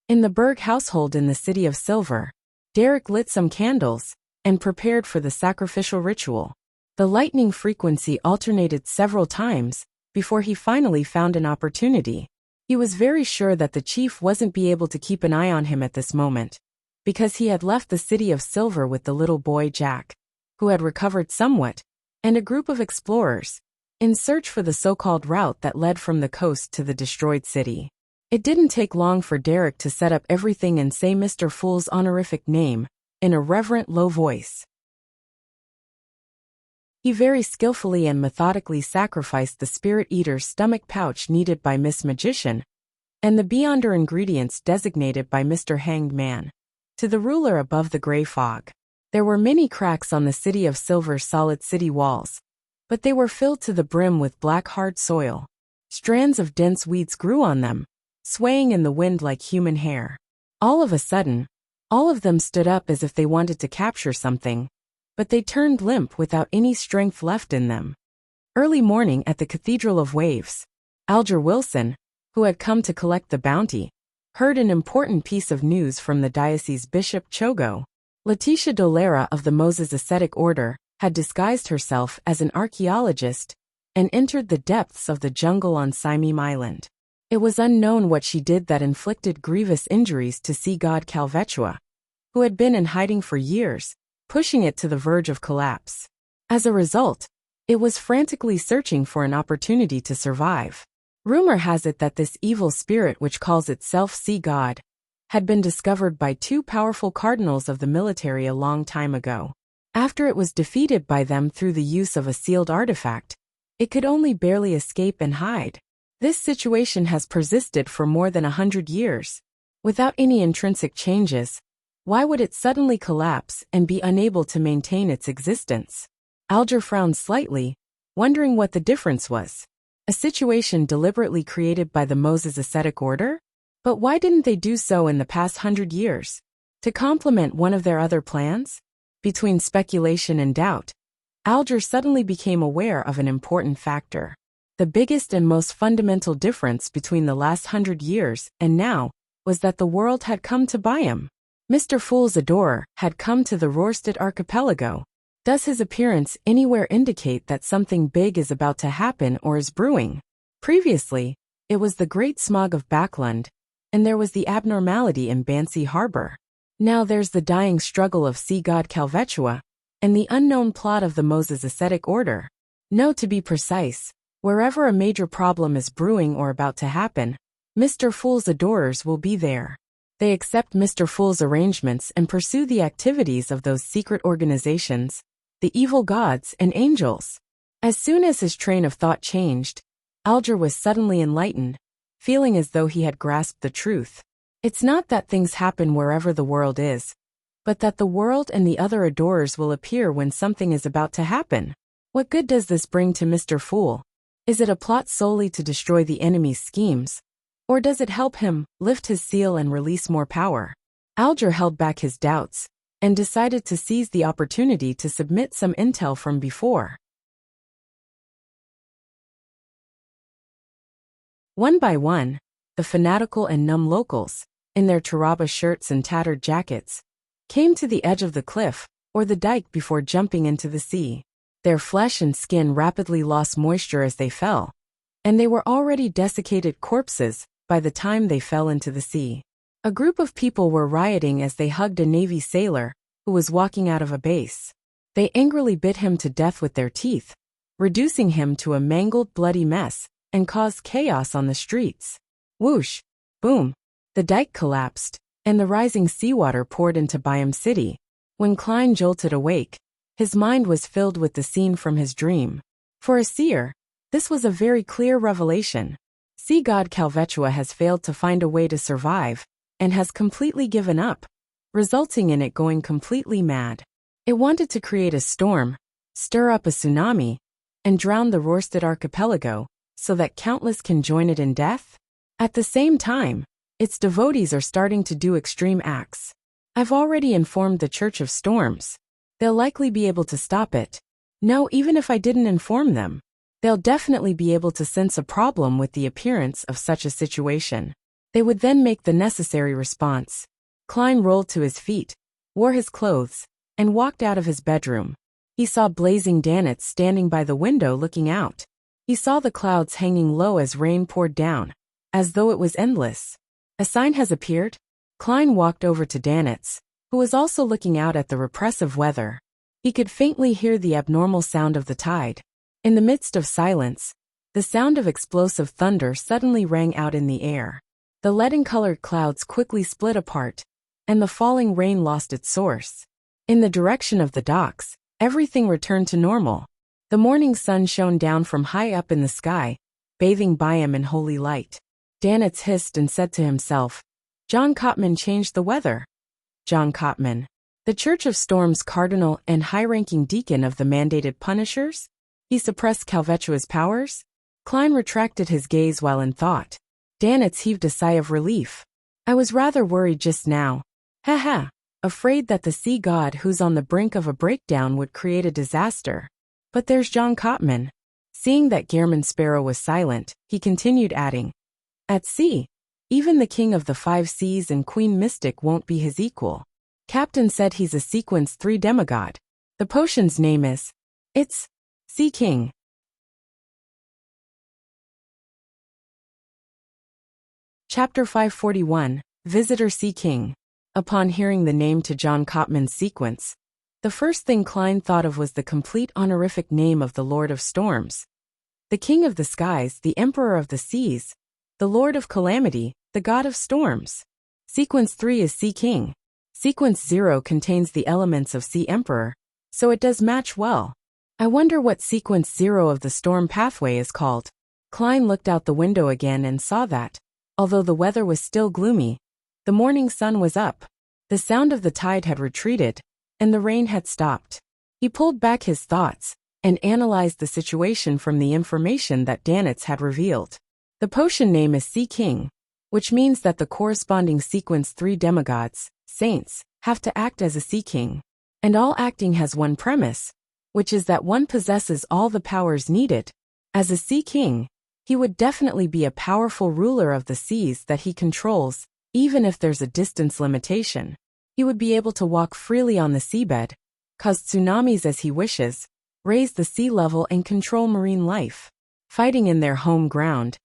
A: In the Berg household in the City of Silver, Derek lit some candles and prepared for the sacrificial ritual. The lightning frequency alternated several times before he finally found an opportunity. He was very sure that the chief wasn't be able to keep an eye on him at this moment, because he had left the City of Silver with the little boy Jack, who had recovered somewhat, and a group of explorers, in search for the so-called route that led from the coast to the destroyed city. It didn't take long for Derek to set up everything and say Mr. Fool's honorific name in a reverent low voice. He very skillfully and methodically sacrificed the Spirit Eater's stomach pouch needed by Miss Magician, and the Beyonder ingredients designated by Mr. Hanged Man, to the ruler above the gray fog. There were many cracks on the City of Silver's solid city walls, but they were filled to the brim with black hard soil. Strands of dense weeds grew on them, swaying in the wind like human hair. All of a sudden, all of them stood up as if they wanted to capture something, but they turned limp without any strength left in them. Early morning at the Cathedral of Waves, Alger Wilson, who had come to collect the bounty, heard an important piece of news from the diocese Bishop Chogo. Letitia Dolera of the Moses Ascetic Order had disguised herself as an archaeologist and entered the depths of the jungle on Simeem Island. It was unknown what she did that inflicted grievous injuries to sea god Calvetua, who had been in hiding for years, pushing it to the verge of collapse. As a result, it was frantically searching for an opportunity to survive. Rumor has it that this evil spirit, which calls itself Sea God, had been discovered by two powerful cardinals of the military a long time ago. After it was defeated by them through the use of a sealed artifact, it could only barely escape and hide. This situation has persisted for more than 100 years. Without any intrinsic changes, why would it suddenly collapse and be unable to maintain its existence? Alger frowned slightly, wondering what the difference was. A situation deliberately created by the Moses Ascetic Order? But why didn't they do so in the past 100 years? To complement one of their other plans? Between speculation and doubt, Alger suddenly became aware of an important factor. The biggest and most fundamental difference between the last 100 years and now was that the world had come to buy him. Mr. Fool's adorer had come to the Rorstad archipelago. Does his appearance anywhere indicate that something big is about to happen or is brewing? Previously, it was the Great Smog of Backlund, and there was the abnormality in Bansi Harbor. Now there's the dying struggle of sea god Calvetua, and the unknown plot of the Moses Ascetic Order. No, to be precise, wherever a major problem is brewing or about to happen, Mr. Fool's adorers will be there. They accept Mr. Fool's arrangements and pursue the activities of those secret organizations, the evil gods and angels. As soon as his train of thought changed, Alger was suddenly enlightened, feeling as though he had grasped the truth. It's not that things happen wherever the world is, but that the world and the other adorers will appear when something is about to happen. What good does this bring to Mr. Fool? Is it a plot solely to destroy the enemy's schemes? Or does it help him lift his seal and release more power? Alger held back his doubts and decided to seize the opportunity to submit some intel from before. One by one, the fanatical and numb locals, in their Taraba shirts and tattered jackets, came to the edge of the cliff or the dike before jumping into the sea. Their flesh and skin rapidly lost moisture as they fell, and they were already desiccated corpses by the time they fell into the sea. A group of people were rioting as they hugged a Navy sailor who was walking out of a base. They angrily bit him to death with their teeth, reducing him to a mangled, bloody mess, and caused chaos on the streets. Whoosh! Boom! The dike collapsed, and the rising seawater poured into Byam City. When Klein jolted awake, his mind was filled with the scene from his dream. For a seer, this was a very clear revelation. Sea god Calvetua has failed to find a way to survive, and has completely given up, resulting in it going completely mad. It wanted to create a storm, stir up a tsunami, and drown the Rorstad archipelago, so that countless can join it in death. At the same time, Its devotees are starting to do extreme acts. I've already informed the Church of Storms. They'll likely be able to stop it. No, even if I didn't inform them, they'll definitely be able to sense a problem with the appearance of such a situation. They would then make the necessary response. Klein rolled to his feet, wore his clothes, and walked out of his bedroom. He saw blazing Danitz standing by the window looking out. He saw the clouds hanging low as rain poured down, as though it was endless. A sign has appeared? Klein walked over to Danitz, who was also looking out at the repressive weather. He could faintly hear the abnormal sound of the tide. In the midst of silence, the sound of explosive thunder suddenly rang out in the air. The leaden-colored clouds quickly split apart, and the falling rain lost its source. In the direction of the docks, everything returned to normal. The morning sun shone down from high up in the sky, bathing Byam in holy light. Danitz hissed and said to himself, John Cotman changed the weather. John Cotman, the Church of Storms cardinal and high-ranking deacon of the mandated punishers? He suppressed Calvetua's powers? Klein retracted his gaze while in thought. Danitz heaved a sigh of relief. I was rather worried just now. Ha, afraid that the sea god who's on the brink of a breakdown would create a disaster. But there's John Cotman. Seeing that Gehrman Sparrow was silent, he continued adding, At sea, even the king of the 5 seas and Queen Mystic won't be his equal. Captain said he's a sequence 3 demigod. The potion's name is, it's Sea King. Chapter 541, Visitor Sea King. Upon hearing the name to John Cotman's sequence, the first thing Klein thought of was the complete honorific name of the Lord of Storms. The King of the Skies, the Emperor of the Seas, the Lord of Calamity, the God of Storms. Sequence 3 is Sea King. Sequence 0 contains the elements of Sea Emperor, so it does match well. I wonder what Sequence 0 of the storm pathway is called. Klein looked out the window again and saw that, although the weather was still gloomy, the morning sun was up. The sound of the tide had retreated, and the rain had stopped. He pulled back his thoughts and analyzed the situation from the information that Danitz had revealed. The potion name is Sea King, which means that the corresponding sequence 3 demigods, saints, have to act as a Sea King. And all acting has one premise, which is that one possesses all the powers needed. As a Sea King, he would definitely be a powerful ruler of the seas that he controls, even if there's a distance limitation. He would be able to walk freely on the seabed, cause tsunamis as he wishes, raise the sea level and control marine life. Fighting in their home ground,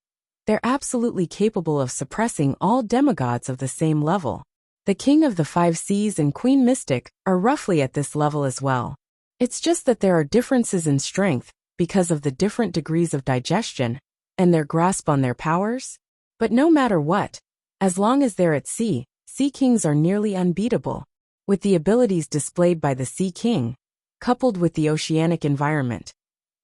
A: they're absolutely capable of suppressing all demigods of the same level. The King of the 5 Seas and Queen Mystic are roughly at this level as well. It's just that there are differences in strength because of the different degrees of digestion and their grasp on their powers. But no matter what, as long as they're at sea, Sea Kings are nearly unbeatable. With the abilities displayed by the Sea King, coupled with the oceanic environment,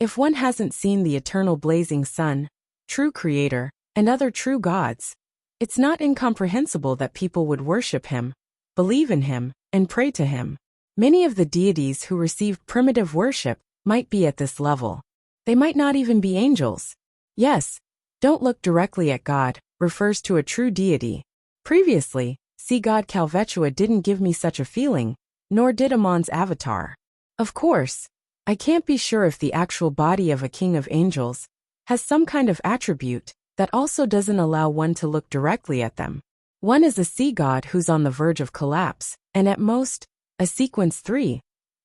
A: if one hasn't seen the eternal blazing sun, true creator, and other true gods, it's not incomprehensible that people would worship him, believe in him, and pray to him. Many of the deities who received primitive worship might be at this level. They might not even be angels. Yes, don't look directly at God refers to a true deity. Previously, sea god Calvetua didn't give me such a feeling, nor did Amon's avatar. Of course, I can't be sure if the actual body of a king of angels has some kind of attribute that also doesn't allow one to look directly at them. One is a sea god who's on the verge of collapse, and at most, a sequence 3,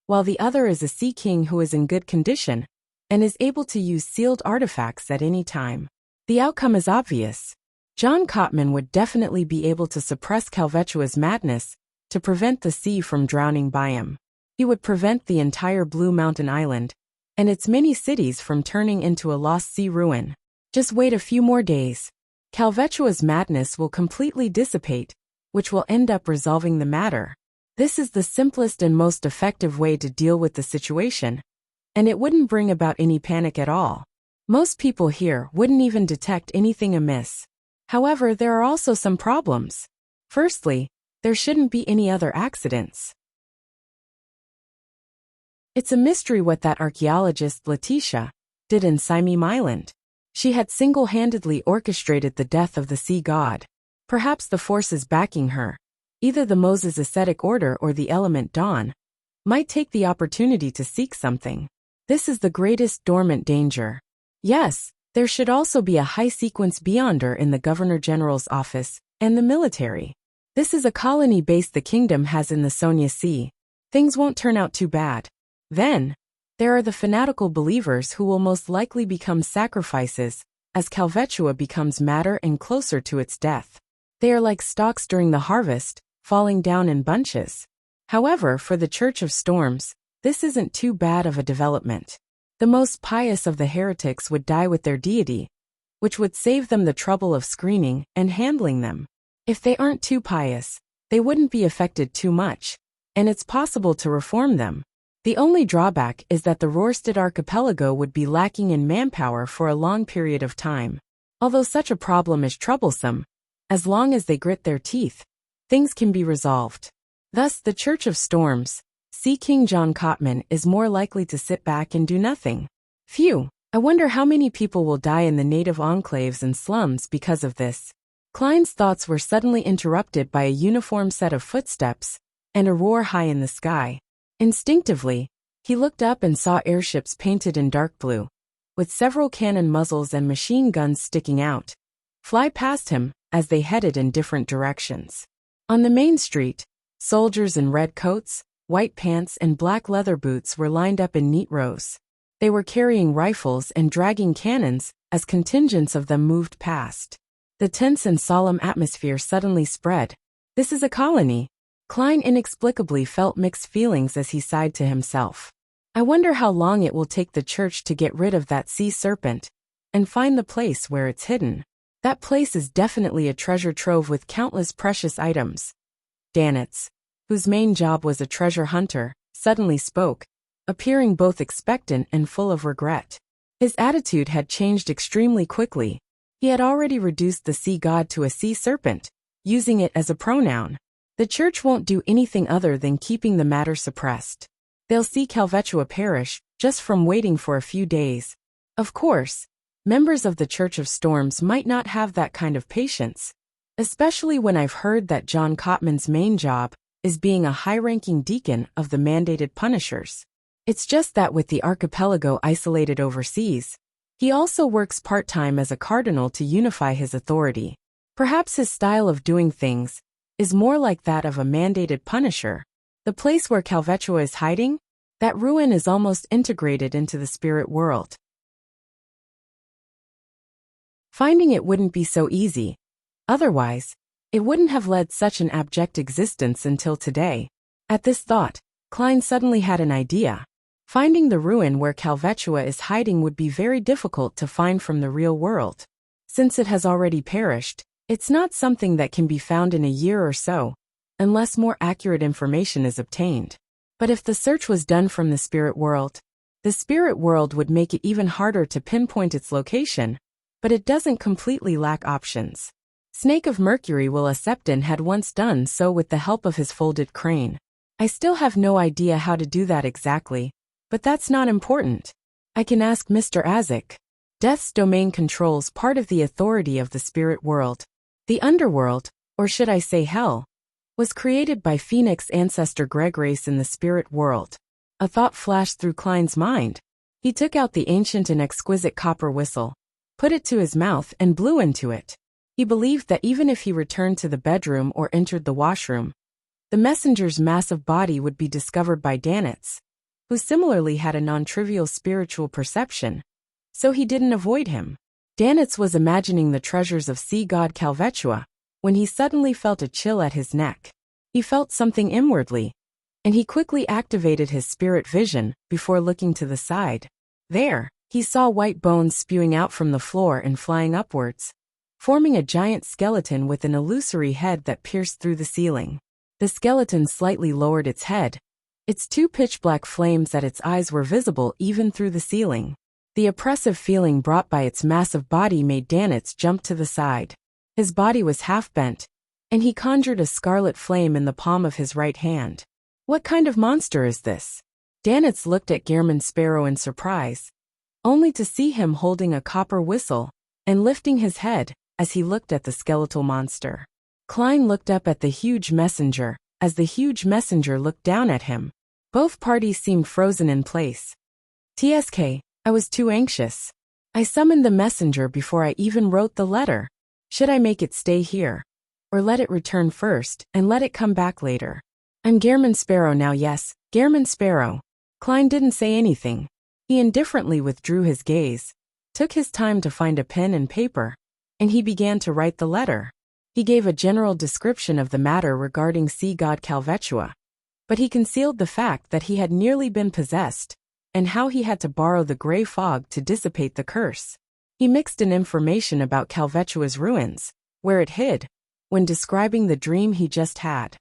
A: while the other is a sea king who is in good condition and is able to use sealed artifacts at any time. The outcome is obvious. John Cotman would definitely be able to suppress Calvetua's madness to prevent the sea from drowning Byam. He would prevent the entire Blue Mountain Island and its many cities from turning into a lost sea ruin. Just wait a few more days. Calvetua's madness will completely dissipate, which will end up resolving the matter. This is the simplest and most effective way to deal with the situation, and it wouldn't bring about any panic at all. Most people here wouldn't even detect anything amiss. However, there are also some problems. Firstly, there shouldn't be any other accidents. It's a mystery what that archaeologist Letitia did in Simeem Island. She had single-handedly orchestrated the death of the sea god. Perhaps the forces backing her, either the Moses ascetic order or the element dawn, might take the opportunity to seek something. This is the greatest dormant danger. Yes, there should also be a high-sequence beyonder in the Governor-General's office and the military. This is a colony base the kingdom has in the Sonia Sea. Things won't turn out too bad. Then, there are the fanatical believers who will most likely become sacrifices as Calvetua becomes madder and closer to its death. They are like stalks during the harvest, falling down in bunches. However, for the Church of Storms, this isn't too bad of a development. The most pious of the heretics would die with their deity, which would save them the trouble of screening and handling them. If they aren't too pious, they wouldn't be affected too much, and it's possible to reform them. The only drawback is that the Rorstad archipelago would be lacking in manpower for a long period of time. Although such a problem is troublesome, as long as they grit their teeth, things can be resolved. Thus, the Church of Storms, see King John Cotman, is more likely to sit back and do nothing. Phew, I wonder how many people will die in the native enclaves and slums because of this. Klein's thoughts were suddenly interrupted by a uniform set of footsteps and a roar high in the sky. Instinctively, he looked up and saw airships painted in dark blue, with several cannon muzzles and machine guns sticking out, fly past him as they headed in different directions. On the main street, soldiers in red coats, white pants and black leather boots were lined up in neat rows. They were carrying rifles and dragging cannons as contingents of them moved past. The tense and solemn atmosphere suddenly spread. This is a colony. Klein inexplicably felt mixed feelings as he sighed to himself. I wonder how long it will take the church to get rid of that sea serpent and find the place where it's hidden. That place is definitely a treasure trove with countless precious items. Danitz, whose main job was a treasure hunter, suddenly spoke, appearing both expectant and full of regret. His attitude had changed extremely quickly. He had already reduced the sea god to a sea serpent, using it as a pronoun. The church won't do anything other than keeping the matter suppressed. They'll see Calvetua perish just from waiting for a few days. Of course, members of the Church of Storms might not have that kind of patience, especially when I've heard that John Cotman's main job is being a high-ranking deacon of the mandated punishers. It's just that with the archipelago isolated overseas, he also works part-time as a cardinal to unify his authority. Perhaps his style of doing things is more like that of a mandated punisher. The place where Calvetua is hiding, that ruin is almost integrated into the spirit world. Finding it wouldn't be so easy. Otherwise, it wouldn't have led such an abject existence until today. At this thought, Klein suddenly had an idea. Finding the ruin where Calvetua is hiding would be very difficult to find from the real world. Since it has already perished, it's not something that can be found in a year or so, unless more accurate information is obtained. But if the search was done from the spirit world would make it even harder to pinpoint its location, but it doesn't completely lack options. Snake of Mercury Will Accepton had once done so with the help of his folded crane. I still have no idea how to do that exactly, but that's not important. I can ask Mr. Azek. Death's domain controls part of the authority of the spirit world. The underworld, or should I say hell, was created by Phoenix ancestor Gregrace in the spirit world. A thought flashed through Klein's mind. He took out the ancient and exquisite copper whistle, put it to his mouth and blew into it. He believed that even if he returned to the bedroom or entered the washroom, the messenger's massive body would be discovered by Danitz, who similarly had a non-trivial spiritual perception, so he didn't avoid him. Danitz was imagining the treasures of sea god Calvetua when he suddenly felt a chill at his neck. He felt something inwardly, and he quickly activated his spirit vision before looking to the side. There, he saw white bones spewing out from the floor and flying upwards, forming a giant skeleton with an illusory head that pierced through the ceiling. The skeleton slightly lowered its head. Its two pitch-black flames at its eyes were visible even through the ceiling. The oppressive feeling brought by its massive body made Danitz jump to the side. His body was half-bent, and he conjured a scarlet flame in the palm of his right hand. What kind of monster is this? Danitz looked at Gehrman Sparrow in surprise, only to see him holding a copper whistle and lifting his head as he looked at the skeletal monster. Klein looked up at the huge messenger, as the huge messenger looked down at him. Both parties seemed frozen in place. TSK, I was too anxious. I summoned the messenger before I even wrote the letter. Should I make it stay here? Or let it return first, and let it come back later? I'm Gehrman Sparrow now, yes, Gehrman Sparrow. Klein didn't say anything. He indifferently withdrew his gaze, took his time to find a pen and paper, and he began to write the letter. He gave a general description of the matter regarding sea god Calvetua, but he concealed the fact that he had nearly been possessed, and how he had to borrow the gray fog to dissipate the curse. He mixed in information about Calvetua's ruins, where it hid, when describing the dream he just had.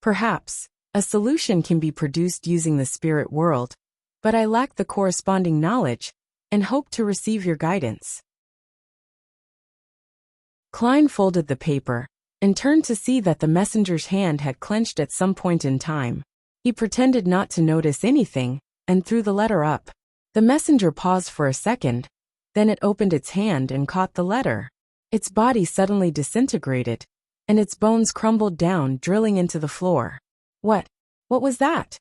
A: Perhaps a solution can be produced using the spirit world, but I lack the corresponding knowledge, and hope to receive your guidance. Klein folded the paper, and turned to see that the messenger's hand had clenched at some point in time. He pretended not to notice anything, and threw the letter up. The messenger paused for a second, then it opened its hand and caught the letter. Its body suddenly disintegrated, and its bones crumbled down, drilling into the floor. What was that?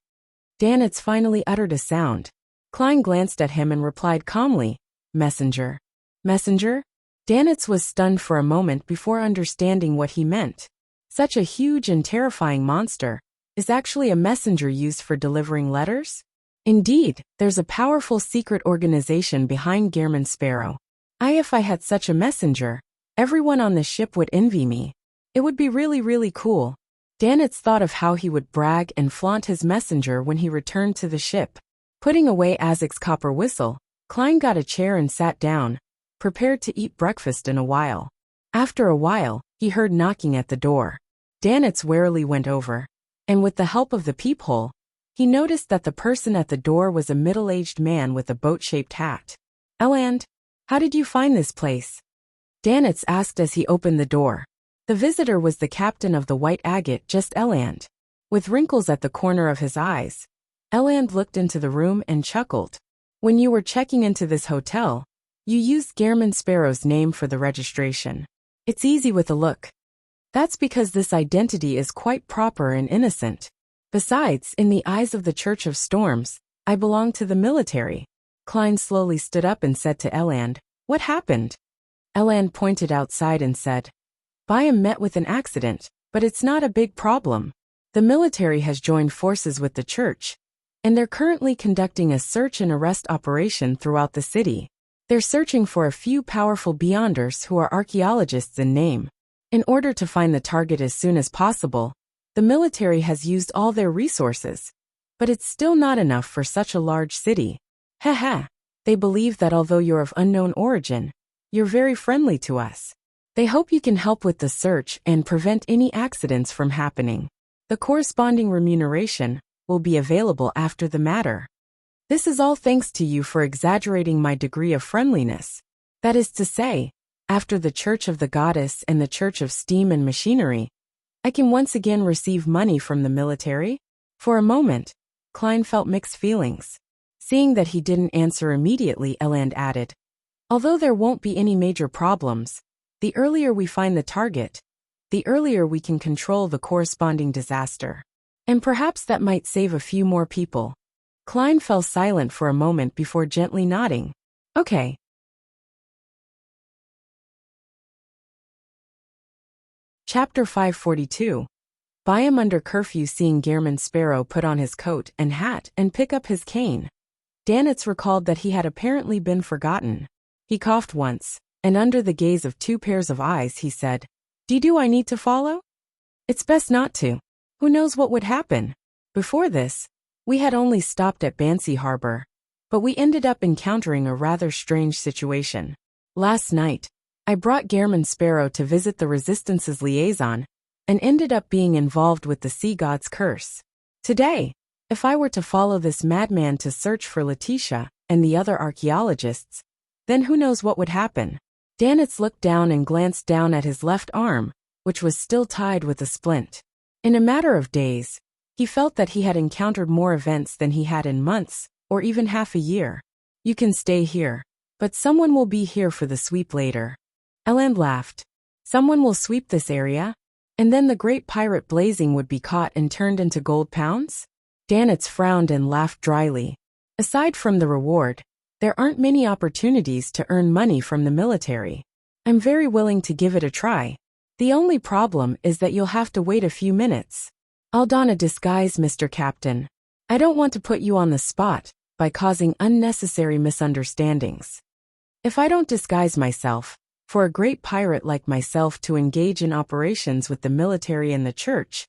A: Danitz finally uttered a sound. Klein glanced at him and replied calmly, Messenger. Messenger? Danitz was stunned for a moment before understanding what he meant. Such a huge and terrifying monster is actually a messenger used for delivering letters? Indeed, there's a powerful secret organization behind Gehrman Sparrow. If I had such a messenger, everyone on the ship would envy me. It would be really, really cool. Danitz thought of how he would brag and flaunt his messenger when he returned to the ship. Putting away Azek's copper whistle, Klein got a chair and sat down, prepared to eat breakfast in a while. After a while, he heard knocking at the door. Danitz warily went over, and with the help of the peephole, he noticed that the person at the door was a middle-aged man with a boat-shaped hat. Eland, how did you find this place? Danitz asked as he opened the door. The visitor was the captain of the White Agate, just Eland. With wrinkles at the corner of his eyes, Eland looked into the room and chuckled. When you were checking into this hotel, you used Gehrman Sparrow's name for the registration. It's easy with a look. That's because this identity is quite proper and innocent. Besides, in the eyes of the Church of Storms, I belong to the military. Klein slowly stood up and said to Eland, What happened? Eland pointed outside and said, Byam met with an accident, but it's not a big problem. The military has joined forces with the church, and they're currently conducting a search and arrest operation throughout the city. They're searching for a few powerful beyonders who are archaeologists in name. In order to find the target as soon as possible, the military has used all their resources, but it's still not enough for such a large city. Haha, they believe that although you're of unknown origin, you're very friendly to us. They hope you can help with the search and prevent any accidents from happening. The corresponding remuneration will be available after the matter. This is all thanks to you for exaggerating my degree of friendliness. That is to say, after the Church of the Goddess and the Church of Steam and Machinery, I can once again receive money from the military? For a moment, Klein felt mixed feelings. Seeing that he didn't answer immediately, Eland added, Although there won't be any major problems, the earlier we find the target, the earlier we can control the corresponding disaster. And perhaps that might save a few more people. Klein fell silent for a moment before gently nodding. Okay. Chapter 542. Byam under curfew. Seeing Gehrman Sparrow put on his coat and hat and pick up his cane, Danitz recalled that he had apparently been forgotten. He coughed once, and under the gaze of two pairs of eyes he said, Do I need to follow? It's best not to. Who knows what would happen? Before this, we had only stopped at Bansi Harbor, but we ended up encountering a rather strange situation. Last night, I brought Gehrman Sparrow to visit the Resistance's liaison, and ended up being involved with the sea god's curse. Today, if I were to follow this madman to search for Letitia and the other archaeologists, then who knows what would happen? Danitz looked down and glanced down at his left arm, which was still tied with a splint. In a matter of days, he felt that he had encountered more events than he had in months, or even half a year. You can stay here, but someone will be here for the sweep later. Eland laughed. Someone will sweep this area? And then the great pirate blazing would be caught and turned into gold pounds? Danitz frowned and laughed dryly. Aside from the reward, there aren't many opportunities to earn money from the military. I'm very willing to give it a try. The only problem is that you'll have to wait a few minutes. I'll don a disguise, Mr. Captain. I don't want to put you on the spot by causing unnecessary misunderstandings. If I don't disguise myself, for a great pirate like myself to engage in operations with the military and the church,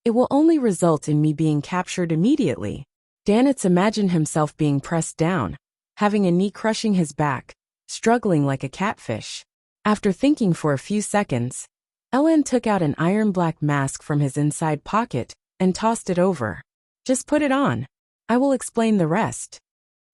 A: it will only result in me being captured immediately. Danitz imagined himself being pressed down, having a knee crushing his back, struggling like a catfish. After thinking for a few seconds, Ellen took out an iron-black mask from his inside pocket and tossed it over. Just put it on. I will explain the rest.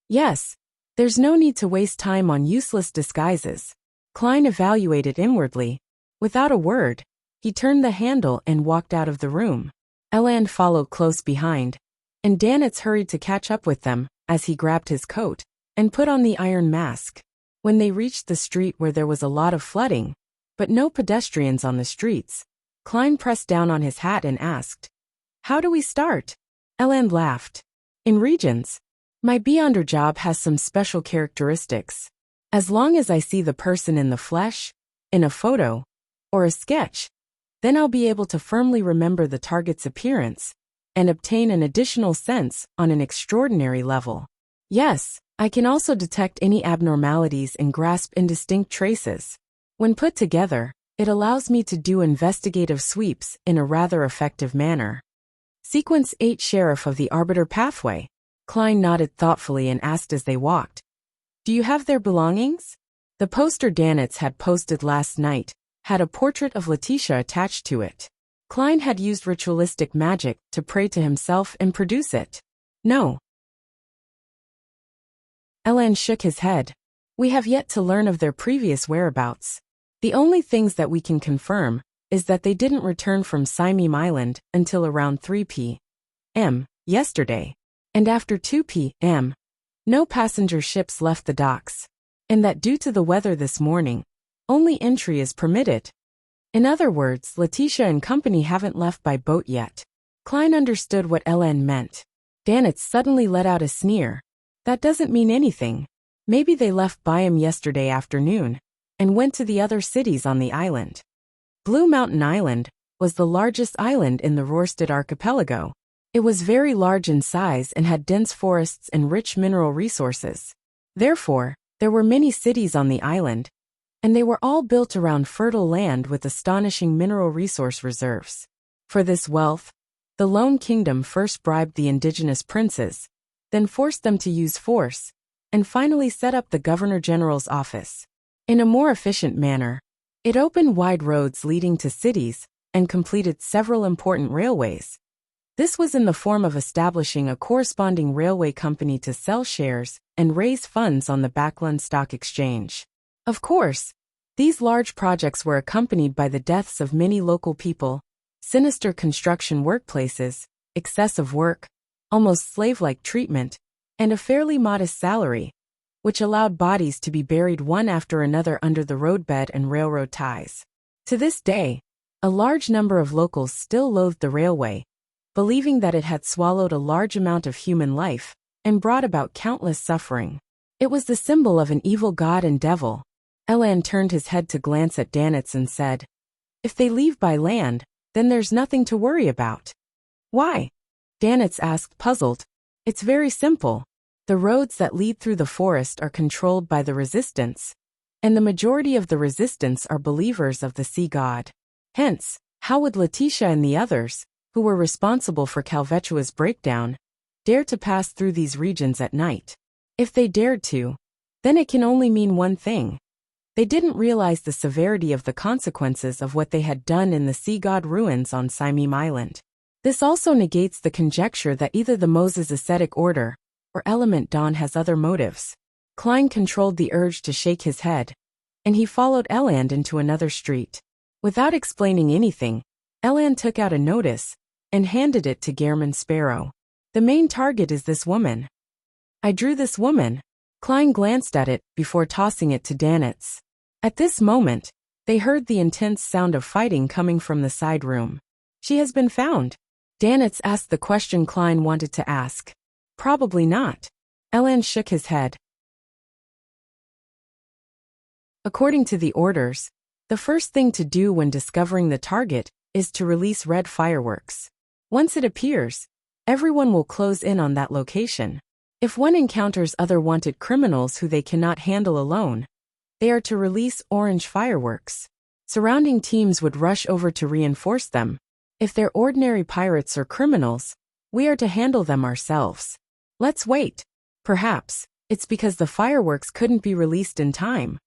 A: Yes, there's no need to waste time on useless disguises. Klein evaluated inwardly. Without a word, he turned the handle and walked out of the room. Ellen followed close behind, and Danitz hurried to catch up with them as he grabbed his coat and put on the iron mask. When they reached the street where there was a lot of flooding, but no pedestrians on the streets, Klein pressed down on his hat and asked, "How do we start?" Ellen laughed. "In regions, my Beyonder job has some special characteristics. As long as I see the person in the flesh, in a photo, or a sketch, then I'll be able to firmly remember the target's appearance and obtain an additional sense on an extraordinary level. Yes, I can also detect any abnormalities and grasp indistinct traces. When put together, it allows me to do investigative sweeps in a rather effective manner." Sequence 8 Sheriff of the Arbiter Pathway. Klein nodded thoughtfully and asked as they walked, "Do you have their belongings?" The poster Danitz had posted last night had a portrait of Letitia attached to it. Klein had used ritualistic magic to pray to himself and produce it. "No." Ellen shook his head. "We have yet to learn of their previous whereabouts. The only things that we can confirm is that they didn't return from Simeem Island until around 3 p.m. yesterday, and after 2 p.m., no passenger ships left the docks, and that due to the weather this morning, only entry is permitted. In other words, Letitia and company haven't left by boat yet." Klein understood what Ellen meant. Danitz suddenly let out a sneer. "That doesn't mean anything. Maybe they left Byam yesterday afternoon and went to the other cities on the island." Blue Mountain Island was the largest island in the Rorstad archipelago. It was very large in size and had dense forests and rich mineral resources. Therefore, there were many cities on the island, and they were all built around fertile land with astonishing mineral resource reserves. For this wealth, the Lone Kingdom first bribed the indigenous princes, then forced them to use force, and finally set up the Governor-General's office. In a more efficient manner, it opened wide roads leading to cities and completed several important railways. This was in the form of establishing a corresponding railway company to sell shares and raise funds on the Backlund Stock Exchange. Of course, these large projects were accompanied by the deaths of many local people, sinister construction workplaces, excessive work, almost slave-like treatment, and a fairly modest salary, which allowed bodies to be buried one after another under the roadbed and railroad ties. To this day, a large number of locals still loathed the railway, believing that it had swallowed a large amount of human life and brought about countless suffering. It was the symbol of an evil god and devil. Ellen turned his head to glance at Danitz and said, "If they leave by land, then there's nothing to worry about." "Why?" Danitz asked, puzzled. "It's very simple. The roads that lead through the forest are controlled by the resistance, and the majority of the resistance are believers of the sea god. Hence, how would Letitia and the others, who were responsible for Calvetua's breakdown, dare to pass through these regions at night? If they dared to, then it can only mean one thing. They didn't realize the severity of the consequences of what they had done in the sea god ruins on Simeem Island. This also negates the conjecture that either the Moses ascetic order or Element Dawn has other motives." Klein controlled the urge to shake his head, and he followed Eland into another street. Without explaining anything, Eland took out a notice and handed it to Gehrman Sparrow. "The main target is this woman." "I drew this woman." Klein glanced at it before tossing it to Danitz. At this moment, They heard the intense sound of fighting coming from the side room. She has been found. Danitz asked the question Klein wanted to ask. Probably not. Elan shook his head. According to the orders, the first thing to do when discovering the target is to release red fireworks. Once it appears, everyone will close in on that location. If one encounters other wanted criminals who they cannot handle alone, they are to release orange fireworks. Surrounding teams would rush over to reinforce them. If they're ordinary pirates or criminals, we are to handle them ourselves. Let's wait. Perhaps it's because the fireworks couldn't be released in time.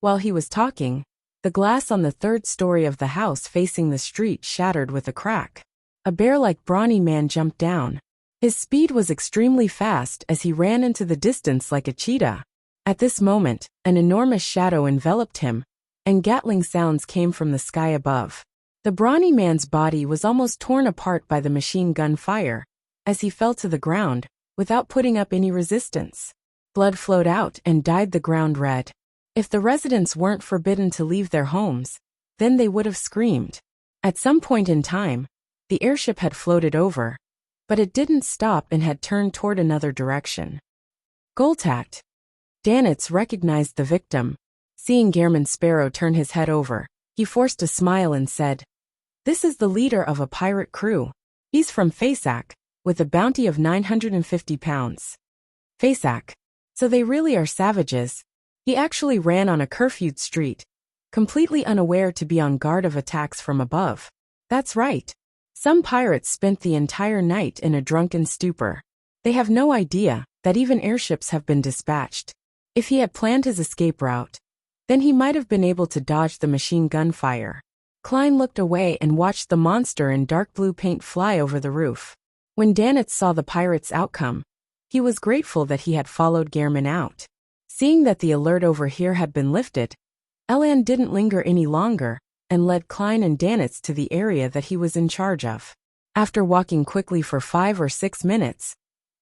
A: While he was talking, the glass on the third story of the house facing the street shattered with a crack. A bear-like brawny man jumped down. His speed was extremely fast as he ran into the distance like a cheetah. At this moment, an enormous shadow enveloped him, and Gatling sounds came from the sky above. The brawny man's body was almost torn apart by the machine gun fire, as he fell to the ground, without putting up any resistance. Blood flowed out and dyed the ground red. If the residents weren't forbidden to leave their homes, then they would have screamed. At some point in time, the airship had floated over, but it didn't stop and had turned toward another direction. Goltat. Danitz recognized the victim. Seeing Gehrman Sparrow turn his head over, he forced a smile and said, "This is the leader of a pirate crew. He's from Fasak, with a bounty of 950 pounds. Fasak. So they really are savages." He actually ran on a curfewed street, completely unaware to be on guard of attacks from above. That's right. Some pirates spent the entire night in a drunken stupor. They have no idea that even airships have been dispatched. If he had planned his escape route, then he might have been able to dodge the machine gun fire. Klein looked away and watched the monster in dark blue paint fly over the roof. When Danitz saw the pirate's outcome, he was grateful that he had followed Gehrman out. Seeing that the alert over here had been lifted, Elan didn't linger any longer and led Klein and Danitz to the area that he was in charge of. After walking quickly for 5 or 6 minutes,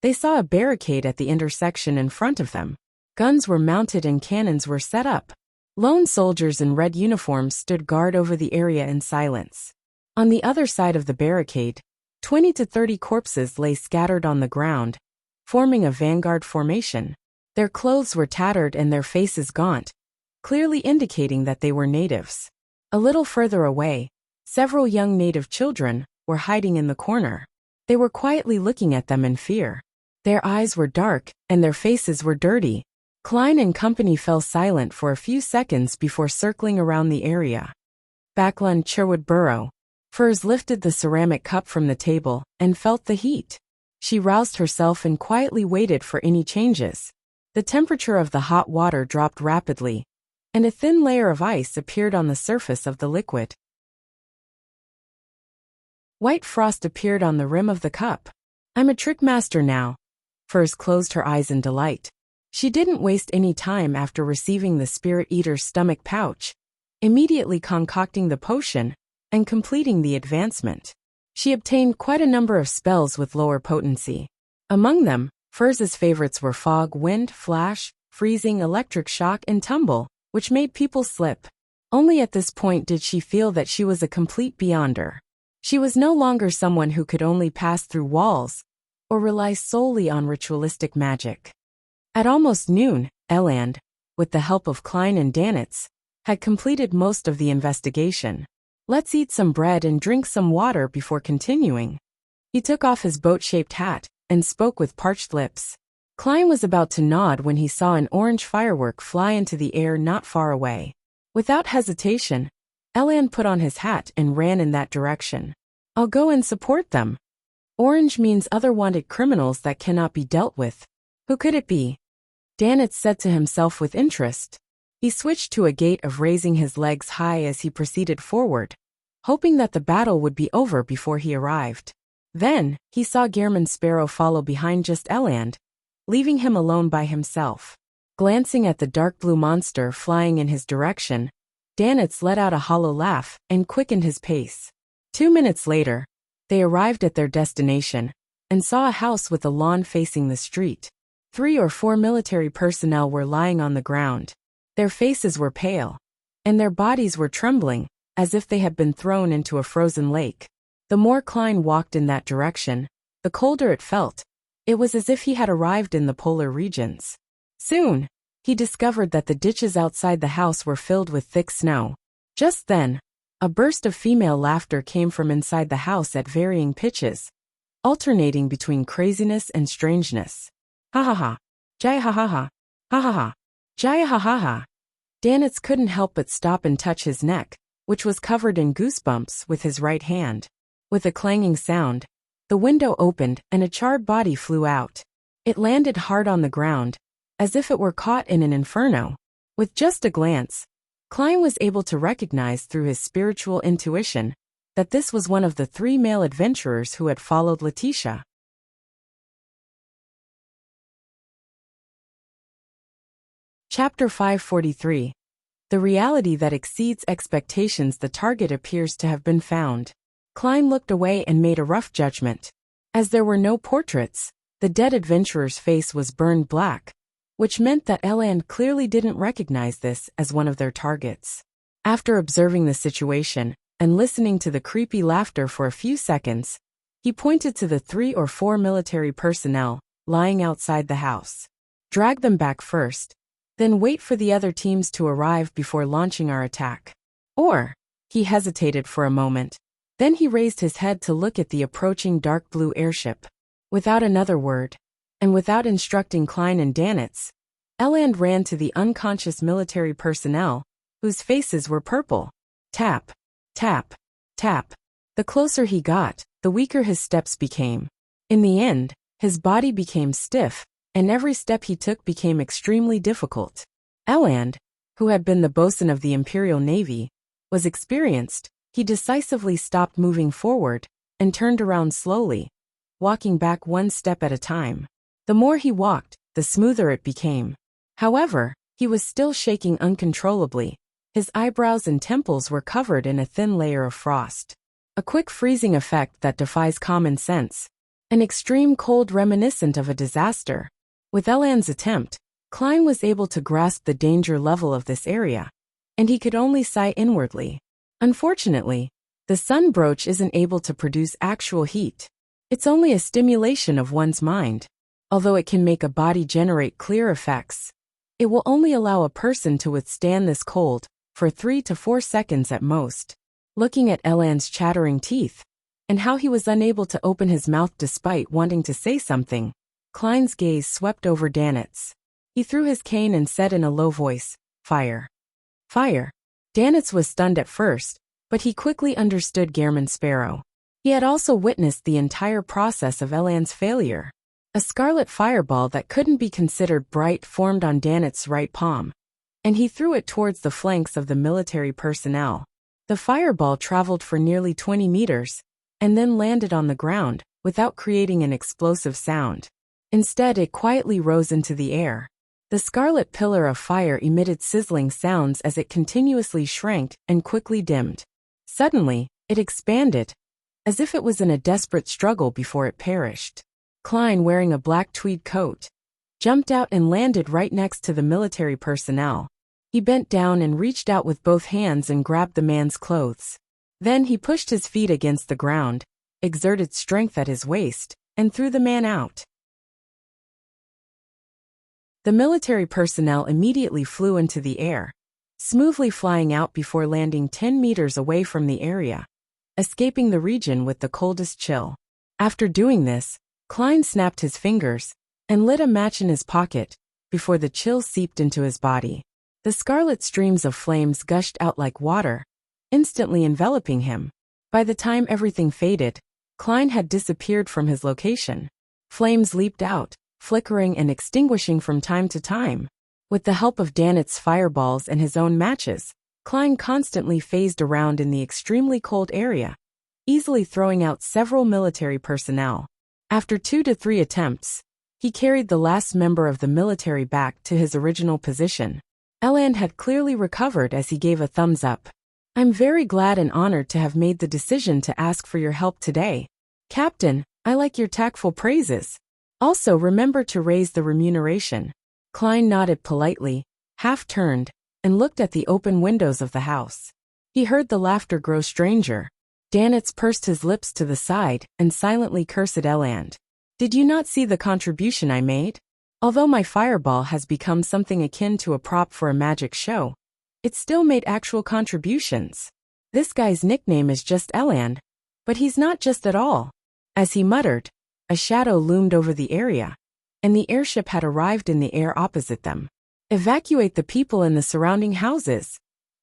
A: they saw a barricade at the intersection in front of them. Guns were mounted and cannons were set up. Lone soldiers in red uniforms stood guard over the area in silence. On the other side of the barricade, 20 to 30 corpses lay scattered on the ground, forming a vanguard formation. Their clothes were tattered and their faces gaunt, clearly indicating that they were natives. A little further away, several young native children were hiding in the corner. They were quietly looking at them in fear. Their eyes were dark, and their faces were dirty. Klein and company fell silent for a few seconds before circling around the area. Backlund Sherwood Burrow. Furs lifted the ceramic cup from the table and felt the heat. She roused herself and quietly waited for any changes. The temperature of the hot water dropped rapidly, and a thin layer of ice appeared on the surface of the liquid. White frost appeared on the rim of the cup. "I'm a trick master now." Furs closed her eyes in delight. She didn't waste any time after receiving the Spirit Eater's stomach pouch, immediately concocting the potion and completing the advancement. She obtained quite a number of spells with lower potency. Among them, Furs's favorites were Fog, Wind, Flash, Freezing, Electric Shock, and Tumble, which made people slip. Only at this point did she feel that she was a complete beyonder. She was no longer someone who could only pass through walls or rely solely on ritualistic magic. At almost noon, Eland, with the help of Klein and Danitz, had completed most of the investigation. "Let's eat some bread and drink some water before continuing." He took off his boat-shaped hat and spoke with parched lips. Klein was about to nod when he saw an orange firework fly into the air not far away. Without hesitation, Elan put on his hat and ran in that direction. "I'll go and support them." Orange means other wanted criminals that cannot be dealt with. Who could it be? Danitz said to himself with interest. He switched to a gait of raising his legs high as he proceeded forward, hoping that the battle would be over before he arrived. Then, he saw Gehrman Sparrow follow behind just Eland, leaving him alone by himself. Glancing at the dark blue monster flying in his direction, Danitz let out a hollow laugh and quickened his pace. 2 minutes later, they arrived at their destination and saw a house with a lawn facing the street. 3 or 4 military personnel were lying on the ground. Their faces were pale, and their bodies were trembling, as if they had been thrown into a frozen lake. The more Klein walked in that direction, the colder it felt. It was as if he had arrived in the polar regions. Soon, he discovered that the ditches outside the house were filled with thick snow. Just then, a burst of female laughter came from inside the house at varying pitches, alternating between craziness and strangeness. Ha ha ha. Jaya ha ha ha. Ha ha ha. Jaya ha ha ha. Danitz couldn't help but stop and touch his neck, which was covered in goosebumps, with his right hand. With a clanging sound, the window opened and a charred body flew out. It landed hard on the ground, as if it were caught in an inferno. With just a glance, Klein was able to recognize through his spiritual intuition that this was one of the 3 male adventurers who had followed Letitia. Chapter 543. The reality that exceeds expectations. The target appears to have been found. Klein looked away and made a rough judgment. As there were no portraits, the dead adventurer's face was burned black, which meant that Eland clearly didn't recognize this as one of their targets. After observing the situation and listening to the creepy laughter for a few seconds, he pointed to the 3 or 4 military personnel lying outside the house. Drag them back first, then wait for the other teams to arrive before launching our attack. Or, he hesitated for a moment. Then he raised his head to look at the approaching dark blue airship. Without another word, and without instructing Klein and Danitz, Eland ran to the unconscious military personnel, whose faces were purple. Tap, tap, tap. The closer he got, the weaker his steps became. In the end, his body became stiff, and every step he took became extremely difficult. Eland, who had been the bosun of the Imperial Navy, was experienced. He decisively stopped moving forward and turned around slowly, walking back 1 step at a time. The more he walked, the smoother it became. However, he was still shaking uncontrollably. His eyebrows and temples were covered in a thin layer of frost. A quick freezing effect that defies common sense. An extreme cold reminiscent of a disaster. With Eland's attempt, Klein was able to grasp the danger level of this area, and he could only sigh inwardly. Unfortunately, the sun brooch isn't able to produce actual heat. It's only a stimulation of one's mind. Although it can make a body generate clear effects, it will only allow a person to withstand this cold for 3 to 4 seconds at most. Looking at Eland's chattering teeth, and how he was unable to open his mouth despite wanting to say something, Klein's gaze swept over Danitz. He threw his cane and said in a low voice, "Fire. Fire." Danitz was stunned at first, but he quickly understood Gehrman Sparrow. He had also witnessed the entire process of Eland's failure. A scarlet fireball that couldn't be considered bright formed on Danitz's right palm, and he threw it towards the flanks of the military personnel. The fireball traveled for nearly 20 meters, and then landed on the ground, without creating an explosive sound. Instead, it quietly rose into the air. The scarlet pillar of fire emitted sizzling sounds as it continuously shrank and quickly dimmed. Suddenly, it expanded, as if it was in a desperate struggle before it perished. Klein, wearing a black tweed coat, jumped out and landed right next to the military personnel. He bent down and reached out with both hands and grabbed the man's clothes. Then he pushed his feet against the ground, exerted strength at his waist, and threw the man out. The military personnel immediately flew into the air, smoothly flying out before landing 10 meters away from the area, escaping the region with the coldest chill. After doing this, Klein snapped his fingers and lit a match in his pocket before the chill seeped into his body. The scarlet streams of flames gushed out like water, instantly enveloping him. By the time everything faded, Klein had disappeared from his location. Flames leaped out, flickering and extinguishing from time to time. With the help of Danitz's fireballs and his own matches, Klein constantly phased around in the extremely cold area, easily throwing out several military personnel. After 2 to 3 attempts, he carried the last member of the military back to his original position. Eland had clearly recovered as he gave a thumbs up. "I'm very glad and honored to have made the decision to ask for your help today. Captain, I like your tactful praises. Also remember to raise the remuneration." Klein nodded politely, half turned, and looked at the open windows of the house. He heard the laughter grow stranger. Danitz pursed his lips to the side and silently cursed Eland. Did you not see the contribution I made? Although my fireball has become something akin to a prop for a magic show, it still made actual contributions. This guy's nickname is just Eland, but he's not just at all. As he muttered, a shadow loomed over the area, and the airship had arrived in the air opposite them. Evacuate the people in the surrounding houses,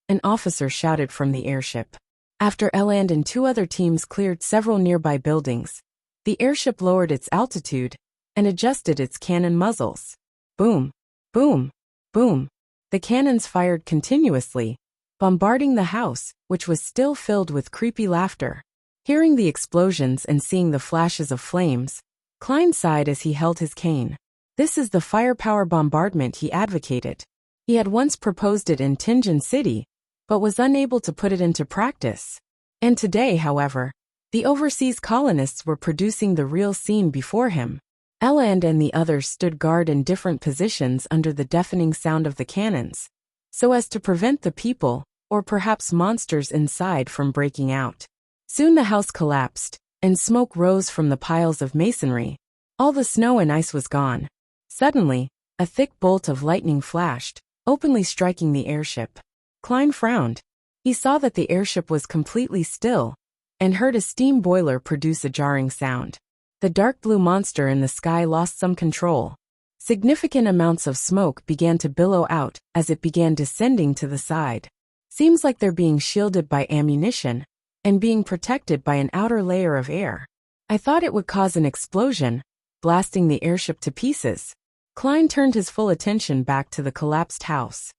A: an officer shouted from the airship. After Eland and two other teams cleared several nearby buildings, the airship lowered its altitude and adjusted its cannon muzzles. Boom, boom, boom. The cannons fired continuously, bombarding the house, which was still filled with creepy laughter. Hearing the explosions and seeing the flashes of flames, Klein sighed as he held his cane. This is the firepower bombardment he advocated. He had once proposed it in Tingen City, but was unable to put it into practice. And today, however, the overseas colonists were producing the real scene before him. Eland and the others stood guard in different positions under the deafening sound of the cannons, so as to prevent the people, or perhaps monsters inside, from breaking out. Soon the house collapsed, and smoke rose from the piles of masonry. All the snow and ice was gone. Suddenly, a thick bolt of lightning flashed, openly striking the airship. Klein frowned. He saw that the airship was completely still, and heard a steam boiler produce a jarring sound. The dark blue monster in the sky lost some control. Significant amounts of smoke began to billow out as it began descending to the side. Seems like they're being shielded by ammunition, and being protected by an outer layer of air. I thought it would cause an explosion, blasting the airship to pieces. Klein turned his full attention back to the collapsed house.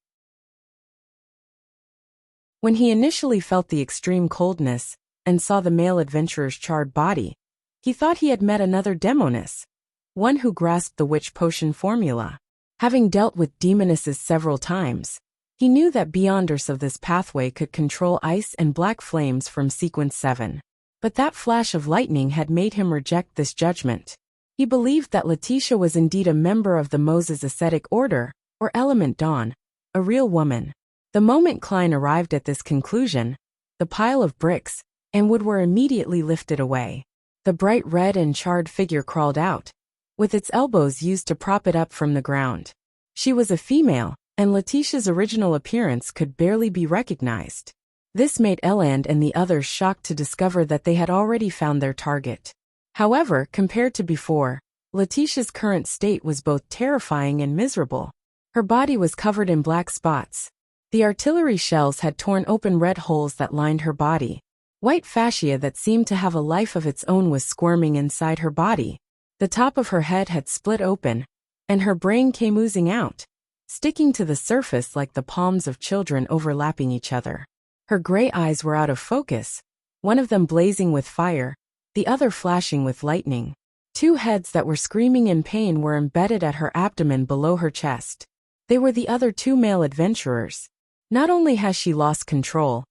A: When he initially felt the extreme coldness and saw the male adventurer's charred body, he thought he had met another demoness, one who grasped the witch potion formula. Having dealt with demonesses several times, he knew that beyonders of this pathway could control ice and black flames from Sequence 7. But that flash of lightning had made him reject this judgment. He believed that Letitia was indeed a member of the Moses Ascetic Order, or Element Dawn, a real woman. The moment Klein arrived at this conclusion, the pile of bricks and wood were immediately lifted away. The bright red and charred figure crawled out, with its elbows used to prop it up from the ground. She was a female, and Letitia's original appearance could barely be recognized. This made Eland and the others shocked to discover that they had already found their target. However, compared to before, Letitia's current state was both terrifying and miserable. Her body was covered in black spots. The artillery shells had torn open red holes that lined her body. White fascia that seemed to have a life of its own was squirming inside her body. The top of her head had split open, and her brain came oozing out, sticking to the surface like the palms of children overlapping each other. Her gray eyes were out of focus, one of them blazing with fire, the other flashing with lightning. Two heads that were screaming in pain were embedded at her abdomen below her chest. They were the other two male adventurers. Not only has she lost control,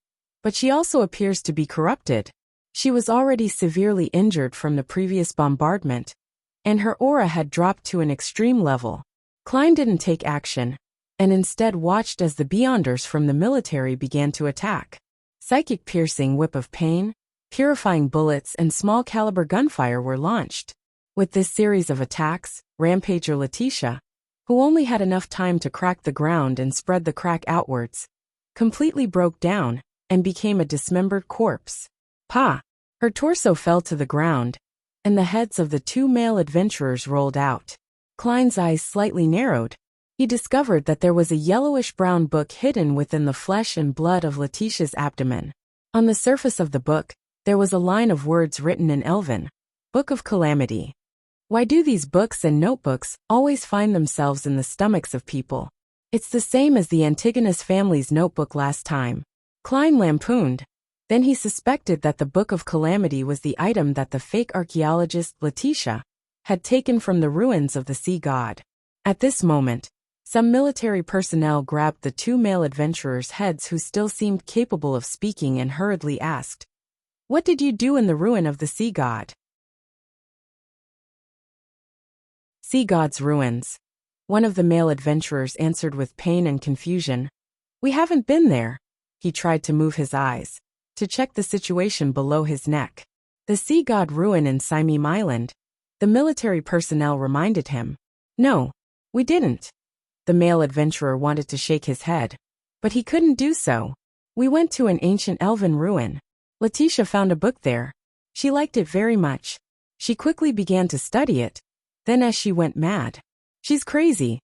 A: but she also appears to be corrupted. She was already severely injured from the previous bombardment, and her aura had dropped to an extreme level. Klein didn't take action, and instead watched as the Beyonders from the military began to attack. Psychic piercing whip of pain, purifying bullets and small caliber gunfire were launched. With this series of attacks, Rampager Letitia, who only had enough time to crack the ground and spread the crack outwards, completely broke down and became a dismembered corpse. Pa! Her torso fell to the ground, and the heads of the two male adventurers rolled out. Klein's eyes slightly narrowed. He discovered that there was a yellowish-brown book hidden within the flesh and blood of Letitia's abdomen. On the surface of the book, there was a line of words written in Elven, Book of Calamity. Why do these books and notebooks always find themselves in the stomachs of people? It's the same as the Antigonus family's notebook last time. Klein lampooned. Then he suspected that the Book of Calamity was the item that the fake archaeologist Letitia had taken from the ruins of the sea god. At this moment, some military personnel grabbed the two male adventurers' heads who still seemed capable of speaking and hurriedly asked, "What did you do in the ruin of the sea god?" Sea god's ruins. One of the male adventurers answered with pain and confusion. We haven't been there. He tried to move his eyes to check the situation below his neck. The sea god ruin in Simeem Island, the military personnel reminded him. No, we didn't. The male adventurer wanted to shake his head, but he couldn't do so. We went to an ancient elven ruin. Letitia found a book there. She liked it very much. She quickly began to study it. Then as she went mad. She's crazy.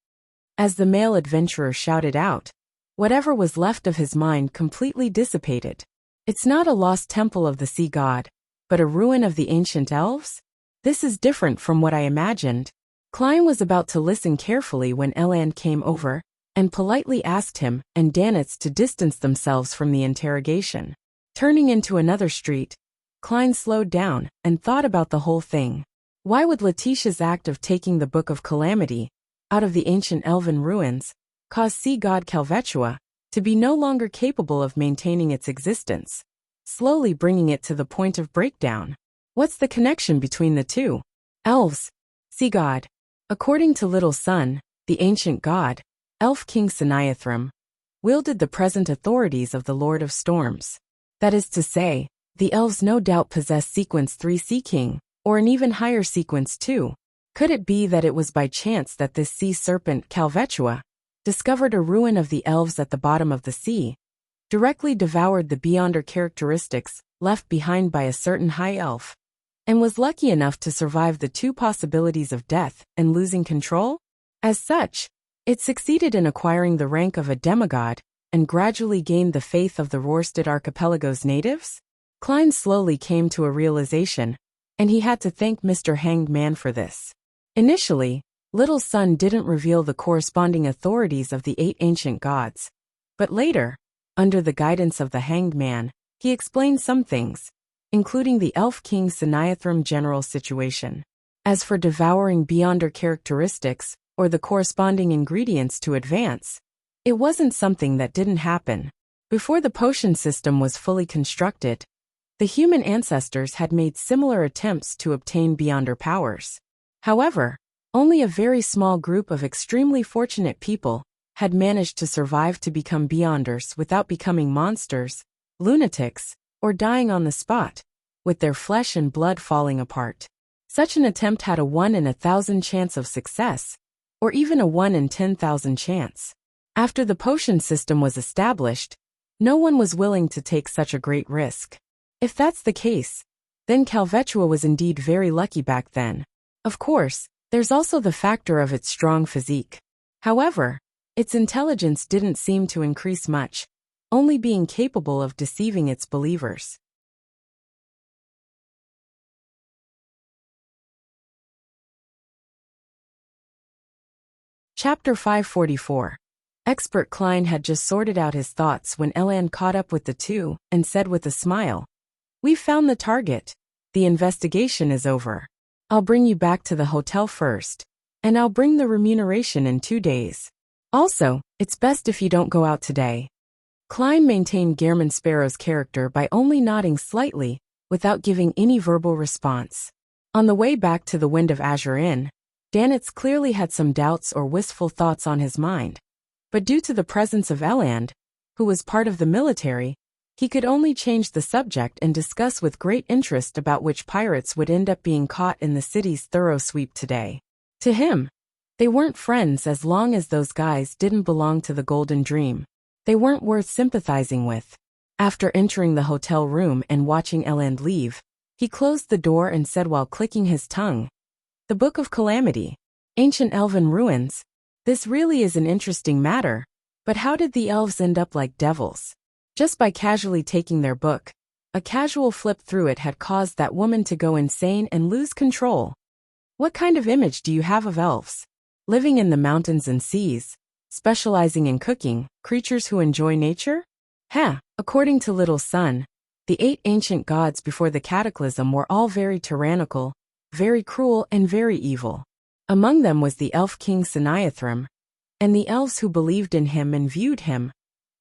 A: As the male adventurer shouted out, whatever was left of his mind completely dissipated. It's not a lost temple of the sea god, but a ruin of the ancient elves? This is different from what I imagined. Klein was about to listen carefully when Eland came over and politely asked him and Danitz to distance themselves from the interrogation. Turning into another street, Klein slowed down and thought about the whole thing. Why would Letitia's act of taking the Book of Calamity out of the ancient elven ruins cause sea god Calvetua to be no longer capable of maintaining its existence, slowly bringing it to the point of breakdown? What's the connection between the two? Elves. Sea god. According to Little Sun, the ancient god, Elf King Sinaithrim, wielded the present authorities of the Lord of Storms. That is to say, the elves no doubt possess Sequence 3 Sea King, or an even higher Sequence 2. Could it be that it was by chance that this sea serpent, Calvetua, discovered a ruin of the elves at the bottom of the sea, directly devoured the Beyonder characteristics left behind by a certain high elf, and was lucky enough to survive the two possibilities of death and losing control? As such, it succeeded in acquiring the rank of a demigod and gradually gained the faith of the Rorstad Archipelago's natives? Klein slowly came to a realization, and he had to thank Mr. Hanged Man for this. Initially, Little Sun didn't reveal the corresponding authorities of the 8 ancient gods, but later, under the guidance of the Hanged Man, he explained some things, including the Elf King Sinaithrim general situation. As for devouring Beyonder characteristics, or the corresponding ingredients to advance, it wasn't something that didn't happen. Before the potion system was fully constructed, the human ancestors had made similar attempts to obtain Beyonder powers. However, only a very small group of extremely fortunate people had managed to survive to become Beyonders without becoming monsters, lunatics, or dying on the spot, with their flesh and blood falling apart. Such an attempt had a 1 in 1,000 chance of success, or even a 1 in 10,000 chance. After the potion system was established, no one was willing to take such a great risk. If that's the case, then Calvetua was indeed very lucky back then. Of course, there's also the factor of its strong physique. However, its intelligence didn't seem to increase much, only being capable of deceiving its believers. Chapter 544. Expert Klein had just sorted out his thoughts when Elan caught up with the two and said with a smile, "We've found the target. The investigation is over. I'll bring you back to the hotel first, and I'll bring the remuneration in 2 days. Also, it's best if you don't go out today." Klein maintained Gehrman Sparrow's character by only nodding slightly, without giving any verbal response. On the way back to the Wind of Azure Inn, Danitz clearly had some doubts or wistful thoughts on his mind. But due to the presence of Eland, who was part of the military, he could only change the subject and discuss with great interest about which pirates would end up being caught in the city's thorough sweep today. To him, they weren't friends as long as those guys didn't belong to the Golden Dream. They weren't worth sympathizing with. After entering the hotel room and watching Eland leave, he closed the door and said while clicking his tongue, "The Book of Calamity. Ancient Elven Ruins. This really is an interesting matter, but how did the elves end up like devils? Just by casually taking their book, a casual flip through it had caused that woman to go insane and lose control. What kind of image do you have of elves? Living in the mountains and seas, specializing in cooking, creatures who enjoy nature? According to Little Sun, the 8 ancient gods before the cataclysm were all very tyrannical, very cruel and very evil. Among them was the elf king Sinaithrim, and the elves who believed in him and viewed him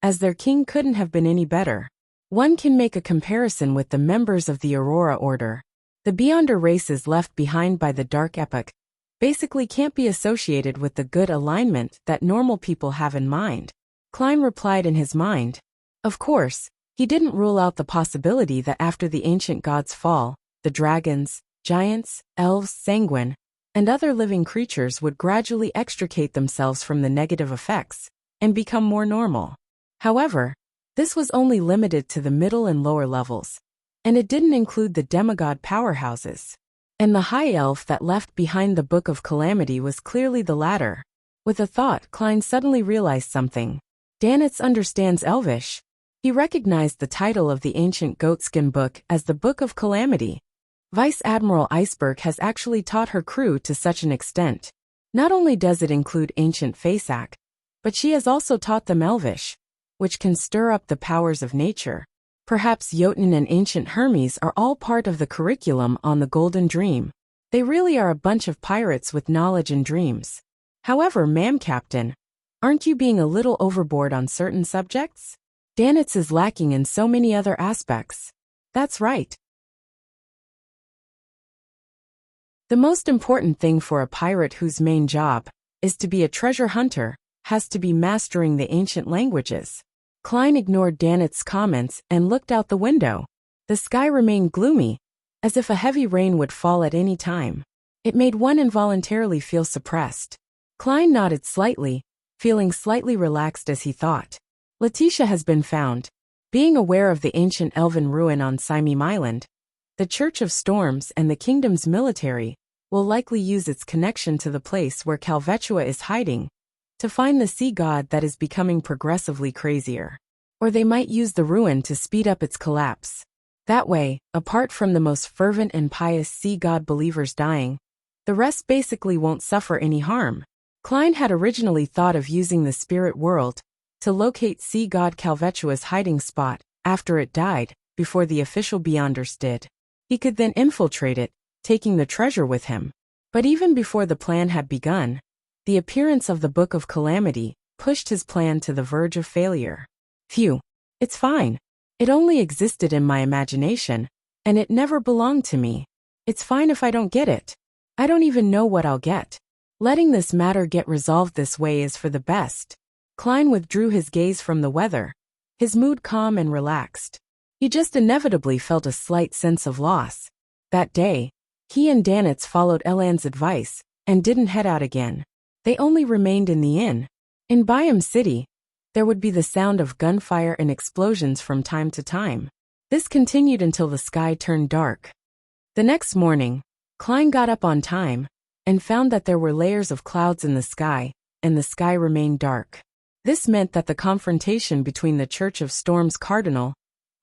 A: as their king couldn't have been any better. One can make a comparison with the members of the Aurora Order. The Beyonder races left behind by the Dark Epoch basically can't be associated with the good alignment that normal people have in mind. Klein replied in his mind. Of course, he didn't rule out the possibility that after the ancient gods' fall, the dragons, giants, elves, sanguine, and other living creatures would gradually extricate themselves from the negative effects and become more normal. However, this was only limited to the middle and lower levels, and it didn't include the demigod powerhouses. And the high elf that left behind the Book of Calamity was clearly the latter. With a thought, Klein suddenly realized something. Danitz understands Elvish. He recognized the title of the ancient goatskin book as the Book of Calamity. Vice Admiral Iceberg has actually taught her crew to such an extent. Not only does it include ancient Fasak, but she has also taught them Elvish, which can stir up the powers of nature. Perhaps Jotun and ancient Hermes are all part of the curriculum on the Golden Dream. They really are a bunch of pirates with knowledge and dreams. However, ma'am Captain, aren't you being a little overboard on certain subjects? Danitz is lacking in so many other aspects. That's right. The most important thing for a pirate whose main job is to be a treasure hunter has to be mastering the ancient languages. Klein ignored Danitz's comments and looked out the window. The sky remained gloomy, as if a heavy rain would fall at any time. It made one involuntarily feel suppressed. Klein nodded slightly, feeling slightly relaxed as he thought. Letitia has been found. Being aware of the ancient elven ruin on Simime Island, the Church of Storms and the kingdom's military will likely use its connection to the place where Calvetua is hiding to find the sea god that is becoming progressively crazier. Or they might use the ruin to speed up its collapse. That way, apart from the most fervent and pious sea god believers dying, the rest basically won't suffer any harm. Klein had originally thought of using the spirit world to locate sea god Calvetua's hiding spot after it died, before the official Beyonders did. He could then infiltrate it, taking the treasure with him. But even before the plan had begun, the appearance of the Book of Calamity pushed his plan to the verge of failure. Phew, it's fine. It only existed in my imagination, and it never belonged to me. It's fine if I don't get it. I don't even know what I'll get. Letting this matter get resolved this way is for the best. Klein withdrew his gaze from the weather, his mood calm and relaxed. He just inevitably felt a slight sense of loss. That day, he and Danitz followed Elan's advice and didn't head out again. They only remained in the inn. In Byam City, there would be the sound of gunfire and explosions from time to time. This continued until the sky turned dark. The next morning, Klein got up on time and found that there were layers of clouds in the sky, and the sky remained dark. This meant that the confrontation between the Church of Storms Cardinal,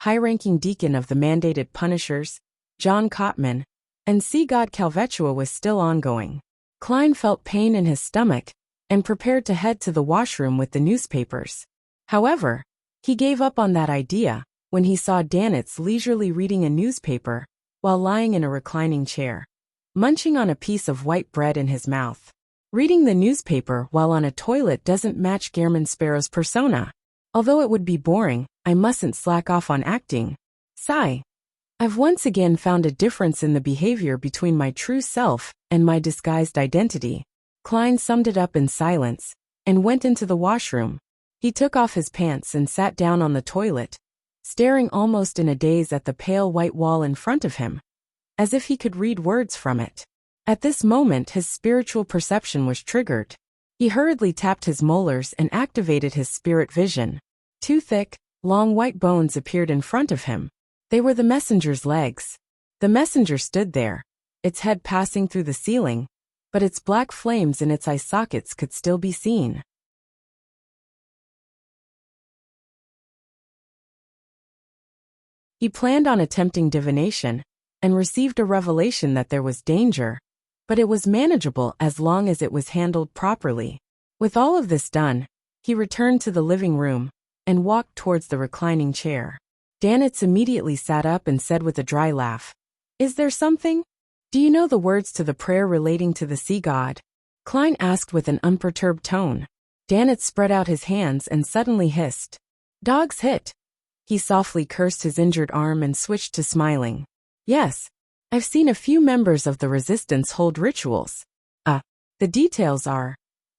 A: high-ranking deacon of the mandated Punishers, John Cotman, and sea god Calvetua was still ongoing. Klein felt pain in his stomach and prepared to head to the washroom with the newspapers. However, he gave up on that idea when he saw Danitz leisurely reading a newspaper while lying in a reclining chair, munching on a piece of white bread in his mouth. Reading the newspaper while on a toilet doesn't match Gehrman Sparrow's persona. Although it would be boring, I mustn't slack off on acting. Sigh. I've once again found a difference in the behavior between my true self and my disguised identity. Klein summed it up in silence and went into the washroom. He took off his pants and sat down on the toilet, staring almost in a daze at the pale white wall in front of him, as if he could read words from it. At this moment, his spiritual perception was triggered. He hurriedly tapped his molars and activated his spirit vision. Two thick, long white bones appeared in front of him. They were the messenger's legs. The messenger stood there, its head passing through the ceiling, but its black flames in its eye sockets could still be seen. He planned on attempting divination and received a revelation that there was danger, but it was manageable as long as it was handled properly. With all of this done, he returned to the living room and walked towards the reclining chair. Danitz immediately sat up and said with a dry laugh, "Is there something? Do you know the words to the prayer relating to the sea god?" Klein asked with an unperturbed tone. Danitz spread out his hands and suddenly hissed, "Dog's hit." He softly cursed his injured arm and switched to smiling. "Yes, I've seen a few members of the resistance hold rituals. The details are: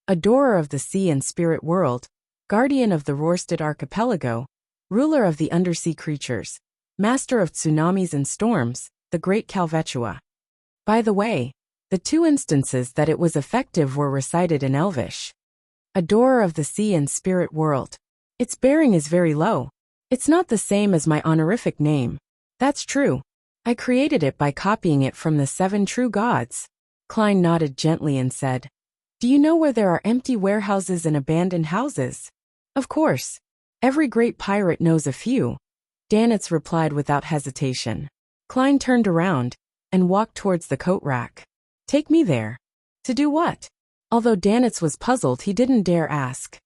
A: adorer of the sea and spirit world, guardian of the Rorstad archipelago, ruler of the undersea creatures, master of tsunamis and storms, the great Calvetua. By the way, the two instances that it was effective were recited in Elvish. Adorer of the sea and spirit world. Its bearing is very low. It's not the same as my honorific name. That's true. I created it by copying it from the 7 true gods. Klein nodded gently and said, Do you know where there are empty warehouses and abandoned houses? Of course. Every great pirate knows a few. Danitz replied without hesitation. Klein turned around and walked towards the coat rack. Take me there. To do what? Although Danitz was puzzled, he didn't dare ask.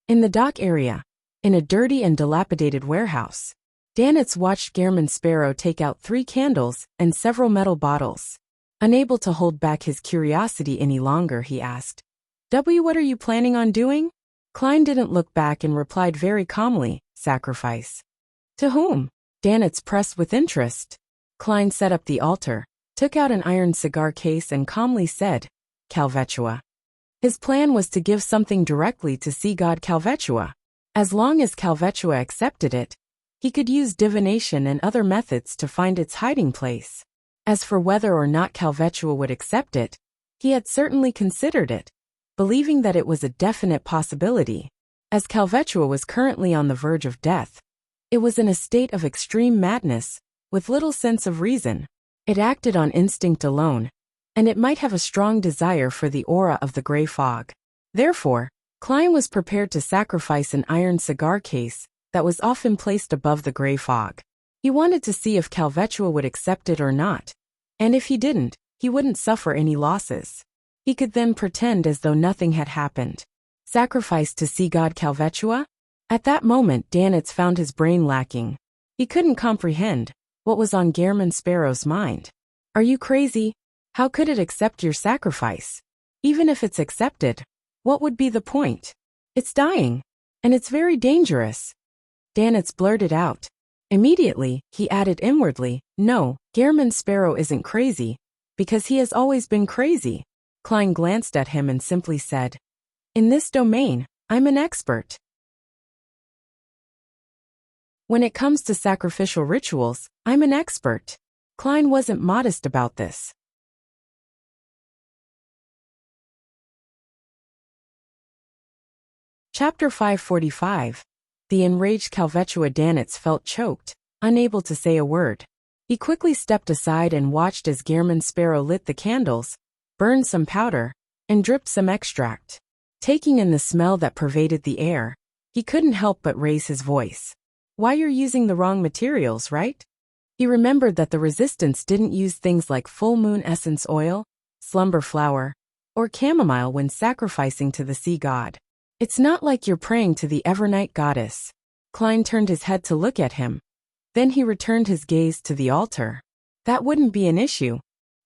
A: In the dock area, in a dirty and dilapidated warehouse, Danitz watched Gehrman Sparrow take out 3 candles and several metal bottles. Unable to hold back his curiosity any longer, he asked, What are you planning on doing? Klein didn't look back and replied very calmly, Sacrifice. To whom? Danitz pressed with interest. Klein set up the altar, took out an iron cigar case and calmly said, Calvetua. His plan was to give something directly to sea god Calvetua. As long as Calvetua accepted it, he could use divination and other methods to find its hiding place. As for whether or not Calvetua would accept it, he had certainly considered it, believing that it was a definite possibility. As Calvetua was currently on the verge of death, it was in a state of extreme madness, with little sense of reason. It acted on instinct alone, and it might have a strong desire for the aura of the gray fog. Therefore, Klein was prepared to sacrifice an iron cigar case that was often placed above the gray fog. He wanted to see if Calvetua would accept it or not, and if he didn't, he wouldn't suffer any losses. He could then pretend as though nothing had happened. Sacrifice to sea god Calvetua? At that moment Danitz found his brain lacking. He couldn't comprehend what was on Gehrman Sparrow's mind. Are you crazy? How could it accept your sacrifice? Even if it's accepted, what would be the point? It's dying, and it's very dangerous. Danitz blurted out. Immediately, he added inwardly, No, Gehrman Sparrow isn't crazy, because he has always been crazy. Klein glanced at him and simply said, In this domain, I'm an expert. When it comes to sacrificial rituals, I'm an expert. Klein wasn't modest about this. Chapter 545. The enraged Calvetua. Danitz felt choked, unable to say a word. He quickly stepped aside and watched as Gehrman Sparrow lit the candles, burned some powder, and dripped some extract. Taking in the smell that pervaded the air, he couldn't help but raise his voice. Why, you're using the wrong materials, right? He remembered that the resistance didn't use things like full moon essence oil, slumber flower, or chamomile when sacrificing to the sea god. It's not like you're praying to the Evernight goddess. Klein turned his head to look at him. Then he returned his gaze to the altar. That wouldn't be an issue.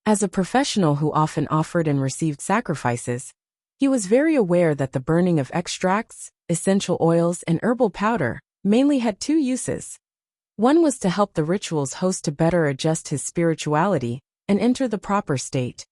A: As a professional who often offered and received sacrifices, he was very aware that the burning of extracts, essential oils, and herbal powder mainly had 2 uses. One was to help the ritual's host to better adjust his spirituality and enter the proper state,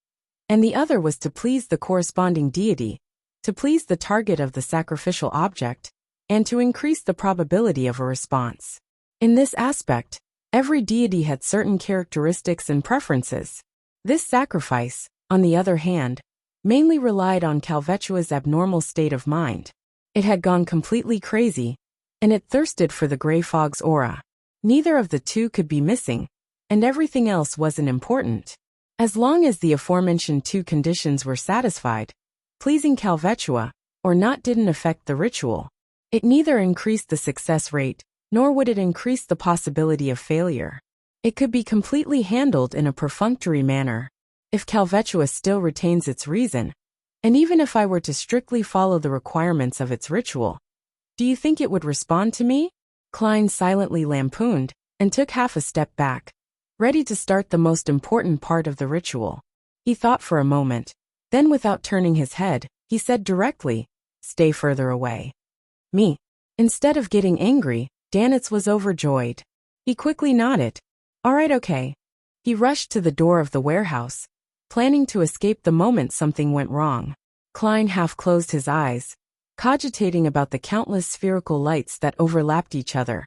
A: and the other was to please the corresponding deity, to please the target of the sacrificial object, and to increase the probability of a response. In this aspect, every deity had certain characteristics and preferences. This sacrifice, on the other hand, mainly relied on Calvetua's abnormal state of mind. It had gone completely crazy, and it thirsted for the gray fog's aura. Neither of the two could be missing, and everything else wasn't important. As long as the aforementioned 2 conditions were satisfied, pleasing Calvetua or not didn't affect the ritual. It neither increased the success rate, nor would it increase the possibility of failure. It could be completely handled in a perfunctory manner. If Calvetua still retains its reason, and even if I were to strictly follow the requirements of its ritual, do you think it would respond to me? Klein silently lampooned, and took half a step back, ready to start the most important part of the ritual. He thought for a moment. Then without turning his head, he said directly, Stay further away. Me. Instead of getting angry, Danitz was overjoyed. He quickly nodded. All right, okay. He rushed to the door of the warehouse, planning to escape the moment something went wrong. Klein half closed his eyes, cogitating about the countless spherical lights that overlapped each other,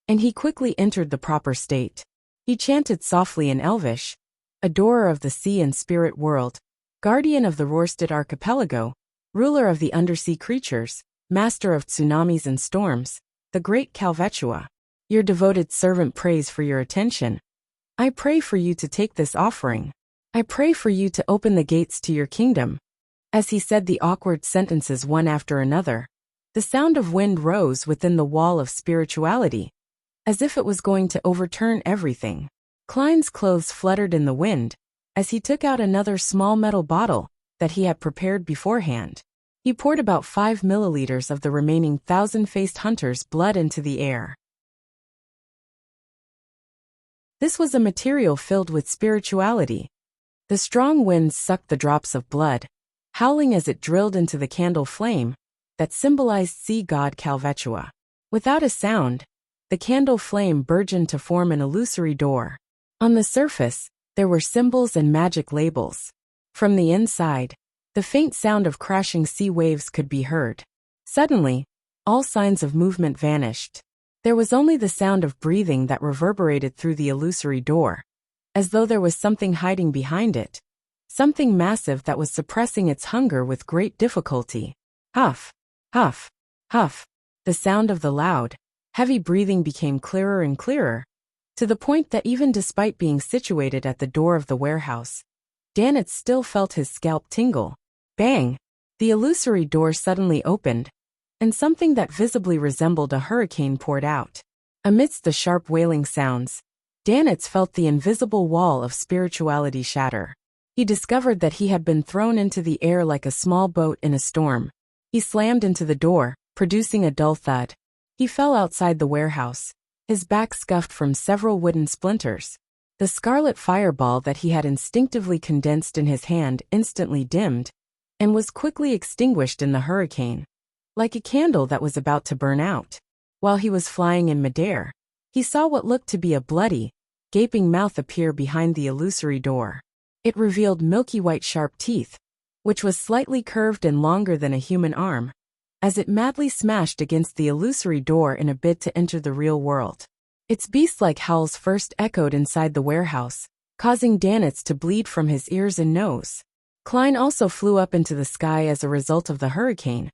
A: and he quickly entered the proper state. He chanted softly in Elvish, adorer of the sea and spirit world, guardian of the Rorstad archipelago, ruler of the undersea creatures, master of tsunamis and storms, the great Calvetua. Your devoted servant prays for your attention. I pray for you to take this offering. I pray for you to open the gates to your kingdom. As he said the awkward sentences one after another, the sound of wind rose within the wall of spirituality, as if it was going to overturn everything. Klein's clothes fluttered in the wind, as he took out another small metal bottle that he had prepared beforehand. He poured about 5 milliliters of the remaining thousand-faced hunter's blood into the air. This was a material filled with spirituality. The strong winds sucked the drops of blood, howling as it drilled into the candle flame that symbolized sea god Calvetua. Without a sound, the candle flame burgeoned to form an illusory door. On the surface, there were symbols and magic labels. From the inside, the faint sound of crashing sea waves could be heard. Suddenly, all signs of movement vanished. There was only the sound of breathing that reverberated through the illusory door, as though there was something hiding behind it. Something massive that was suppressing its hunger with great difficulty. Huff, huff, huff. The sound of the loud, heavy breathing became clearer and clearer, to the point that even despite being situated at the door of the warehouse, Danitz still felt his scalp tingle. Bang! The illusory door suddenly opened, and something that visibly resembled a hurricane poured out. Amidst the sharp wailing sounds, Danitz felt the invisible wall of spirituality shatter. He discovered that he had been thrown into the air like a small boat in a storm. He slammed into the door, producing a dull thud. He fell outside the warehouse, his back scuffed from several wooden splinters. The scarlet fireball that he had instinctively condensed in his hand instantly dimmed, and was quickly extinguished in the hurricane, like a candle that was about to burn out. While he was flying in midair, he saw what looked to be a bloody, gaping mouth appear behind the illusory door. It revealed milky white sharp teeth, which was slightly curved and longer than a human arm, as it madly smashed against the illusory door in a bid to enter the real world. Its beast-like howls first echoed inside the warehouse, causing Danitz to bleed from his ears and nose. Klein also flew up into the sky as a result of the hurricane,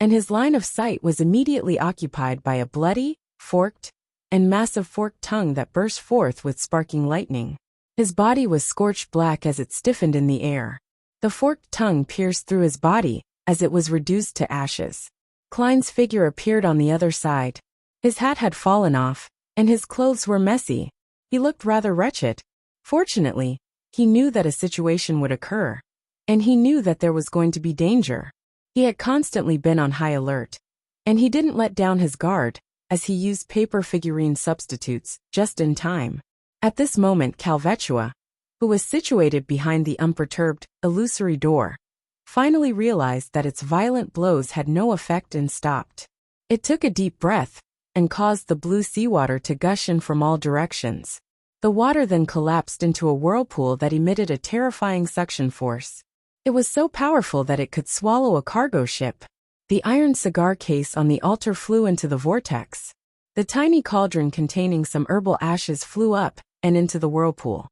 A: and his line of sight was immediately occupied by a bloody, forked, and massive forked tongue that burst forth with sparking lightning. His body was scorched black as it stiffened in the air. The forked tongue pierced through his body as it was reduced to ashes. Klein's figure appeared on the other side. His hat had fallen off, and his clothes were messy. He looked rather wretched. Fortunately, he knew that a situation would occur, and he knew that there was going to be danger. He had constantly been on high alert, and he didn't let down his guard, as he used paper figurine substitutes just in time. At this moment Calvetua, who was situated behind the unperturbed, illusory door, finally realized that its violent blows had no effect and stopped. It took a deep breath, and caused the blue seawater to gush in from all directions. The water then collapsed into a whirlpool that emitted a terrifying suction force. It was so powerful that it could swallow a cargo ship. The iron cigar case on the altar flew into the vortex. The tiny cauldron containing some herbal ashes flew up and into the whirlpool.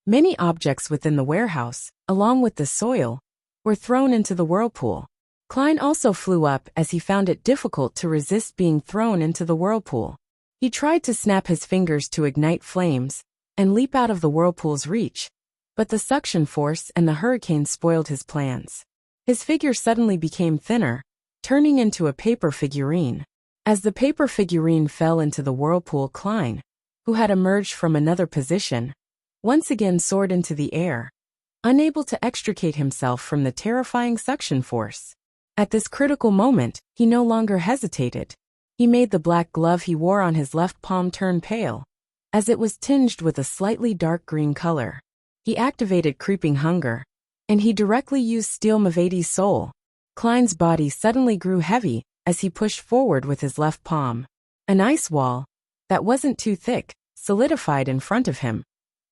A: Many objects within the warehouse, along with the soil, were thrown into the whirlpool. Klein also flew up as he found it difficult to resist being thrown into the whirlpool. He tried to snap his fingers to ignite flames and leap out of the whirlpool's reach, but the suction force and the hurricane spoiled his plans. His figure suddenly became thinner, turning into a paper figurine. As the paper figurine fell into the whirlpool, Klein, who had emerged from another position, once again soared into the air, unable to extricate himself from the terrifying suction force. At this critical moment, he no longer hesitated. He made the black glove he wore on his left palm turn pale, as it was tinged with a slightly dark green color. He activated Creeping Hunger, and he directly used Steel Mavadi's soul. Klein's body suddenly grew heavy as he pushed forward with his left palm. An ice wall, that wasn't too thick, solidified in front of him,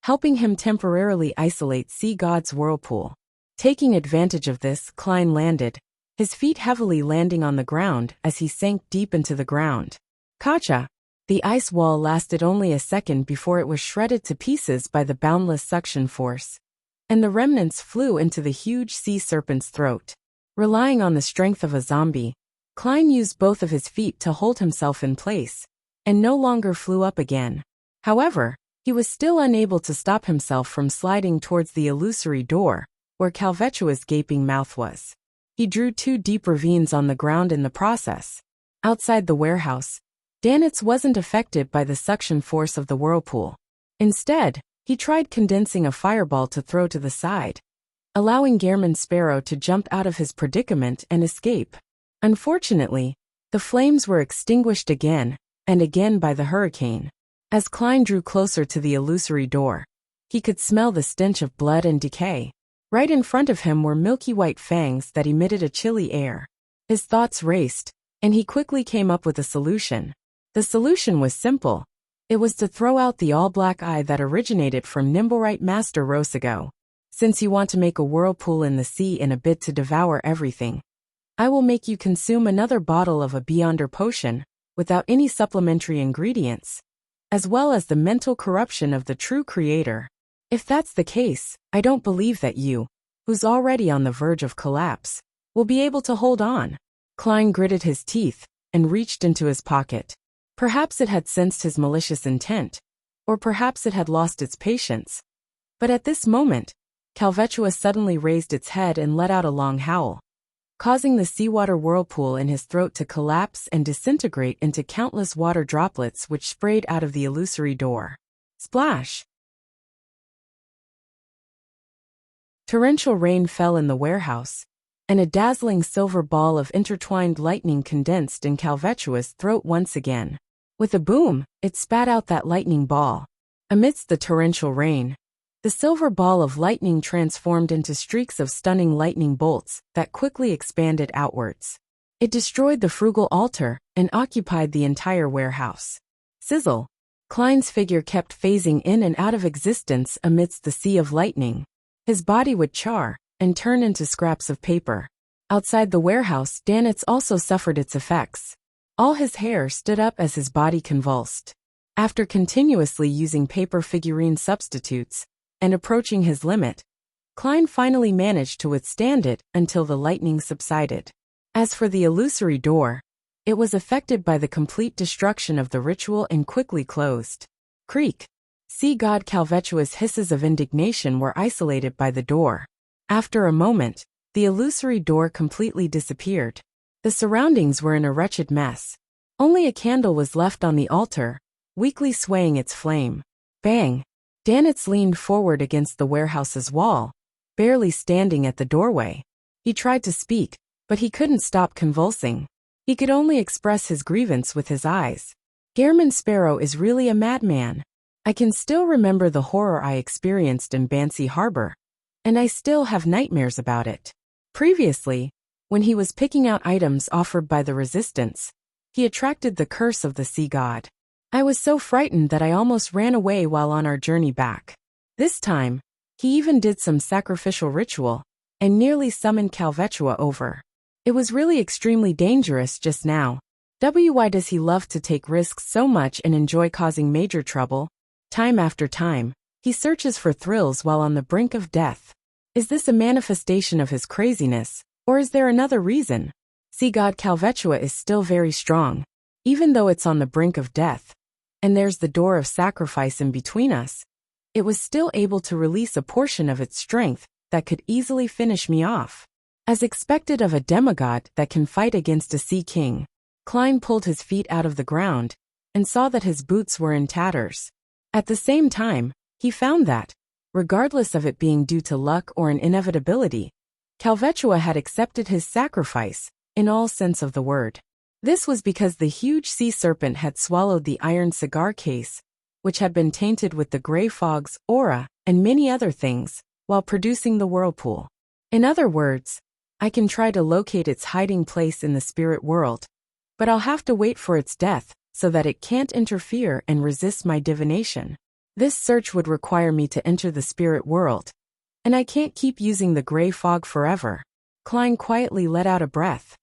A: helping him temporarily isolate Sea God's whirlpool. Taking advantage of this, Klein landed, his feet heavily landing on the ground as he sank deep into the ground. Kacha! The ice wall lasted only a second before it was shredded to pieces by the boundless suction force, and the remnants flew into the huge sea serpent's throat. Relying on the strength of a zombie, Klein used both of his feet to hold himself in place, and no longer flew up again. However, he was still unable to stop himself from sliding towards the illusory door, where Calvetua's gaping mouth was. He drew 2 deep ravines on the ground in the process. Outside the warehouse, Danitz wasn't affected by the suction force of the whirlpool. Instead, he tried condensing a fireball to throw to the side, allowing Gehrman Sparrow to jump out of his predicament and escape. Unfortunately, the flames were extinguished again and again by the hurricane. As Klein drew closer to the illusory door, he could smell the stench of blood and decay. Right in front of him were milky white fangs that emitted a chilly air. His thoughts raced, and he quickly came up with a solution. The solution was simple. It was to throw out the all-black eye that originated from Nimblerite Master Rosago. Since you want to make a whirlpool in the sea in a bid to devour everything, I will make you consume another bottle of a Beyonder potion, without any supplementary ingredients, as well as the mental corruption of the true creator. If that's the case, I don't believe that you, who's already on the verge of collapse, will be able to hold on. Klein gritted his teeth and reached into his pocket. Perhaps it had sensed his malicious intent, or perhaps it had lost its patience. But at this moment, Calvetua suddenly raised its head and let out a long howl, causing the seawater whirlpool in his throat to collapse and disintegrate into countless water droplets which sprayed out of the illusory door. Splash! Torrential rain fell in the warehouse, and a dazzling silver ball of intertwined lightning condensed in Calvetua's throat once again. With a boom, it spat out that lightning ball. Amidst the torrential rain, the silver ball of lightning transformed into streaks of stunning lightning bolts that quickly expanded outwards. It destroyed the frugal altar and occupied the entire warehouse. Sizzle! Klein's figure kept phasing in and out of existence amidst the sea of lightning. His body would char and turn into scraps of paper. Outside the warehouse, Danitz also suffered its effects. All his hair stood up as his body convulsed. After continuously using paper figurine substitutes and approaching his limit, Klein finally managed to withstand it until the lightning subsided. As for the illusory door, it was affected by the complete destruction of the ritual and quickly closed. Creak! Sea god Calvetua's hisses of indignation were isolated by the door. After a moment, the illusory door completely disappeared. The surroundings were in a wretched mess. Only a candle was left on the altar, weakly swaying its flame. Bang! Danitz leaned forward against the warehouse's wall, barely standing at the doorway. He tried to speak, but he couldn't stop convulsing. He could only express his grievance with his eyes. Gehrman Sparrow is really a madman. I can still remember the horror I experienced in Bansi Harbor, and I still have nightmares about it. Previously, when he was picking out items offered by the resistance, he attracted the curse of the sea god. I was so frightened that I almost ran away while on our journey back. This time, he even did some sacrificial ritual and nearly summoned Calvetua over. It was really extremely dangerous just now. Why does he love to take risks so much and enjoy causing major trouble? Time after time, he searches for thrills while on the brink of death. Is this a manifestation of his craziness, or is there another reason? Sea god Calvetua is still very strong, even though it's on the brink of death, and there's the door of sacrifice in between us. It was still able to release a portion of its strength that could easily finish me off. As expected of a demigod that can fight against a sea king, Klein pulled his feet out of the ground and saw that his boots were in tatters. At the same time, he found that, regardless of it being due to luck or an inevitability, Calvetua had accepted his sacrifice, in all sense of the word. This was because the huge sea serpent had swallowed the iron cigar case, which had been tainted with the gray fog's aura and many other things, while producing the whirlpool. In other words, I can try to locate its hiding place in the spirit world, but I'll have to wait for its death so that it can't interfere and resist my divination. This search would require me to enter the spirit world, And I can't keep using the gray fog forever. Klein quietly let out a breath.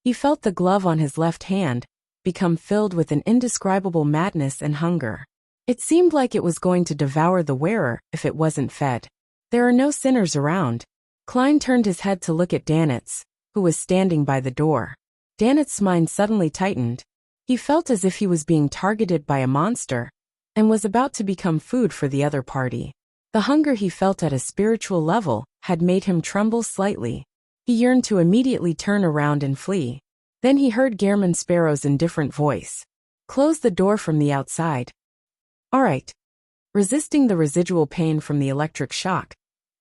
A: He felt the glove on his left hand become filled with an indescribable madness and hunger. It seemed like it was going to devour the wearer if it wasn't fed. There are no sinners around. Klein turned his head to look at Danitz, who was standing by the door. Danitz's mind suddenly tightened. He felt as if he was being targeted by a monster and was about to become food for the other party. The hunger he felt at a spiritual level had made him tremble slightly. He yearned to immediately turn around and flee. Then he heard Gehrman Sparrow's indifferent voice. "Close the door from the outside." "All right." Resisting the residual pain from the electric shock,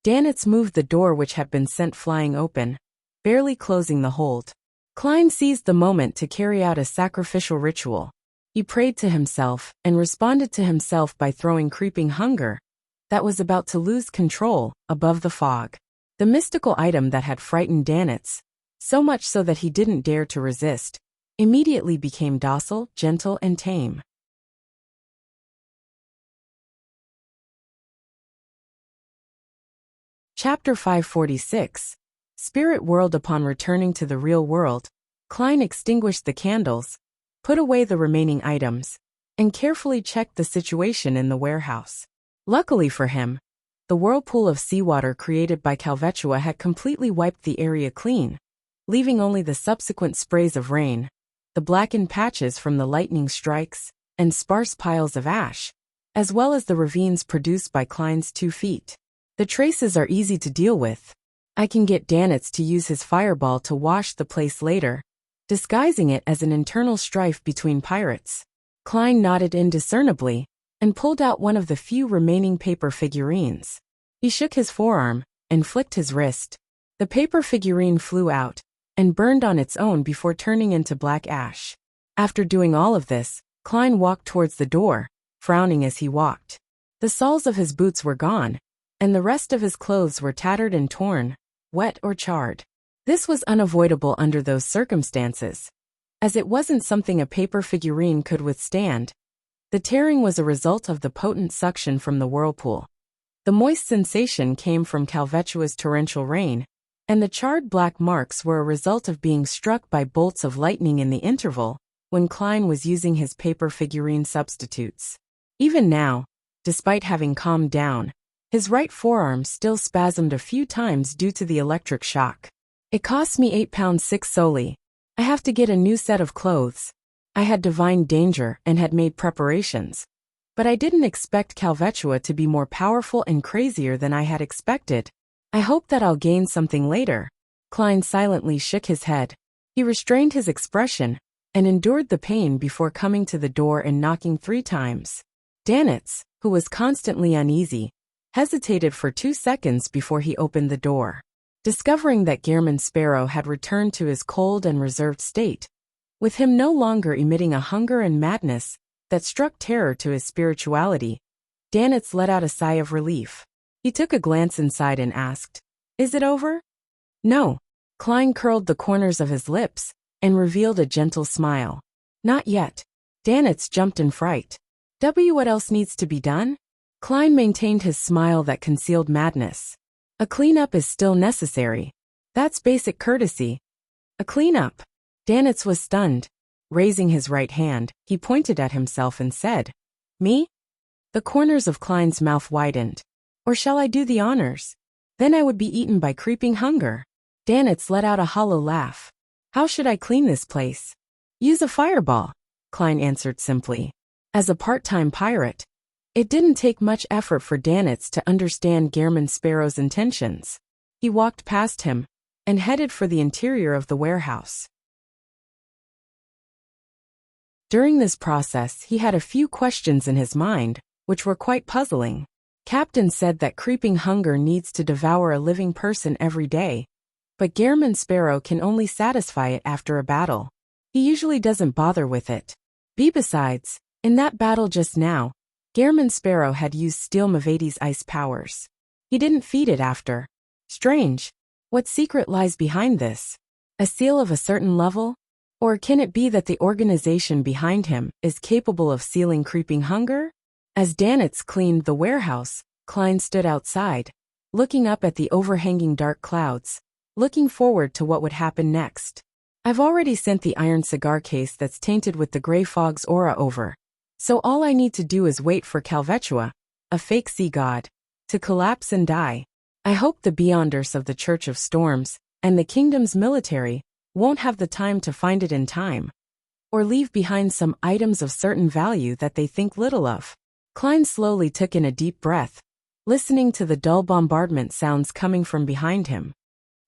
A: Danitz moved the door which had been sent flying open, barely closing the hold. Klein seized the moment to carry out a sacrificial ritual. He prayed to himself and responded to himself by throwing creeping hunger that was about to lose control above the fog. The mystical item that had frightened Danitz, so much so that he didn't dare to resist, immediately became docile, gentle, and tame. Chapter 546. Spirit World. Upon returning to the real world, Klein extinguished the candles, put away the remaining items, and carefully checked the situation in the warehouse. Luckily for him, the whirlpool of seawater created by Calvetua had completely wiped the area clean, leaving only the subsequent sprays of rain, the blackened patches from the lightning strikes, and sparse piles of ash, as well as the ravines produced by Klein's 2 feet. The traces are easy to deal with. I can get Danitz to use his fireball to wash the place later, disguising it as an internal strife between pirates. Klein nodded indiscernibly and pulled out one of the few remaining paper figurines. He shook his forearm and flicked his wrist. The paper figurine flew out and burned on its own before turning into black ash. After doing all of this, Klein walked towards the door, frowning as he walked. The soles of his boots were gone, and the rest of his clothes were tattered and torn, wet or charred. This was unavoidable under those circumstances, as it wasn't something a paper figurine could withstand. The tearing was a result of the potent suction from the whirlpool. The moist sensation came from Calvetua's torrential rain, and the charred black marks were a result of being struck by bolts of lightning in the interval when Klein was using his paper figurine substitutes. Even now, despite having calmed down, his right forearm still spasmed a few times due to the electric shock. "It cost me £8.6 solely. I have to get a new set of clothes. I had divined danger and had made preparations. But I didn't expect Calvetua to be more powerful and crazier than I had expected. I hope that I'll gain something later." Klein silently shook his head. He restrained his expression and endured the pain before coming to the door and knocking 3 times. Danitz, who was constantly uneasy, hesitated for 2 seconds before he opened the door. Discovering that Gehrman Sparrow had returned to his cold and reserved state, with him no longer emitting a hunger and madness that struck terror to his spirituality, Danitz let out a sigh of relief. He took a glance inside and asked, "Is it over?" "No." Klein curled the corners of his lips and revealed a gentle smile. "Not yet." Danitz jumped in fright. What else needs to be done?" Klein maintained his smile that concealed madness. "A cleanup is still necessary. That's basic courtesy." "A cleanup?" Danitz was stunned. Raising his right hand, he pointed at himself and said, "Me?" The corners of Klein's mouth widened. "Or shall I do the honors? Then I would be eaten by creeping hunger." Danitz let out a hollow laugh. "How should I clean this place?" "Use a fireball," Klein answered simply. As a part-time pirate, it didn't take much effort for Danitz to understand Gehrman Sparrow's intentions. He walked past him and headed for the interior of the warehouse. During this process, he had a few questions in his mind, which were quite puzzling. Captain said that creeping hunger needs to devour a living person every day, but Gehrman Sparrow can only satisfy it after a battle. He usually doesn't bother with it. Besides, in that battle just now, Gehrman Sparrow had used Steel Mavati's ice powers. He didn't feed it after. Strange. What secret lies behind this? A seal of a certain level? Or can it be that the organization behind him is capable of sealing creeping hunger? As Danitz cleaned the warehouse, Klein stood outside, looking up at the overhanging dark clouds, looking forward to what would happen next. I've already sent the iron cigar case that's tainted with the gray fog's aura over, so all I need to do is wait for Calvetua, a fake sea god, to collapse and die. I hope the Beyonders of the Church of Storms and the kingdom's military won't have the time to find it in time, or leave behind some items of certain value that they think little of. Klein slowly took in a deep breath, listening to the dull bombardment sounds coming from behind him.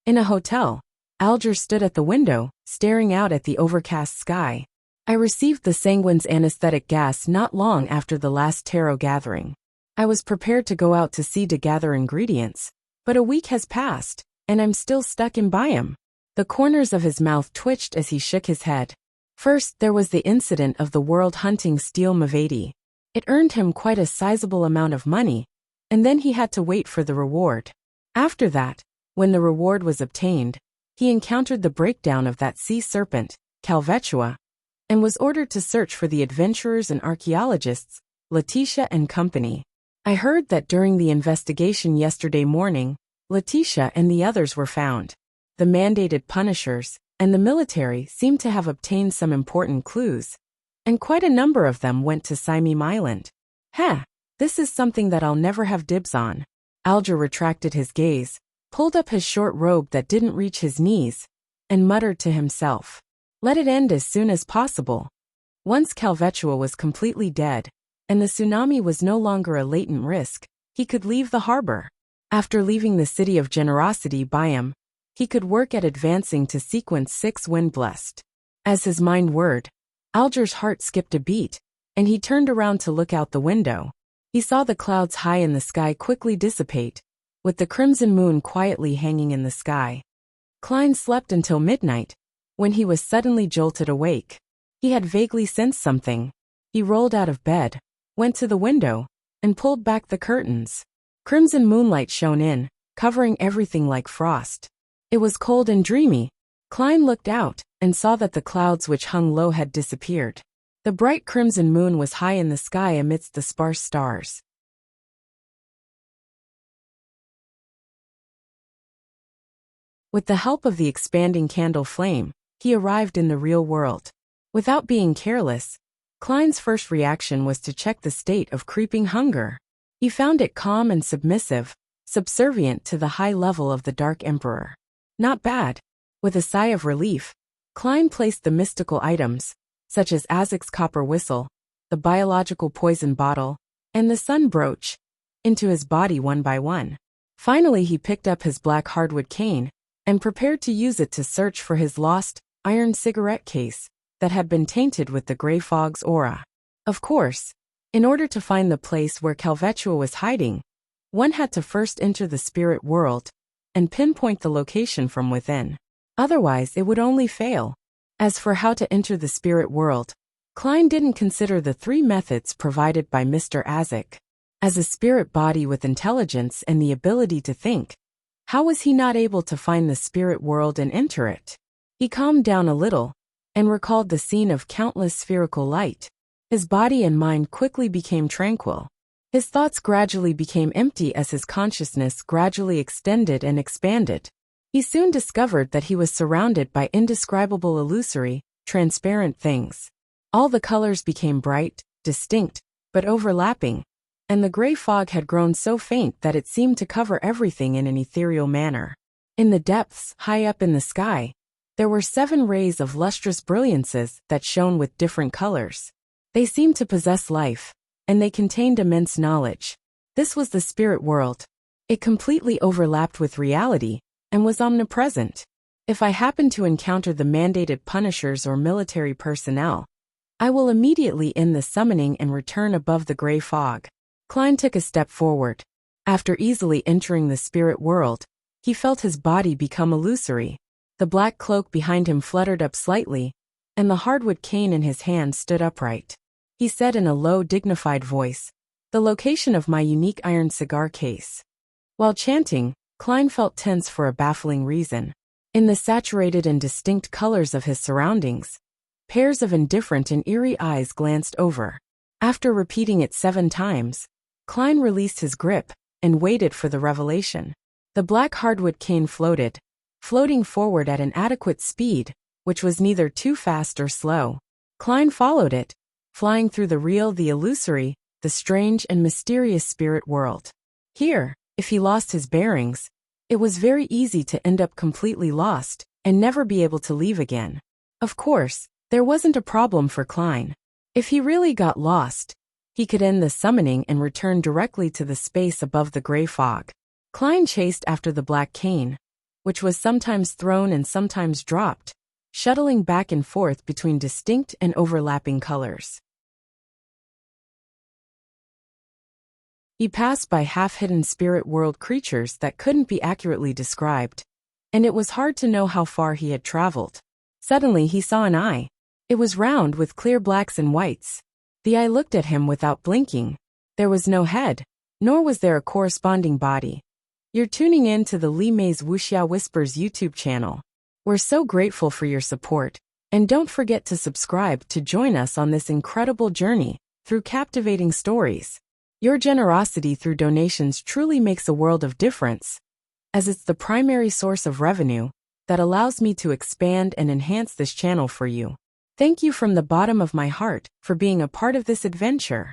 A: In a hotel, Alger stood at the window, staring out at the overcast sky. I received the sanguine's anesthetic gas not long after the last tarot gathering. I was prepared to go out to sea to gather ingredients, but a week has passed, and I'm still stuck in Byam. The corners of his mouth twitched as he shook his head. First, there was the incident of the world hunting Steel Mavadi. It earned him quite a sizable amount of money, and then he had to wait for the reward. After that, when the reward was obtained, he encountered the breakdown of that sea serpent, Calvetua, and was ordered to search for the adventurers and archaeologists, Letitia and company. I heard that during the investigation yesterday morning, Letitia and the others were found. The mandated punishers and the military seemed to have obtained some important clues, and quite a number of them went to Simeem Island. This is something that I'll never have dibs on. Alger retracted his gaze, pulled up his short robe that didn't reach his knees, and muttered to himself, "Let it end as soon as possible." Once Calvetua was completely dead, and the tsunami was no longer a latent risk, he could leave the harbor. After leaving the city of generosity Byam, he could work at advancing to sequence 6 Windblessed. As his mind whirred, Alger's heart skipped a beat, and he turned around to look out the window. He saw the clouds high in the sky quickly dissipate, with the crimson moon quietly hanging in the sky. Klein slept until midnight, when he was suddenly jolted awake. He had vaguely sensed something. He rolled out of bed, went to the window, and pulled back the curtains. Crimson moonlight shone in, covering everything like frost. It was cold and dreamy. Klein looked out and saw that the clouds which hung low had disappeared. The bright crimson moon was high in the sky amidst the sparse stars. With the help of the expanding candle flame, he arrived in the real world. Without being careless, Klein's first reaction was to check the state of creeping hunger. He found it calm and submissive, subservient to the high level of the Dark Emperor. Not bad. With a sigh of relief, Klein placed the mystical items, such as Azek's copper whistle, the biological poison bottle, and the sun brooch, into his body one by one. Finally he picked up his black hardwood cane, and prepared to use it to search for his lost, iron cigarette case, that had been tainted with the gray fog's aura. Of course, in order to find the place where Calvetua was hiding, one had to first enter the spirit world, and pinpoint the location from within. Otherwise it would only fail. As for how to enter the spirit world, Klein didn't consider the 3 methods provided by Mr. Azek. As a spirit body with intelligence and the ability to think, how was he not able to find the spirit world and enter it? He calmed down a little, and recalled the scene of countless spherical light. His body and mind quickly became tranquil. His thoughts gradually became empty as his consciousness gradually extended and expanded. He soon discovered that he was surrounded by indescribable illusory, transparent things. All the colors became bright, distinct, but overlapping, and the gray fog had grown so faint that it seemed to cover everything in an ethereal manner. In the depths, high up in the sky, there were 7 rays of lustrous brilliances that shone with different colors. They seemed to possess life, and they contained immense knowledge. This was the spirit world. It completely overlapped with reality, and was omnipresent. If I happen to encounter the mandated punishers or military personnel, I will immediately end the summoning and return above the gray fog. Klein took a step forward. After easily entering the spirit world, he felt his body become illusory. The black cloak behind him fluttered up slightly, and the hardwood cane in his hand stood upright. He said in a low, dignified voice, "The location of my unique iron cigar case." While chanting, Klein felt tense for a baffling reason. In the saturated and distinct colors of his surroundings, pairs of indifferent and eerie eyes glanced over. After repeating it 7 times, Klein released his grip and waited for the revelation. The black hardwood cane floating forward at an adequate speed, which was neither too fast or slow. Klein followed it, flying through the real, the illusory, the strange and mysterious spirit world. Here, if he lost his bearings, it was very easy to end up completely lost and never be able to leave again. Of course, there wasn't a problem for Klein. If he really got lost, he could end the summoning and return directly to the space above the gray fog. Klein chased after the black cane, which was sometimes thrown and sometimes dropped, shuttling back and forth between distinct and overlapping colors. He passed by half-hidden spirit world creatures that couldn't be accurately described, and it was hard to know how far he had traveled. Suddenly he saw an eye. It was round with clear blacks and whites. The eye looked at him without blinking. There was no head, nor was there a corresponding body. You're tuning in to the Li Mei's Wuxia Whispers YouTube channel. We're so grateful for your support, and don't forget to subscribe to join us on this incredible journey through captivating stories. Your generosity through donations truly makes a world of difference, as it's the primary source of revenue that allows me to expand and enhance this channel for you. Thank you from the bottom of my heart for being a part of this adventure.